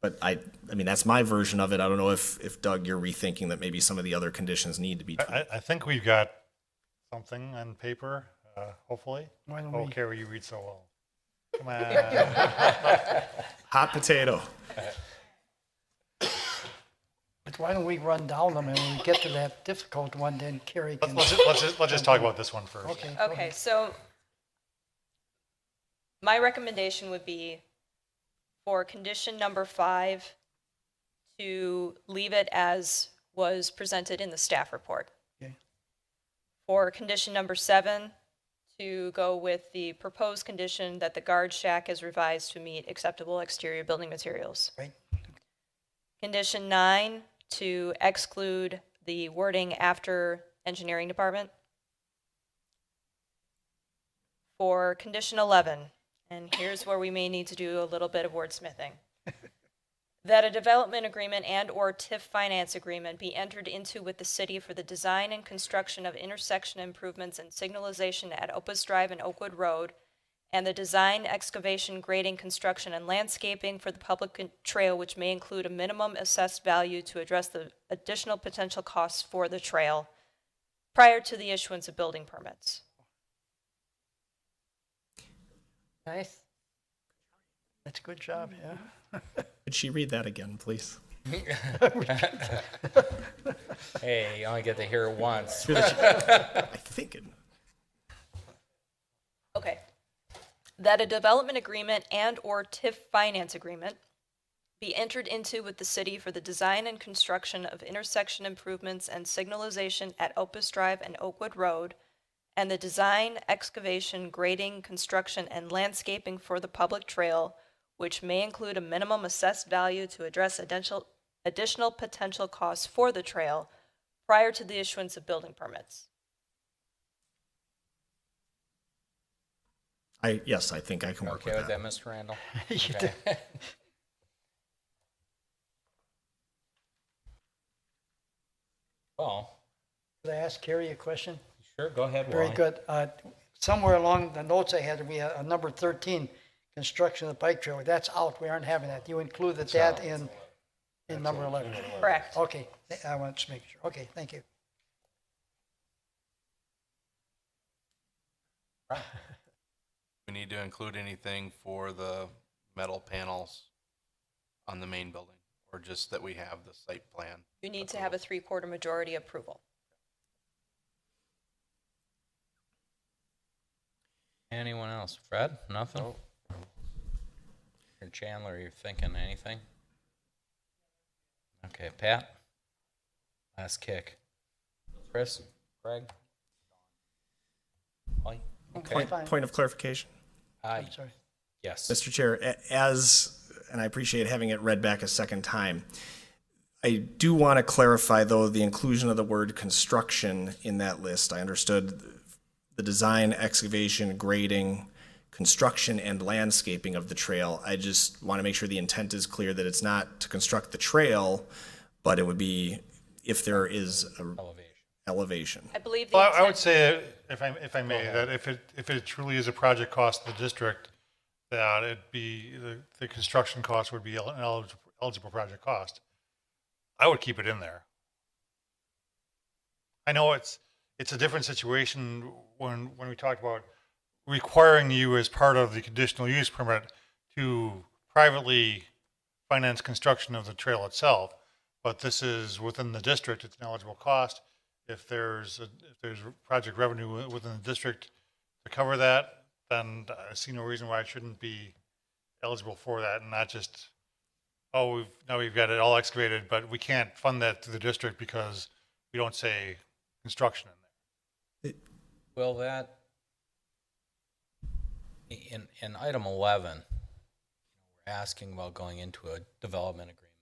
But I mean, that's my version of it. I don't know if Doug, you're rethinking that maybe some of the other conditions need to be tweaked. I think we've got something on paper, hopefully. Why don't Oh, we- Carrie, you read so well. Come on. Hot potato. But why don't we run down them, and when we get to that difficult one, then Carrie can. Let's just talk about this one first. Okay. go Okay, ahead. so my recommendation would be for condition number 5 to leave it as was presented in the staff report. Okay. For condition number 7, to go with the proposed condition that the guard shack is revised to meet acceptable exterior building materials. Right. Condition 9, to exclude the wording after engineering department. For condition 11, and here's where we may need to do a little bit of wordsmithing, that a development agreement and/or TIF finance agreement be entered into with the city for the design and construction of intersection improvements and signalization at Opus Drive and Oakwood Road, and the design, excavation, grading, construction, and landscaping for the public trail, which may include a minimum assessed value to address the additional potential costs for the trail prior to the issuance of building permits. Nice. That's a good job, yeah. Could she read that again, please? Hey, you only get to hear it once. I think it. Okay. That a development agreement and/or TIF finance agreement be entered into with the city for the design and construction of intersection improvements and signalization at Opus Drive and Oakwood Road, and the design, excavation, grading, construction, and landscaping for the public trail, which may include a minimum assessed value to address additional potential costs for the trail prior to the issuance of building permits. Yes, I think I can work Okay with with that. that, Mr. Randall? You Okay. did. Well, Could I ask Carrie a question? sure, go ahead, Very Wally. good. Somewhere along the notes I had, we had a number 13, construction of the bike trail. That's out. We aren't having that. You included that in number 11. Correct. Okay, I want to make sure. Okay, thank you. We need to include anything for the metal panels on the main building, or just that we have the site plan? You need to have a 3/4 majority approval. Anyone else? Fred? Nothing? Or Chandler, you're thinking anything? Okay, Pat? Last kick. Chris? Craig? Wally? Okay. Point of clarification. Aye. I'm sorry. Yes. Mr. Chair, and I appreciate having it read back a second time, I do want to clarify, though, the inclusion of the word construction in that list. I understood the design, excavation, grading, construction, and landscaping of the trail. I just want to make sure the intent is clear that it's not to construct the trail, but it would be if there is a elevation. I believe the Well, I would intent- say, if I may, that if it truly is a project cost to the district, that it be, the construction cost would be an eligible project cost. I would keep it in there. I know it's a different situation when we talked about requiring you as part of the conditional use permit to privately finance construction of the trail itself, but this is within the district, it's an eligible cost. If there's project revenue within the district to cover that, then I see no reason why it shouldn't be eligible for that, and not just, oh, now we've got it all excavated, but we can't fund that through the district because we don't say construction in there. Will that, in item 11, we're asking about going into a development agreement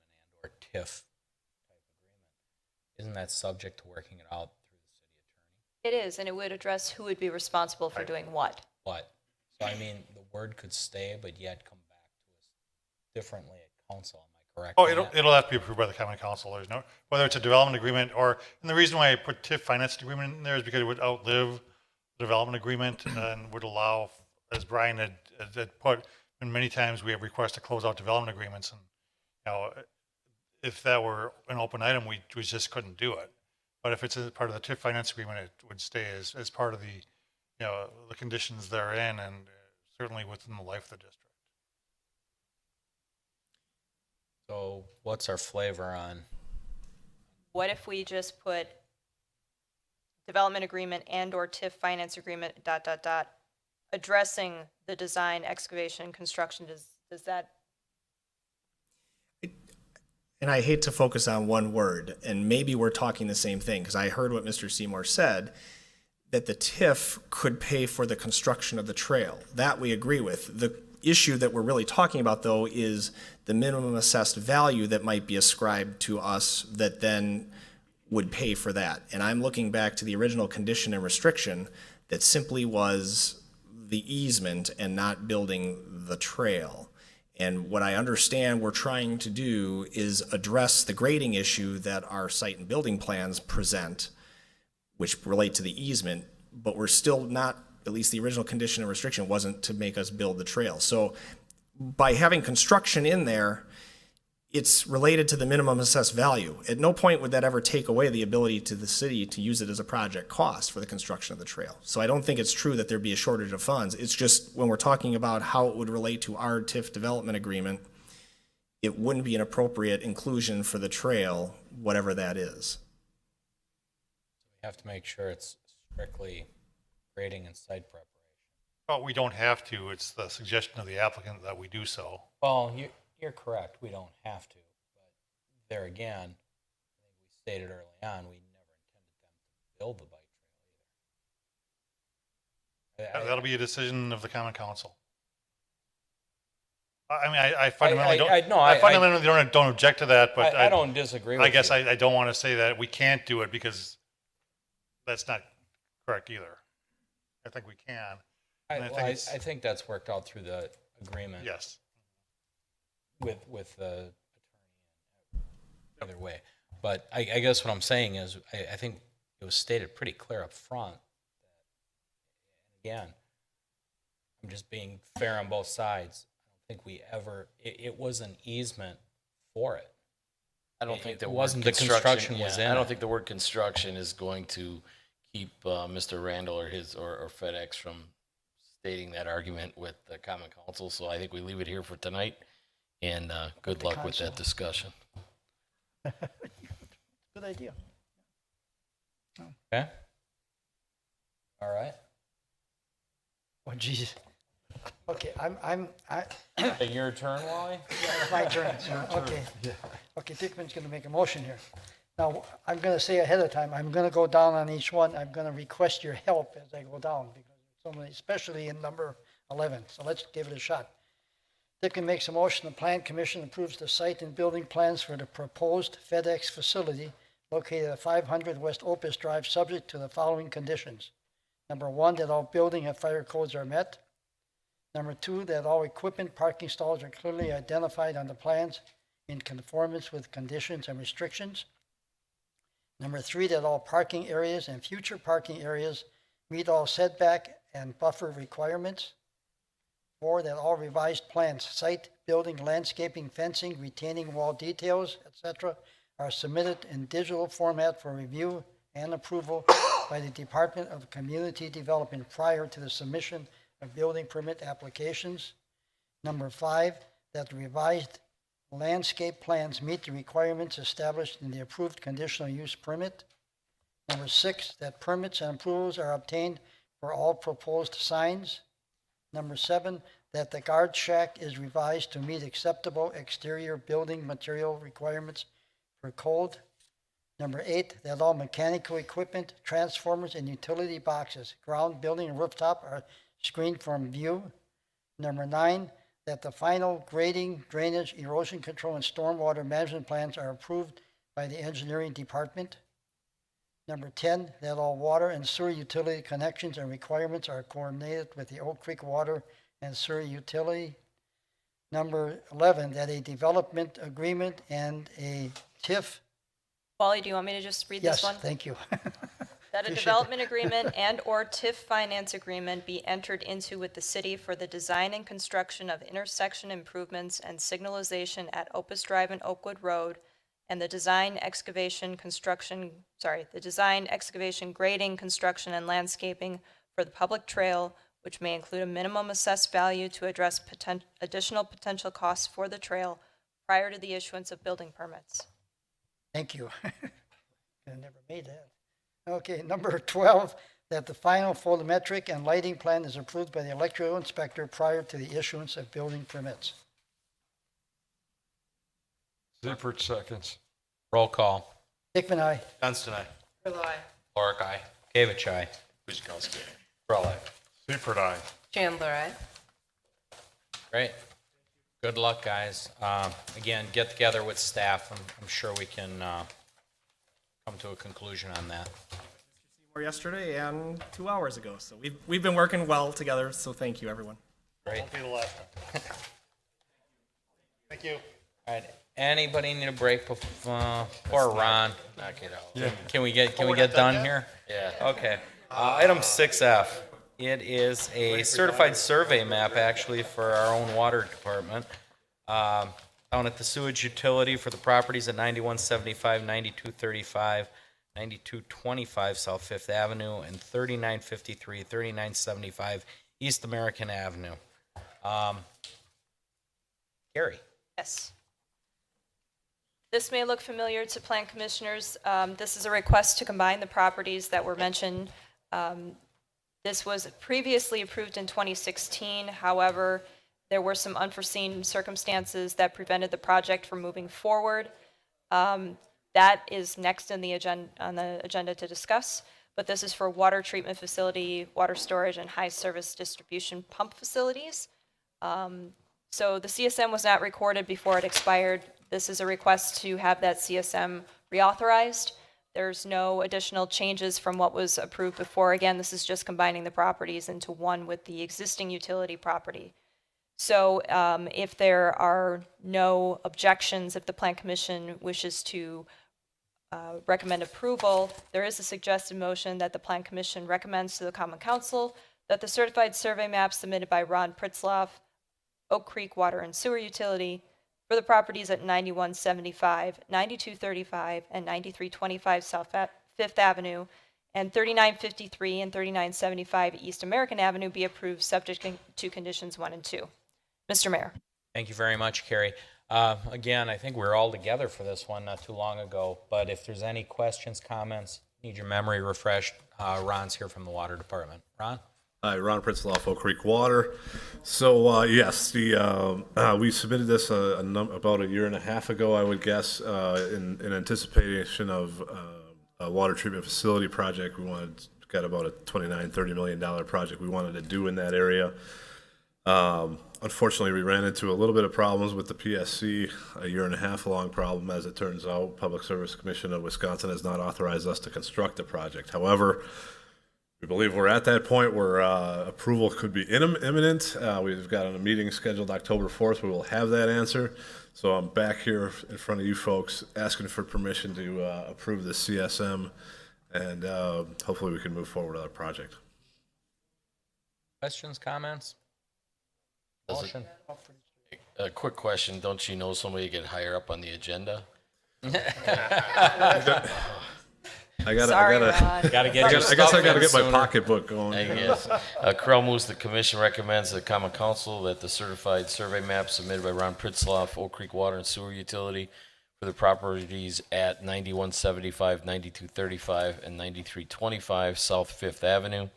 and or TIF type agreement. Isn't that subject to working it out through the city attorney? It is, and it would address who would be responsible for doing what. What? So I mean, the word could stay, but yet come back to us differently at council. Am I correct? Oh, in that? it'll have to be approved by the common council. There's no, whether it's a development agreement or, and the reason why I put TIF finance agreement in there is because it would outlive the development agreement and would allow, as Brian had put, and many times we have requests to close out development agreements, and, you know, if that were an open item, we just couldn't do it. But if it's a part of the TIF finance agreement, it would stay as part of the, you know, the conditions therein, and certainly within the life of the district. So what's our flavor on? What if we just put development agreement and or TIF finance agreement, ... addressing the design, excavation, construction? Does that? And I hate to focus on one word, and maybe we're talking the same thing, because I heard what Mr. Seymour said, that the TIF could pay for the construction of the trail. That we agree with. The issue that we're really talking about, though, is the minimum assessed value that might be ascribed to us that then would pay for that. And I'm looking back to the original condition and restriction that simply was the easement and not building the trail. And what I understand we're trying to do is address the grading issue that our site and building plans present, which relate to the easement, but we're still not, at least the original condition and restriction wasn't to make us build the trail. So by having construction in there, it's related to the minimum assessed value. At no point would that ever take away the ability to the city to use it as a project cost for the construction of the trail. So I don't think it's true that there'd be a shortage of funds. It's just when we're talking about how it would relate to our TIF development agreement, it wouldn't be an appropriate inclusion for the trail, whatever that is. We have to make sure it's strictly grading and site preparation. But we don't have to. It's the suggestion of the applicant that we do so. Well, you're correct. We don't have to. But there again, I think we stated early on, we never intended them to build the bike trail either. That'll be a decision of the common council. I mean, I fundamentally don't object to that, but I don't disagree with I guess you. I don't want to say that we can't do it because that's not correct either. I think we can. I think that's worked out through the agreement. Yes. With the attorney either way. But I guess what I'm saying is I think it was stated pretty clear up front that, again, I'm just being fair on both sides. I don't think we ever, it was an easement for it. I don't think it the wasn't word the construction was in I don't it. think the word construction is going to keep Mr. Randall or FedEx from stating that argument with the common council. So I think we leave it here for tonight, and good luck with that discussion. Good idea. Okay. All right. Oh, geez. Okay, Your turn, Wally? Yeah, it's my turn. Okay. Okay, Dickman's gonna make a motion here. Now, I'm gonna say ahead of time, I'm gonna go down on each one. I'm gonna request your help as I go down, because there's so many, especially in number 11. So let's give it a shot. Dickman makes a motion, the Plan Commission approves the site and building plans for the proposed FedEx facility located at 500 West Opus Drive, subject to the following conditions. Number 1, that all building and fire codes are met. Number 2, that all equipment parking stalls are clearly identified on the plans in conformance with conditions and restrictions. Number 3, that all parking areas and future parking areas meet all setback and buffer requirements. 4, that all revised plans, site, building, landscaping, fencing, retaining wall details, etc., are submitted in digital format for review and approval by the Department of Community Development prior to the submission of building permit applications. Number 5, that the revised landscape plans meet the requirements established in the approved conditional use permit. Number 6, that permits and approvals are obtained for all proposed signs. Number 7, that the guard shack is revised to meet acceptable exterior building material requirements for code. Number 8, that all mechanical equipment, transformers, and utility boxes, ground, building, and rooftop are screened from view. Number 9, that the final grading, drainage, erosion control, and stormwater management plans are approved by the engineering department. Number 10, that all water and sewer utility connections and requirements are coordinated with the Oak Creek Water and Sewer Utility. Number 11, that a development agreement and a TIF. Wally, do you want me to just read this one? Yes, thank you. That a development agreement and/or TIF finance agreement be entered into with the city for the design and construction of intersection improvements and signalization at Opus Drive and Oakwood Road, and the design, excavation, grading, construction, and landscaping for the public trail, which may include a minimum assessed value to address additional potential costs for the trail prior to the issuance of building permits. Thank you. I never made that. Okay, number 12, that the final photometric and lighting plan is approved by the electrical inspector prior to the issuance of building permits. Seifert seconds. Roll call. Hickman, aye. Johnston, aye. Rely. Lorick, aye. Gavich, aye. Guzekowski. Burl, aye. Seifert, aye. Chandler, aye. Great. Good luck, guys. Again, get together with staff. I'm sure we can come to a conclusion on that. Seymour yesterday and 2 hours ago. So we've been working well together. So thank you, everyone. Great. Won't be the last time. Thank you. All right. Anybody need a break before Ron? Knock it out. Yeah. Can we get we're not done done here? Yeah. Okay. Item 6F. It is a certified survey map, actually, for our own water department. Down at the sewage utility for the properties at 9175, 9235, 9225 South Fifth Avenue, and 3953, 3975 East American Avenue. Gary. Yes. This may look familiar to plan commissioners. This is a request to combine the properties that were mentioned. This was previously approved in 2016. However, there were some unforeseen circumstances that prevented the project from moving forward. That is next on the agenda to discuss, but this is for water treatment facility, water storage, and high service distribution pump facilities. So the CSM was not recorded before it expired. This is a request to have that CSM reauthorized. There's no additional changes from what was approved before. Again, this is just combining the properties into one with the existing utility property. So if there are no objections, if the Plan Commission wishes to recommend approval, there is a suggested motion that the Plan Commission recommends to the Common Council that the certified survey map submitted by Ron Pritzloff, Oak Creek Water and Sewer Utility, for the properties at 9175, 9235, and 9325 South Fifth Avenue, and 3953 and 3975 East American Avenue be approved subject to conditions 1 and 2. Mr. Mayor. Thank you very much, Carrie. Again, I think we were all together for this one not too long ago, but if there's any questions, comments, need your memory refreshed, Ron's here from the Water Department. Ron? Hi, Ron Pritzloff, Oak Creek Water. So, yes, we submitted this about a year and a half ago, I would guess, in anticipation of a water treatment facility project. Got about a $29-30 million project we wanted to do in that area. Unfortunately, we ran into a little bit of problems with the PSC, a year and a half long problem, as it turns out. Public Service Commission of Wisconsin has not authorized us to construct the project. However, we believe we're at that point where approval could be imminent. We've got a meeting scheduled October 4th. We will have that answer. So I'm back here in front of you folks asking for permission to approve the CSM, and hopefully we can move forward with our project. Questions, comments? Motion? A quick question, don't you know somebody get higher up on the agenda? Sorry, Ron. Gotta get I your guess I gotta stuff in get my sooner. pocketbook going. I guess. Correll moves the commission recommends to the common council that the certified survey map submitted by Ron Pritzloff, Oak Creek Water and Sewer Utility for the properties at 9175, 9235, and 9325 South Fifth Avenue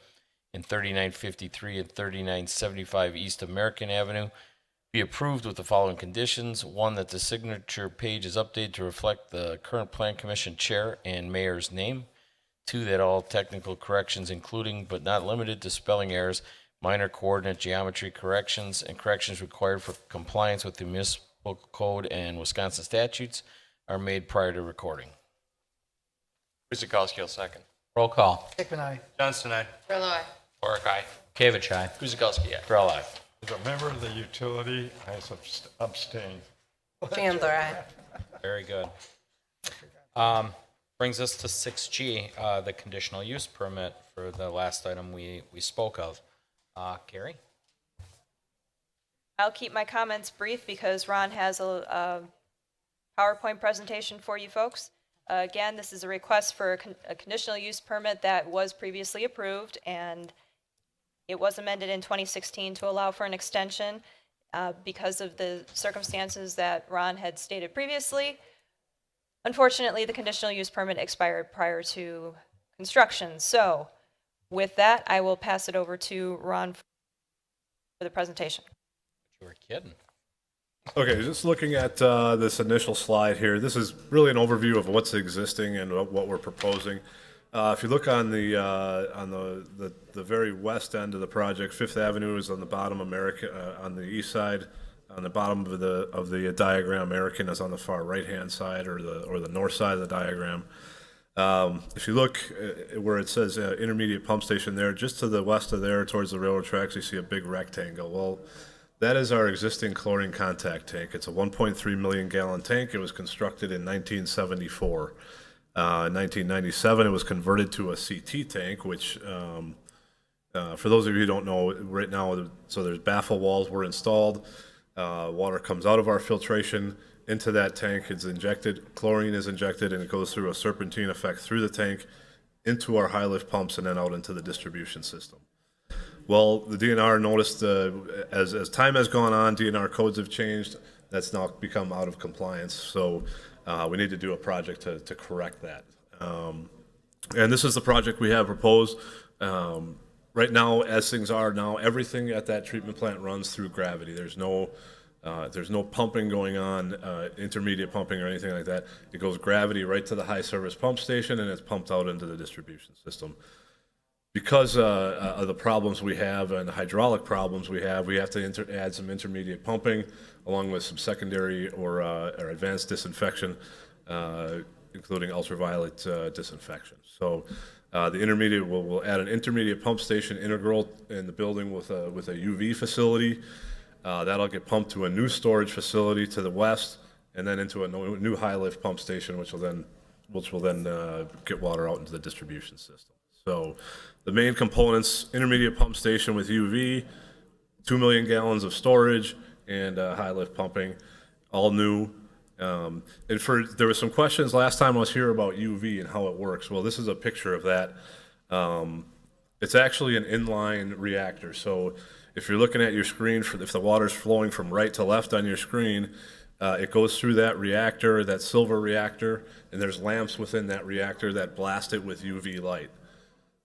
and 3953 and 3975 East American Avenue be approved with the following conditions. One, that the signature page is updated to reflect the current plan commission chair and mayor's name. Two, that all technical corrections, including but not limited to spelling errors, minor coordinate geometry corrections, and corrections required for compliance with the municipal code and Wisconsin statutes, are made prior to recording. Guzekowski will second. Roll call. Hickman, aye. Johnston, aye. Grillo, aye. Warwick, aye. Kavich, aye. Guzekowski, aye. Correll, aye. As a member of the utility, I abstain. Chandler, aye. Very good. Brings us to 6G, the conditional use permit for the last item we spoke of. Carrie? I'll keep my comments brief because Ron has a PowerPoint presentation for you folks. Again, this is a request for a conditional use permit that was previously approved, and it was amended in 2016 to allow for an extension because of the circumstances that Ron had stated previously. Unfortunately, the conditional use permit expired prior to construction. So with that, I will pass it over to Ron for the presentation. You were kidding. Okay, just looking at this initial slide here, this is really an overview of what's existing and what we're proposing. If you look on the very west end of the project, Fifth Avenue is on the bottom, on the east side. On the bottom of the diagram, American is on the far right-hand side, or the north side of the diagram. If you look where it says intermediate pump station there, just to the west of there, towards the railroad tracks, you see a big rectangle. Well, that is our existing chlorine contact tank. It's a 1.3 million gallon tank. It was constructed in 1974. In 1997, it was converted to a CT tank, which, for those of you who don't know, right now, so there's baffle walls were installed. Water comes out of our filtration into that tank. It's injected, chlorine is injected, and it goes through a serpentine effect through the tank into our high lift pumps and then out into the distribution system. Well, the DNR noticed as time has gone on, DNR codes have changed. That's now become out of compliance. So we need to do a project to correct that. And this is the project we have proposed. Right now, as things are now, everything at that treatment plant runs through gravity. There's no pumping going on, intermediate pumping or anything like that. It goes gravity right to the high service pump station, and it's pumped out into the distribution system. Because of the problems we have and the hydraulic problems we have to add some intermediate pumping along with some secondary or advanced disinfection, including ultraviolet disinfection. So the intermediate, we'll add an intermediate pump station integral in the building with a UV facility. That'll get pumped to a new storage facility to the west, and then into a new high lift pump station, which will then get water out into the distribution system. So the main components: intermediate pump station with UV, 2 million gallons of storage, and high lift pumping, all new. And there were some questions last time I was here about UV and how it works. Well, this is a picture of that. It's actually an inline reactor. So if you're looking at your screen, if the water's flowing from right to left on your screen, it goes through that reactor, that silver reactor, and there's lamps within that reactor that blast it with UV light.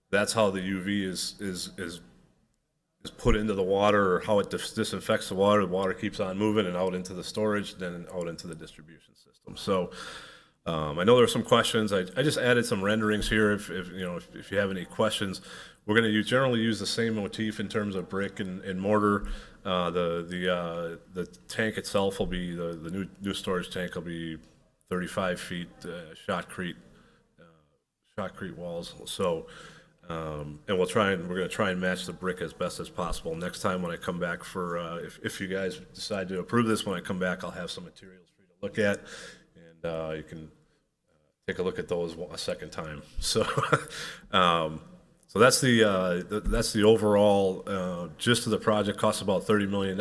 That's how the UV is put into the water, or how it disinfects the water. The water keeps on moving and out into the storage, then out into the distribution system. So I know there are some questions. I just added some renderings here. If you have any questions, we're going to generally use the same motif in terms of brick and mortar. The tank itself will be the new storage tank will be 35 feet shotcrete walls. So. And we're going to try and match the brick as best as possible. Next time when I come back if you guys decide to approve this, when I come back, I'll have some materials for you to look at, and you can take a look at those a second time. So, so that's the overall gist of the project. Costs about $30 million,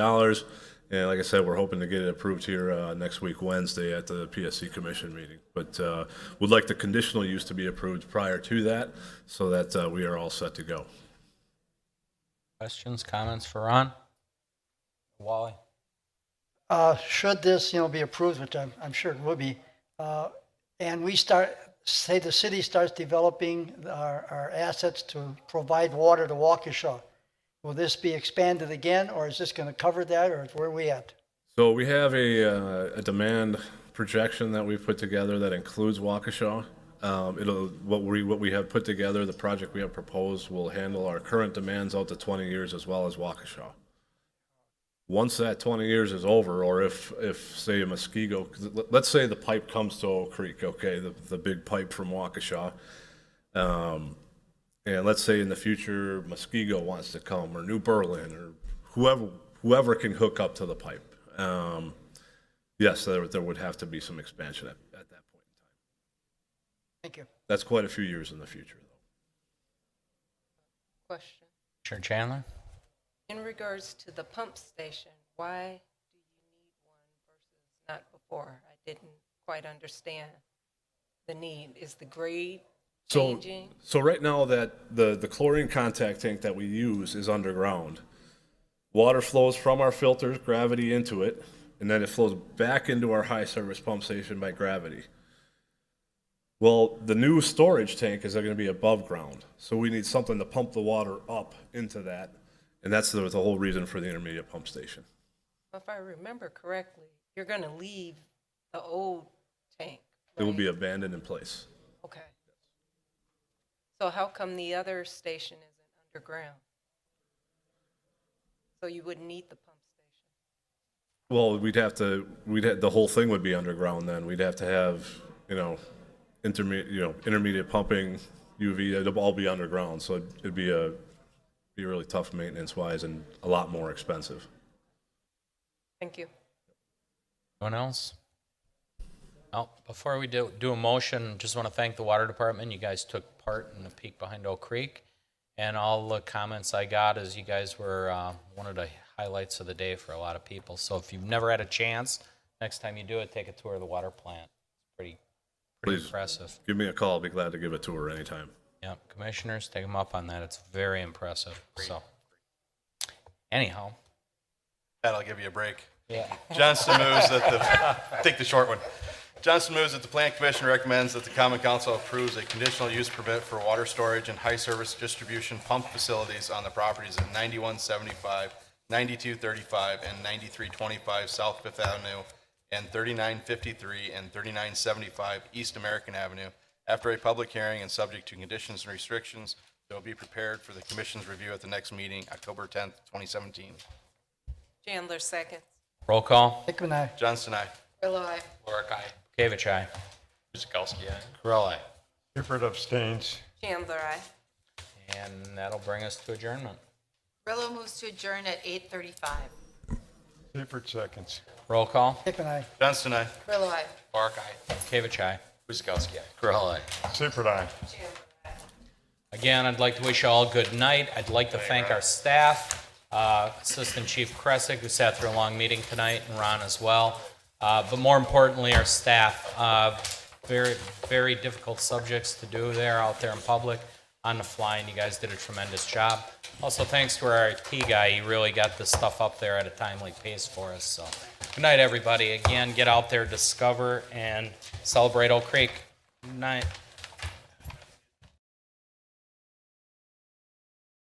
And like I said, we're hoping to get it approved here next week, Wednesday, at the PSC Commission meeting. But would like the conditional use to be approved prior to that, so that we are all set to go. Questions, comments for Ron? Wally? Should this, be approved, which I'm sure it will be, and we say the city starts developing our assets to provide water to Waukesha, will this be expanded again, or is this going to cover that, or where are we at? So we have a demand projection that we've put together that includes Waukesha. What we have put together, the project we have proposed, will handle our current demands out to 20 years as well as Waukesha. Once that 20 years is over, or if say a Muskego, let's say the pipe comes to Oak Creek, okay, the big pipe from Waukesha, and let's say in the future Muskego wants to come, or New Berlin, or whoever can hook up to the pipe. Yes, there would have to be some expansion at that point in time. Thank you. That's quite a few years in the future, though. Question. Commissioner Chandler? In regards to the pump station, why do you need one versus not before? I didn't quite understand the need. Is the grade changing? So right now that the chlorine contact tank that we use is underground. Water flows from our filters, gravity into it, and then it flows back into our high service pump station by gravity. Well, the new storage tank is going to be above ground, so we need something to pump the water up into that, and that's the whole reason for the intermediate pump station. If I remember correctly, you're going to leave the old tank. It will be abandoned in place. Okay. So how come the other station isn't underground? So you wouldn't need the pump station? Well, the whole thing would be underground then. We'd have to have, intermediate pumping, UV, it'd all be underground. So it'd be really tough maintenance wise and a lot more expensive. Thank you. Anyone else? Well, before we do a motion, just want to thank the water department. You guys took part in the peek behind Oak Creek. And all the comments I got is you guys were one of the highlights of the day for a lot of people. So if you've never had a chance, next time you do it, take a tour of the water plant. It's pretty Please impressive. Give me a call. I'll be glad to give a tour anytime. Yeah, commissioners, take them up on that. It's very impressive. So, anyhow. That'll give you a break. Yeah. Johnston moves that take the short one. Johnston moves that the Plan Commission recommends that the Common Council approves a conditional use permit for water storage and high service distribution pump facilities on the properties at 9175, 9235, and 9325 South Fifth Avenue, and 3953 and 3975 East American Avenue. After a public hearing and subject to conditions and restrictions, they will be prepared for the Commission's review at the next meeting, October 10th, 2017. Chandler seconds. Roll call. Hickman, aye. Johnston, aye. Grillo, aye. Lorick, aye. Kavich, aye. Guzekowski, aye. Correll, aye. Gifford abstains. Chandler, aye. And that'll bring us to adjournment. Grillo moves to adjourn at 8:35. Gifford seconds. Roll call. Hickman, aye. Johnston, aye. Grillo, aye. Lorick, aye. Kavich, aye. Guzekowski, aye. Correll, aye. Gifford, aye. Again, I'd like to wish you all a good night. I'd like to thank our staff, Assistant Chief Kresick, who sat through a long meeting tonight, and Ron as well. But more importantly, our staff. Very, very difficult subjects to do there, out there in public, on the fly, and you guys did a tremendous job. Also, thanks to our IT guy. He really got this stuff up there at a timely pace for us. So, good night, everybody. Again, get out there, discover, and celebrate Oak Creek. Good night.